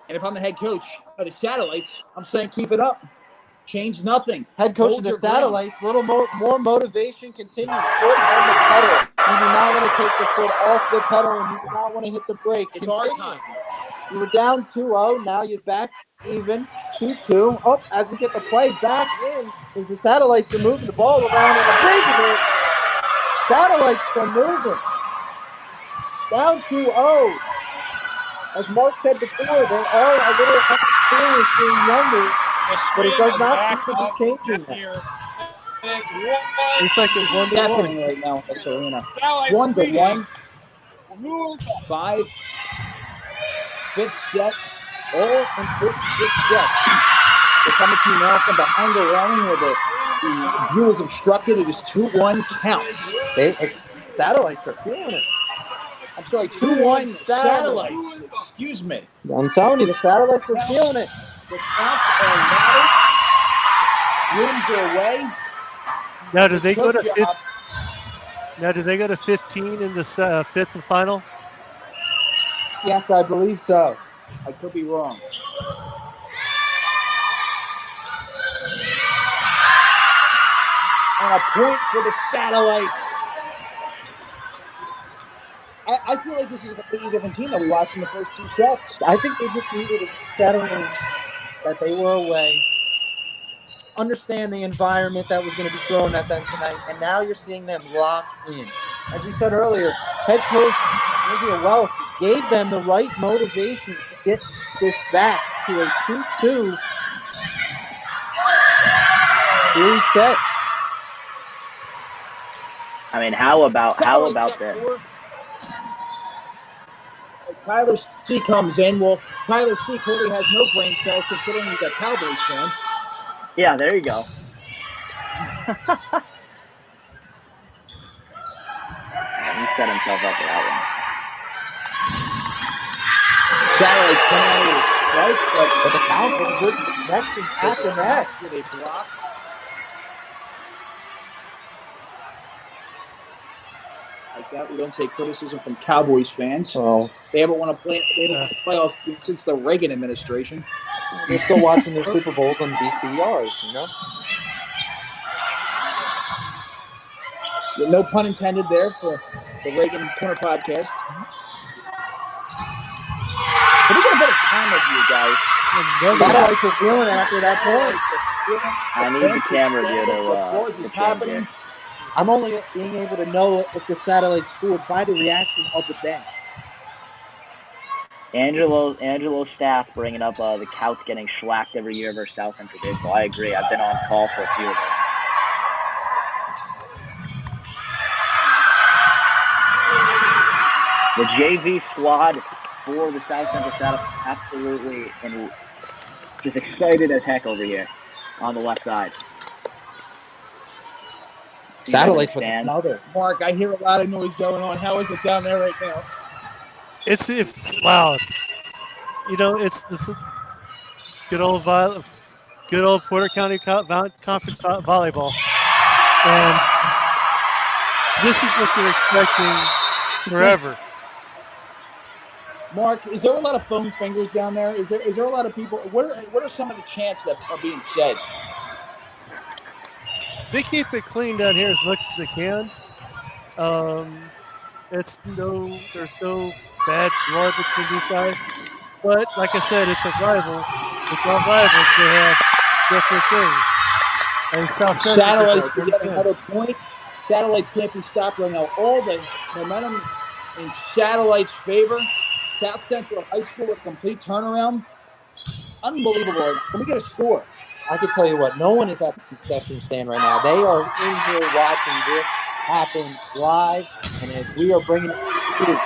[SPEAKER 2] And if I'm the head coach of the Satellites, I'm saying keep it up. Change nothing.
[SPEAKER 5] Head coach
[SPEAKER 2] Hold
[SPEAKER 5] of the
[SPEAKER 2] your ground.
[SPEAKER 5] Satellites, a little more motivation, continue. Foot on the pedal. You do not want to take the foot off the pedal, and you do not want to hit the brake.
[SPEAKER 2] It's our
[SPEAKER 5] Continue.
[SPEAKER 2] time.
[SPEAKER 5] You were down 2-0. Now you're back even 2-2. Oh, as we get the play back in, as the Satellites are moving the ball around in a big hit. Satellites are moving. Down 2-0. As Mark said before, they are a little inexperienced being younger, but it does not seem to be changing that.
[SPEAKER 1] It's like it's 1-1
[SPEAKER 2] Happening right now in this arena. 1-1. 5. Fifth set. All in fifth set. They're coming to you now from behind the railing where the view is obstructed. It is 2-1 counts.
[SPEAKER 5] Satellites are feeling it.
[SPEAKER 2] I'm sorry, 2-1 Satellites. Excuse me.
[SPEAKER 5] I'm telling you, the Satellites are feeling it.
[SPEAKER 2] The counts are louder. Rooms are away.
[SPEAKER 1] Now, do they go to 15 in this fifth and final?
[SPEAKER 5] Yes, I believe so.
[SPEAKER 2] I could be wrong. And a point for the Satellites. I feel like this is a completely different team that we watched in the first two sets.
[SPEAKER 5] I think they just needed to settle in that they were away, understand the environment that was going to be thrown at them tonight, and now you're seeing them lock in. As we said earlier, head coach Andrea Welsh gave them the right motivation to get this back to a 2-2 set.
[SPEAKER 6] I mean, how about this?
[SPEAKER 2] Tyler C. comes in. Well, Tyler C. clearly has no brain cells considering he's a Cowboys fan.
[SPEAKER 6] Yeah, there you go. He set himself up for that
[SPEAKER 2] Satellites coming out with a strike,
[SPEAKER 5] But the Counts with a good connection after that.
[SPEAKER 2] with a block. Like that, we don't take criticism from Cowboys fans.
[SPEAKER 5] Well,
[SPEAKER 2] They haven't won a playoff game since the Reagan administration.
[SPEAKER 5] they're still watching their Super Bowls on VCRs, you know?
[SPEAKER 2] No pun intended there for the Reagan Corner podcast. But we're going to put a camera view, guys.
[SPEAKER 5] Satellites are feeling it after that point.
[SPEAKER 6] I need the camera view
[SPEAKER 2] What
[SPEAKER 6] to
[SPEAKER 2] is
[SPEAKER 6] change
[SPEAKER 2] happening?
[SPEAKER 6] here.
[SPEAKER 5] I'm only being able to know if the Satellites scored by the reaction of the bench.
[SPEAKER 6] Angelo's staff bringing up the Kouts getting shellacked every year versus South Central Baseball. I agree. I've been on call for a few of them. The JV squad for the South Central staff absolutely and just excited as heck over here. on the left side.
[SPEAKER 5] Satellites with
[SPEAKER 6] Stand.
[SPEAKER 5] another.
[SPEAKER 7] Mark, I hear a lot of noise going on. How is it down there right now?
[SPEAKER 1] It's loud. You know, it's this good old Porter County Conference volleyball, and this is what they're expecting forever.
[SPEAKER 7] Mark, is there a lot of foam fingers down there? Is there a lot of people? What are some of the chants that are being said?
[SPEAKER 1] They keep it clean down here as much as they can. There's no bad blood between these guys. But like I said, it's a rival. It's all rivals. They have different things. And South Central
[SPEAKER 7] Satellites
[SPEAKER 1] does
[SPEAKER 7] to
[SPEAKER 1] that.
[SPEAKER 7] get another point. Satellites can't be stopped right now. All the momentum in Satellites' favor. South Central High School a complete turnaround. Unbelievable. Can we get a score?
[SPEAKER 5] I can tell you what, no one is at the concession stand right now. They are in here watching this happen live, and we are bringing it to you.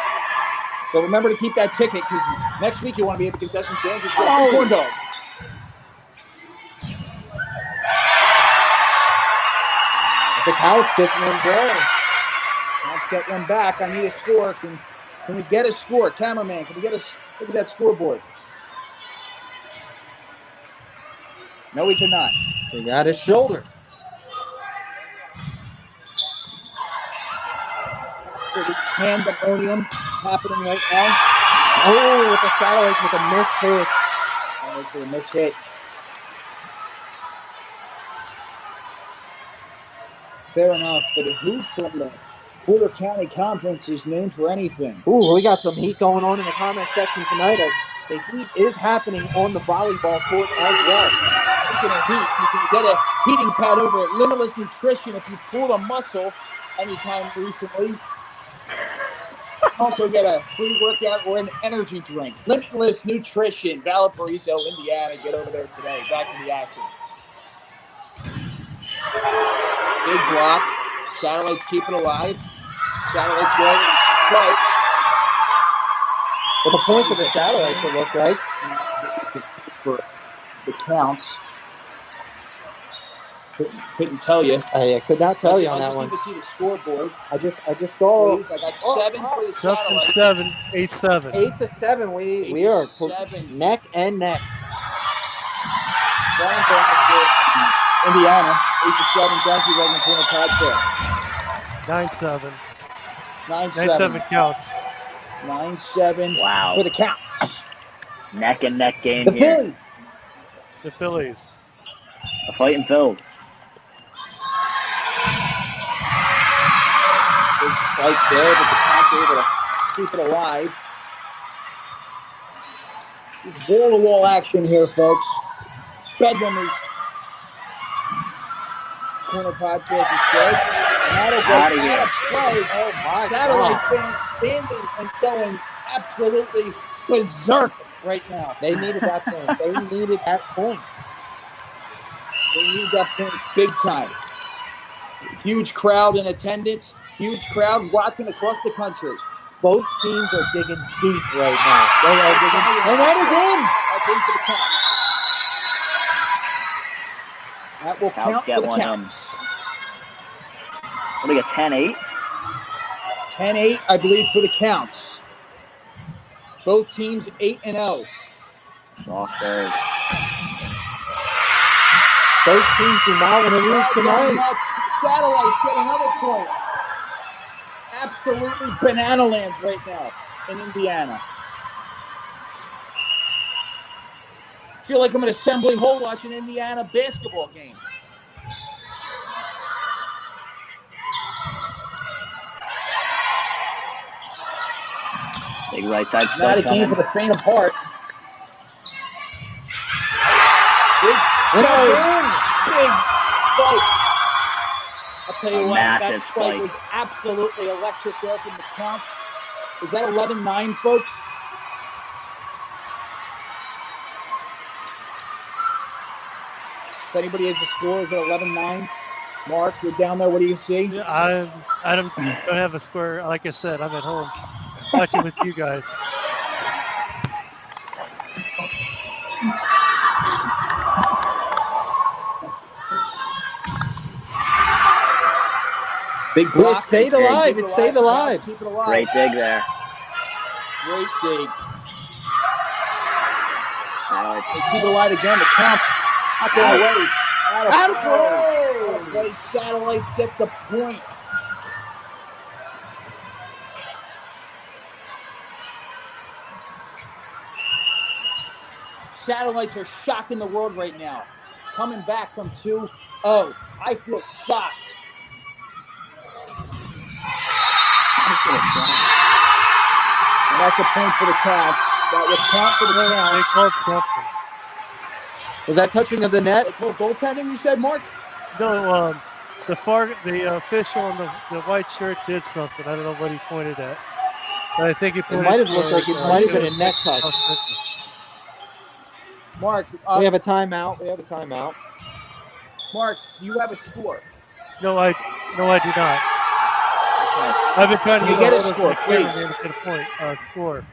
[SPEAKER 7] So remember to keep that ticket because next week you want to be at the concession stand. Just get a corn dog.
[SPEAKER 5] The Kouts getting in there.
[SPEAKER 7] Let's get one back. I need a score. Can we get a score? Cameraman, can we get a look at that scoreboard? No, we cannot.
[SPEAKER 5] He got his shoulder.
[SPEAKER 7] So the pandemonium happening right now.
[SPEAKER 5] Oh, with the Satellites with a missed hit.
[SPEAKER 7] Oh, it's a missed hit. Fair enough, but who from the Porter County Conference is known for anything?
[SPEAKER 5] Ooh, we got some heat going on in the comment section tonight. The heat is happening on the volleyball court as well.
[SPEAKER 7] Speaking of heat, you can get a heating pad over at Limitless Nutrition if you pull a muscle anytime recently. Also get a free workout or an energy drink. Limitless Nutrition, Valparaiso, Indiana. Get over there today. Back to the action. Big block. Satellites keep it alive. Satellites go right.
[SPEAKER 5] Well, the points of the Satellites, it looked like.
[SPEAKER 7] For the counts. Couldn't tell you.
[SPEAKER 5] I could not tell you on that
[SPEAKER 7] I
[SPEAKER 5] one.
[SPEAKER 7] just need to see the scoreboard.
[SPEAKER 5] I just saw.
[SPEAKER 7] Please, I got 7 for the
[SPEAKER 1] It's up from
[SPEAKER 7] Satellites.
[SPEAKER 1] 8-7.
[SPEAKER 5] 8-7. We are
[SPEAKER 7] 7.
[SPEAKER 5] neck and neck.
[SPEAKER 7] Indiana, 8-7. Thank you, Regan for the podcast.
[SPEAKER 1] 9-7.
[SPEAKER 7] 9-7.
[SPEAKER 1] 9-7 counts.
[SPEAKER 7] 9-7.
[SPEAKER 6] Wow.
[SPEAKER 7] For the Counts.
[SPEAKER 6] Neck and neck game
[SPEAKER 7] The
[SPEAKER 6] here.
[SPEAKER 7] Phillies.
[SPEAKER 1] The Phillies.
[SPEAKER 6] A fighting Phils.
[SPEAKER 7] Big spike there, but the Counts are able to keep it alive. Just wall-to-wall action here, folks. Bedlam is corner podcast is good. That'll go
[SPEAKER 6] Outta
[SPEAKER 7] out
[SPEAKER 6] here.
[SPEAKER 7] of play. Oh my Satellite fans standing and going absolutely berserk right now.
[SPEAKER 5] They needed that point. They needed that point.
[SPEAKER 7] They need that point big time. Huge crowd in attendance. Huge crowd watching across the country.
[SPEAKER 5] Both teams are digging deep right now. They are digging, and that is in.
[SPEAKER 7] That's in for the Counts. That will
[SPEAKER 6] Counts
[SPEAKER 7] count
[SPEAKER 6] get
[SPEAKER 7] for the
[SPEAKER 6] one
[SPEAKER 7] Counts.
[SPEAKER 6] What do we got? 10-8?
[SPEAKER 7] 10-8, I believe, for the Counts. Both teams 8-0.
[SPEAKER 6] Soft serve.
[SPEAKER 5] Both teams do not want to lose tonight.
[SPEAKER 7] That's Satellites get another point. Absolutely banana lands right now in Indiana. I feel like I'm an assembly hole watching an Indiana basketball game.
[SPEAKER 6] Big right side
[SPEAKER 7] Not a
[SPEAKER 6] spike
[SPEAKER 7] game for
[SPEAKER 6] coming.
[SPEAKER 7] the faint of heart. Big
[SPEAKER 5] And that's
[SPEAKER 7] spike.
[SPEAKER 5] in.
[SPEAKER 7] Big spike. I'll tell you
[SPEAKER 6] A
[SPEAKER 7] what,
[SPEAKER 6] massive
[SPEAKER 7] that spike
[SPEAKER 6] spike.
[SPEAKER 7] was absolutely electric there from the Counts. Is that 11-9, folks? If anybody has the score, is it 11-9? Mark, you're down there. What do you see?
[SPEAKER 1] Yeah, I don't have a square. Like I said, I'm at home watching with you guys.
[SPEAKER 7] Big block.
[SPEAKER 8] It stayed
[SPEAKER 6] Big dig.
[SPEAKER 8] alive. It stayed alive.
[SPEAKER 7] Keep it alive.
[SPEAKER 6] Great dig there.
[SPEAKER 7] Great dig.
[SPEAKER 6] Satellites.
[SPEAKER 7] They keep it alive again. The count. Not going away. Out of play. Satellites get the point. Satellites are shocking the world right now. Coming back from 2-0. I feel shocked. And that's a point for the Kouts. That would count for the
[SPEAKER 1] They
[SPEAKER 7] Kouts.
[SPEAKER 1] called something.
[SPEAKER 8] Was that touching of the net?
[SPEAKER 7] They called goaltending, you said, Mark?
[SPEAKER 1] No, the official in the white shirt did something. I don't know what he pointed at. But I think he
[SPEAKER 8] It
[SPEAKER 1] pointed
[SPEAKER 8] might have looked like it might have been a net touch.
[SPEAKER 7] Mark,
[SPEAKER 8] We have a timeout. We have a timeout.
[SPEAKER 7] Mark, do you have a score?
[SPEAKER 1] No, I do not.
[SPEAKER 7] Okay.
[SPEAKER 1] I've been trying to
[SPEAKER 7] Can you get a
[SPEAKER 1] hold
[SPEAKER 7] score,
[SPEAKER 1] the camera
[SPEAKER 7] please?
[SPEAKER 1] to get a point. Score.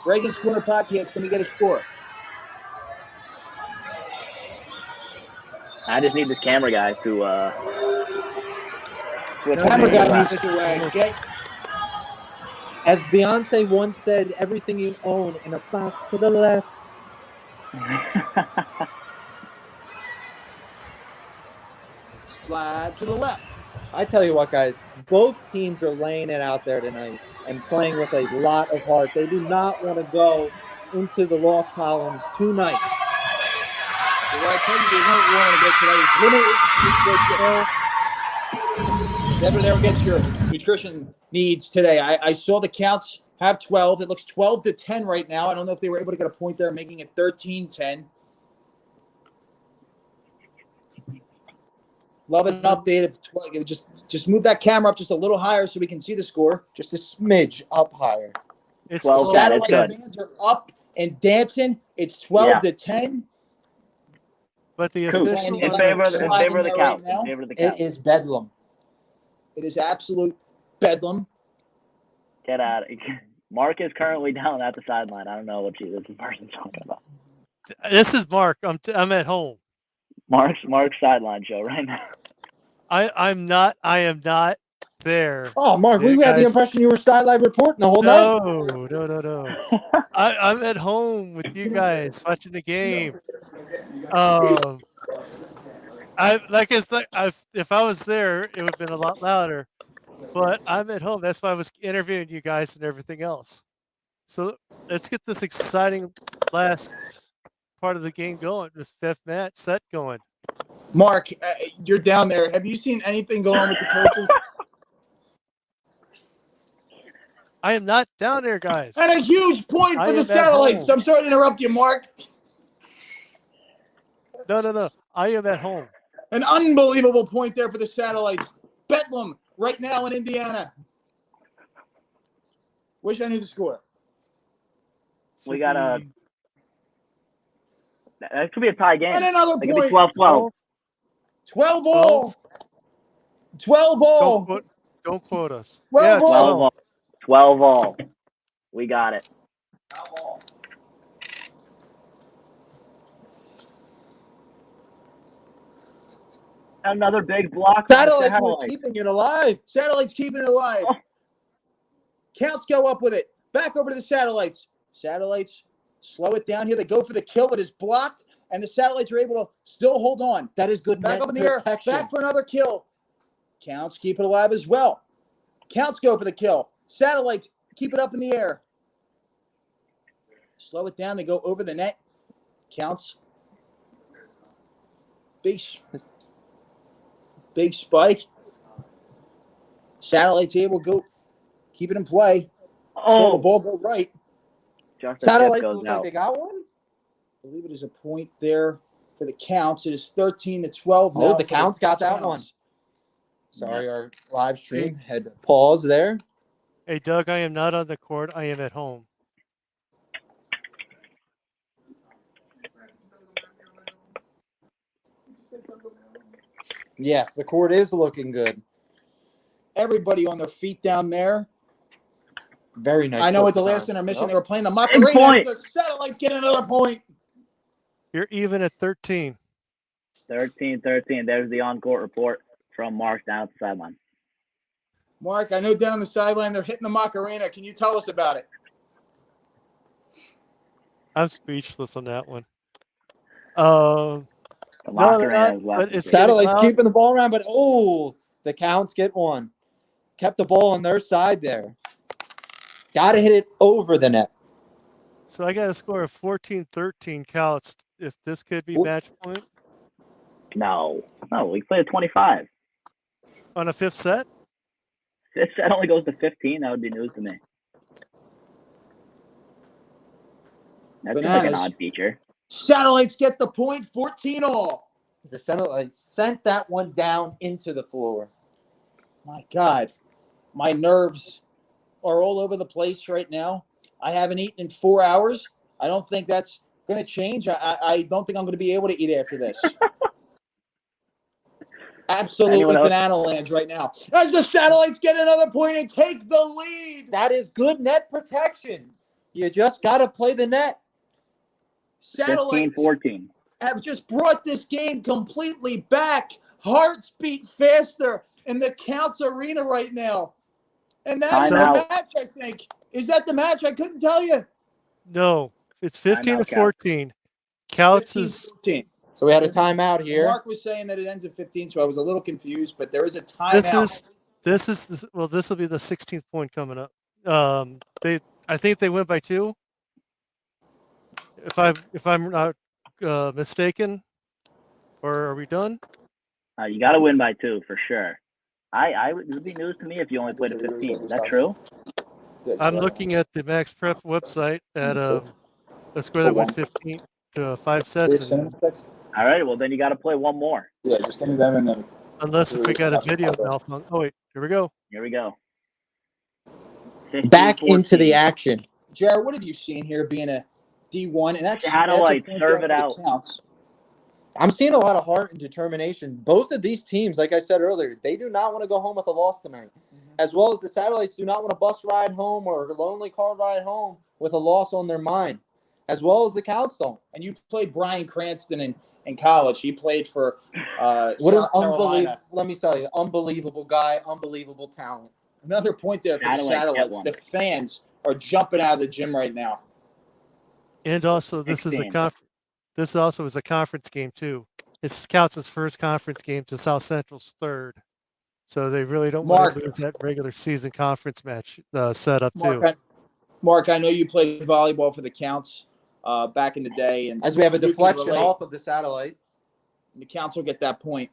[SPEAKER 7] Reagan's Corner Podcast, can we get a score?
[SPEAKER 6] I just need this camera guy to switch.
[SPEAKER 7] Camera guy
[SPEAKER 6] left.
[SPEAKER 7] needs to get.
[SPEAKER 8] As Beyonce once said, everything you own in a box to the left.
[SPEAKER 7] Slide to the left.
[SPEAKER 8] I tell you what, guys, both teams are laying it out there tonight and playing with a lot of heart. They do not want to go into the loss column tonight.
[SPEAKER 7] Well, I tell you, never get your nutrition needs today. I saw the Kouts have 12. It looks 12-10 right now. I don't know if they were able to get a point there, making it 13-10. Love an update. Just move that camera up just a little higher so we can see the score.
[SPEAKER 8] Just a smidge up higher.
[SPEAKER 1] It's
[SPEAKER 6] 12 that is
[SPEAKER 7] Satellite
[SPEAKER 6] good.
[SPEAKER 7] fans are up and dancing. It's 12-10.
[SPEAKER 1] But the
[SPEAKER 6] Kouts.
[SPEAKER 1] official
[SPEAKER 6] In favor of the Kouts. In favor of the Kouts.
[SPEAKER 8] It is bedlam.
[SPEAKER 7] It is absolute bedlam.
[SPEAKER 6] Get out of here. Mark is currently down at the sideline. I don't know what this person's talking about.
[SPEAKER 1] This is Mark. I'm at home.
[SPEAKER 6] Mark's sideline show right now.
[SPEAKER 1] I am not there.
[SPEAKER 8] Oh, Mark, we
[SPEAKER 1] You
[SPEAKER 8] had the
[SPEAKER 1] guys-
[SPEAKER 8] impression you were sideline reporting the whole night.
[SPEAKER 1] No. I'm at home with you guys watching the game. If I was there, it would have been a lot louder. But I'm at home. That's why I was interviewing you guys and everything else. So let's get this exciting last part of the game going. This fifth match set going.
[SPEAKER 7] Mark, you're down there. Have you seen anything go on with the coaches?
[SPEAKER 1] I am not down there, guys.
[SPEAKER 7] And a huge point
[SPEAKER 1] I
[SPEAKER 7] for the
[SPEAKER 1] am at
[SPEAKER 7] Satellites.
[SPEAKER 1] home.
[SPEAKER 7] I'm sorry to interrupt you, Mark.
[SPEAKER 1] No. I am at home.
[SPEAKER 7] An unbelievable point there for the Satellites. Bedlam right now in Indiana. Wish I knew the score.
[SPEAKER 6] We got a. That could be a tie game.
[SPEAKER 7] And another
[SPEAKER 6] It could be
[SPEAKER 7] point.
[SPEAKER 6] 12-12.
[SPEAKER 7] 12 all. 12 all.
[SPEAKER 1] Don't quote us.
[SPEAKER 7] 12
[SPEAKER 1] Yeah, it's
[SPEAKER 7] all.
[SPEAKER 6] 12 all. 12 all. We got it. Another big block.
[SPEAKER 8] Satellites were keeping it alive.
[SPEAKER 7] Satellites keeping it alive.
[SPEAKER 6] Oh.
[SPEAKER 7] Counts go up with it. Back over to the Satellites. Satellites slow it down here. They go for the kill. It is blocked, and the Satellites are able to still hold on.
[SPEAKER 8] That is good.
[SPEAKER 7] Back up in the air.
[SPEAKER 8] protection.
[SPEAKER 7] Back for another kill. Counts keep it alive as well. Counts go for the kill. Satellites keep it up in the air. Slow it down. They go over the net. Counts. Big spike. Satellites able to go keep it in play. Saw the ball go right.
[SPEAKER 6] Just
[SPEAKER 8] Satellites
[SPEAKER 6] goes
[SPEAKER 8] look like
[SPEAKER 6] out.
[SPEAKER 8] they got one.
[SPEAKER 7] I believe it is a point there for the Counts. It is 13-12 now.
[SPEAKER 8] Oh, the Counts got that one. Sorry, our live stream had to pause there.
[SPEAKER 1] Hey, Doug, I am not on the court. I am at home.
[SPEAKER 8] Yes, the court is looking good.
[SPEAKER 7] Everybody on their feet down there.
[SPEAKER 8] Very nice.
[SPEAKER 7] I know
[SPEAKER 8] court
[SPEAKER 7] at the
[SPEAKER 8] design.
[SPEAKER 7] last intermission
[SPEAKER 8] Yep.
[SPEAKER 7] they were playing the
[SPEAKER 6] point.
[SPEAKER 7] Macarena. The Satellites get another point.
[SPEAKER 1] You're even at 13.
[SPEAKER 6] 13-13. There's the on-court report from Mark down at the sideline.
[SPEAKER 7] Mark, I know down on the sideline they're hitting the Macarena. Can you tell us about it?
[SPEAKER 1] I'm speechless on that one.
[SPEAKER 6] The
[SPEAKER 1] No, they're
[SPEAKER 6] Macarena
[SPEAKER 1] not.
[SPEAKER 6] is left.
[SPEAKER 1] But it's
[SPEAKER 8] Satellites
[SPEAKER 1] getting loud.
[SPEAKER 8] keeping the ball around, but the Counts get one. Kept the ball on their side there. Got to hit it over the net.
[SPEAKER 1] So I got a score of 14-13 Kouts. If this could be
[SPEAKER 8] Ooh.
[SPEAKER 1] match point
[SPEAKER 6] No, we played a 25.
[SPEAKER 1] on a fifth set.
[SPEAKER 6] If that only goes to 15, that would be news to me. That's like an
[SPEAKER 7] Bananas.
[SPEAKER 6] odd feature.
[SPEAKER 7] Satellites get the point, 14-all.
[SPEAKER 8] The Satellites sent that one down into the floor.
[SPEAKER 7] My God, my nerves are all over the place right now. I haven't eaten in 4 hours. I don't think that's going to change. I don't think I'm going to be able to eat after this. Absolutely
[SPEAKER 6] Anyone else?
[SPEAKER 7] banana land right now. As the Satellites get another point and take the lead.
[SPEAKER 8] That is good net protection. You just got to play the net.
[SPEAKER 7] Satellites
[SPEAKER 6] 15-14.
[SPEAKER 7] have just brought this game completely back. Hearts beat faster in the Kouts arena right now. And that's the
[SPEAKER 6] Timeout.
[SPEAKER 7] match, I think. Is that the match? I couldn't tell you.
[SPEAKER 1] No, it's
[SPEAKER 6] Timeout,
[SPEAKER 1] 15-14. Kouts is
[SPEAKER 7] 15-14.
[SPEAKER 8] So we had a timeout here.
[SPEAKER 7] Mark was saying that it ends at 15, so I was a little confused, but there is a timeout.
[SPEAKER 1] this will be the 16th point coming up. I think they went by 2. If I'm not mistaken, or are we done?
[SPEAKER 6] You got to win by 2 for sure. It would be news to me if you only played a 15. Is that true?
[SPEAKER 1] I'm looking at the Max Prep website at a score that went 15 to 5 sets.
[SPEAKER 6] All right, well, then you got to play one more.
[SPEAKER 7] Yeah, just give me them and then.
[SPEAKER 1] Unless if we got a video malfunction. Oh, wait, here we go.
[SPEAKER 6] Here we go.
[SPEAKER 8] Back
[SPEAKER 6] 15-14.
[SPEAKER 8] into the action.
[SPEAKER 7] Jared, what have you seen here being a D1? And that's
[SPEAKER 6] Satellites,
[SPEAKER 7] a point
[SPEAKER 6] serve
[SPEAKER 7] there
[SPEAKER 6] it
[SPEAKER 7] for
[SPEAKER 6] out.
[SPEAKER 7] the Counts.
[SPEAKER 8] I'm seeing a lot of heart and determination. Both of these teams, like I said earlier, they do not want to go home with a loss tonight. As well as the Satellites do not want a bus ride home or a lonely car ride home with a loss on their mind. As well as the Kouts don't.
[SPEAKER 7] And you played Brian Cranston in college. He played for
[SPEAKER 8] What an
[SPEAKER 7] South
[SPEAKER 8] unbelievable,
[SPEAKER 7] Carolina.
[SPEAKER 8] let me tell you, unbelievable guy, unbelievable talent.
[SPEAKER 7] Another point there for the
[SPEAKER 6] Satellites get
[SPEAKER 7] Satellites.
[SPEAKER 6] one.
[SPEAKER 7] The fans are jumping out of the gym right now.
[SPEAKER 1] And also, this is This also is a conference game too. It's Kouts' first conference game to South Central's third, so they really don't want to lose that regular season conference match setup too.
[SPEAKER 7] Mark, I know you played volleyball for the Kouts back in the day, and
[SPEAKER 8] As we have a
[SPEAKER 7] you can
[SPEAKER 8] deflection
[SPEAKER 7] relate.
[SPEAKER 8] off of the Satellite.
[SPEAKER 7] The Kouts will get that point.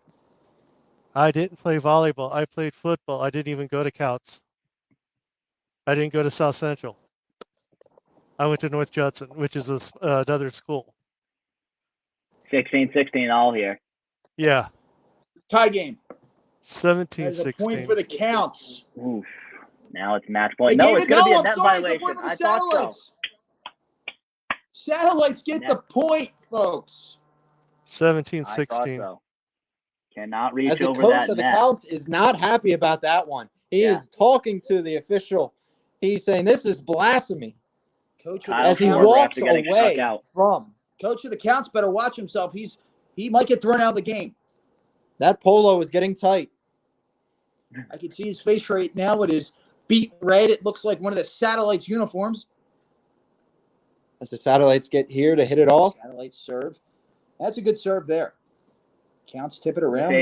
[SPEAKER 1] I didn't play volleyball. I played football. I didn't even go to Kouts. I didn't go to South Central. I went to North Judson, which is another school.
[SPEAKER 6] 16-16 all here.
[SPEAKER 1] Yeah.
[SPEAKER 7] Tie game.
[SPEAKER 1] 17-16.
[SPEAKER 7] There's a point for the Kouts.
[SPEAKER 6] Oof. Now it's match point. No, it's going to be a net violation. I thought so.
[SPEAKER 7] Satellites get the point, folks.
[SPEAKER 1] 17-16.
[SPEAKER 6] So. Cannot reach
[SPEAKER 8] As the
[SPEAKER 6] over
[SPEAKER 8] coach
[SPEAKER 6] that
[SPEAKER 8] of the
[SPEAKER 6] net.
[SPEAKER 8] Kouts is not happy about that one. He is talking to the official. He's saying this is blasphemy.
[SPEAKER 7] Coach
[SPEAKER 8] as he walks away from.
[SPEAKER 7] Coach of the Kouts better watch himself. He might get thrown out of the game.
[SPEAKER 8] That polo is getting tight.
[SPEAKER 7] I can see his face right now. It is beet red. It looks like one of the Satellites uniforms.
[SPEAKER 8] As the Satellites get here to hit it off.
[SPEAKER 7] Satellites serve. That's a good serve there. Counts tip it around.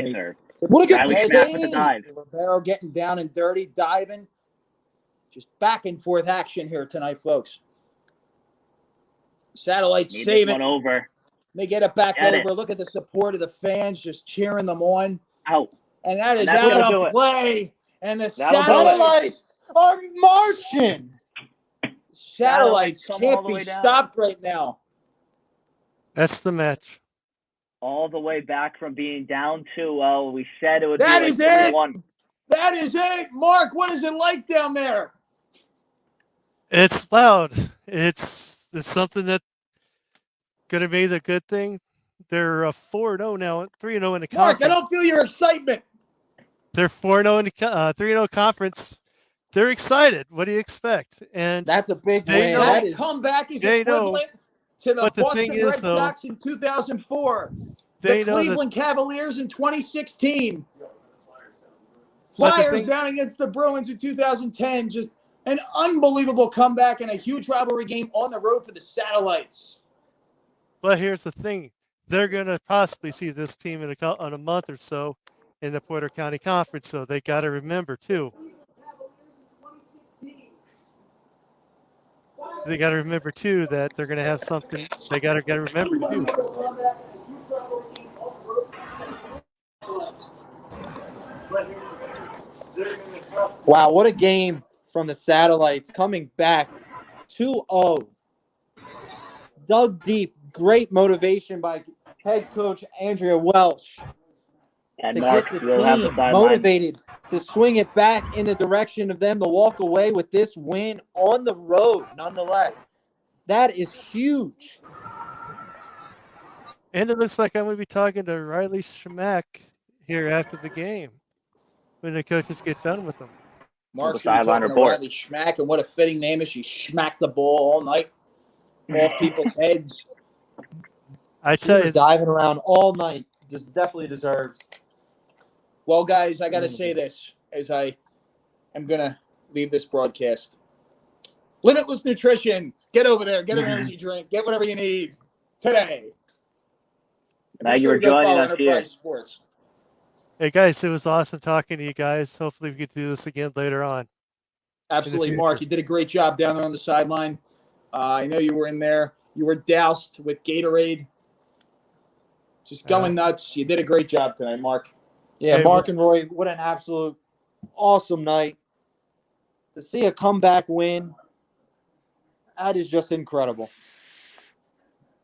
[SPEAKER 8] What a good save.
[SPEAKER 7] Ribeiro getting down and dirty, diving. Just back and forth action here tonight, folks. Satellites save it.
[SPEAKER 6] Over.
[SPEAKER 7] They get it back over. Look at the support of the fans just cheering them on.
[SPEAKER 6] Out.
[SPEAKER 7] And that is out of play. And the
[SPEAKER 8] Satellites are marching.
[SPEAKER 7] Satellites can't be stopped right now.
[SPEAKER 1] That's the match.
[SPEAKER 6] All the way back from being down 2-0. We said it would
[SPEAKER 7] that
[SPEAKER 6] be
[SPEAKER 7] is
[SPEAKER 6] like 3-1.
[SPEAKER 7] it. That is it. Mark, what is it like down there?
[SPEAKER 1] It's loud. It's something that going to be the good thing. They're 4-0 now, 3-0 in the conference.
[SPEAKER 7] Mark, I don't feel your excitement.
[SPEAKER 1] They're 4-0 in the 3-0 conference. They're excited. What do you expect? And
[SPEAKER 8] that's a big win.
[SPEAKER 7] That comeback is equivalent to the Boston Red Sox in 2004. The Cleveland Cavaliers in 2016.
[SPEAKER 1] But the
[SPEAKER 7] Flyers
[SPEAKER 1] thing-
[SPEAKER 7] down against the Bruins in 2010. Just an unbelievable comeback and a huge rivalry game on the road for the Satellites.
[SPEAKER 1] But here's the thing. They're going to possibly see this team in a month or so in the Porter County Conference, so they got to remember, too. They got to remember, too, that they're going to have something. They got to remember, too.
[SPEAKER 8] Wow, what a game from the Satellites coming back 2-0. Dug deep. Great motivation by head coach Andrea Welsh
[SPEAKER 6] And
[SPEAKER 8] to
[SPEAKER 6] Mark,
[SPEAKER 8] get the
[SPEAKER 6] you'll have the
[SPEAKER 8] team
[SPEAKER 6] sideline.
[SPEAKER 8] motivated to swing it back in the direction of them to walk away with this win on the road, nonetheless. That is huge.
[SPEAKER 1] And it looks like I'm going to be talking to Riley Schmack here after the game when the coaches get done with them.
[SPEAKER 7] Mark's
[SPEAKER 6] The
[SPEAKER 7] going to be
[SPEAKER 6] sideline
[SPEAKER 7] talking to
[SPEAKER 6] report.
[SPEAKER 7] Riley Schmack, and what a fitting name is. She smacked the ball all night off people's heads.
[SPEAKER 1] I
[SPEAKER 8] She
[SPEAKER 1] tell
[SPEAKER 8] was
[SPEAKER 1] you,
[SPEAKER 8] diving around all night. Just definitely deserves.
[SPEAKER 7] Well, guys, I got to say this as I am going to leave this broadcast. Limitless Nutrition. Get over there. Get an energy drink. Get whatever you need today.
[SPEAKER 6] Thank you
[SPEAKER 7] Be
[SPEAKER 6] for
[SPEAKER 7] sure to go
[SPEAKER 6] joining
[SPEAKER 7] follow
[SPEAKER 6] us
[SPEAKER 7] Enterprise
[SPEAKER 6] here.
[SPEAKER 7] Sports.
[SPEAKER 1] hey, guys, it was awesome talking to you guys. Hopefully we get to do this again later on.
[SPEAKER 7] Absolutely,
[SPEAKER 1] future.
[SPEAKER 7] Mark. You did a great job down there on the sideline. I know you were in there. You were doused with Gatorade. Just going nuts. You did a great job tonight, Mark.
[SPEAKER 8] Yeah,
[SPEAKER 1] It
[SPEAKER 8] Mark
[SPEAKER 1] was-
[SPEAKER 8] and Roy, what an absolute awesome night. To see a comeback win, that is just incredible.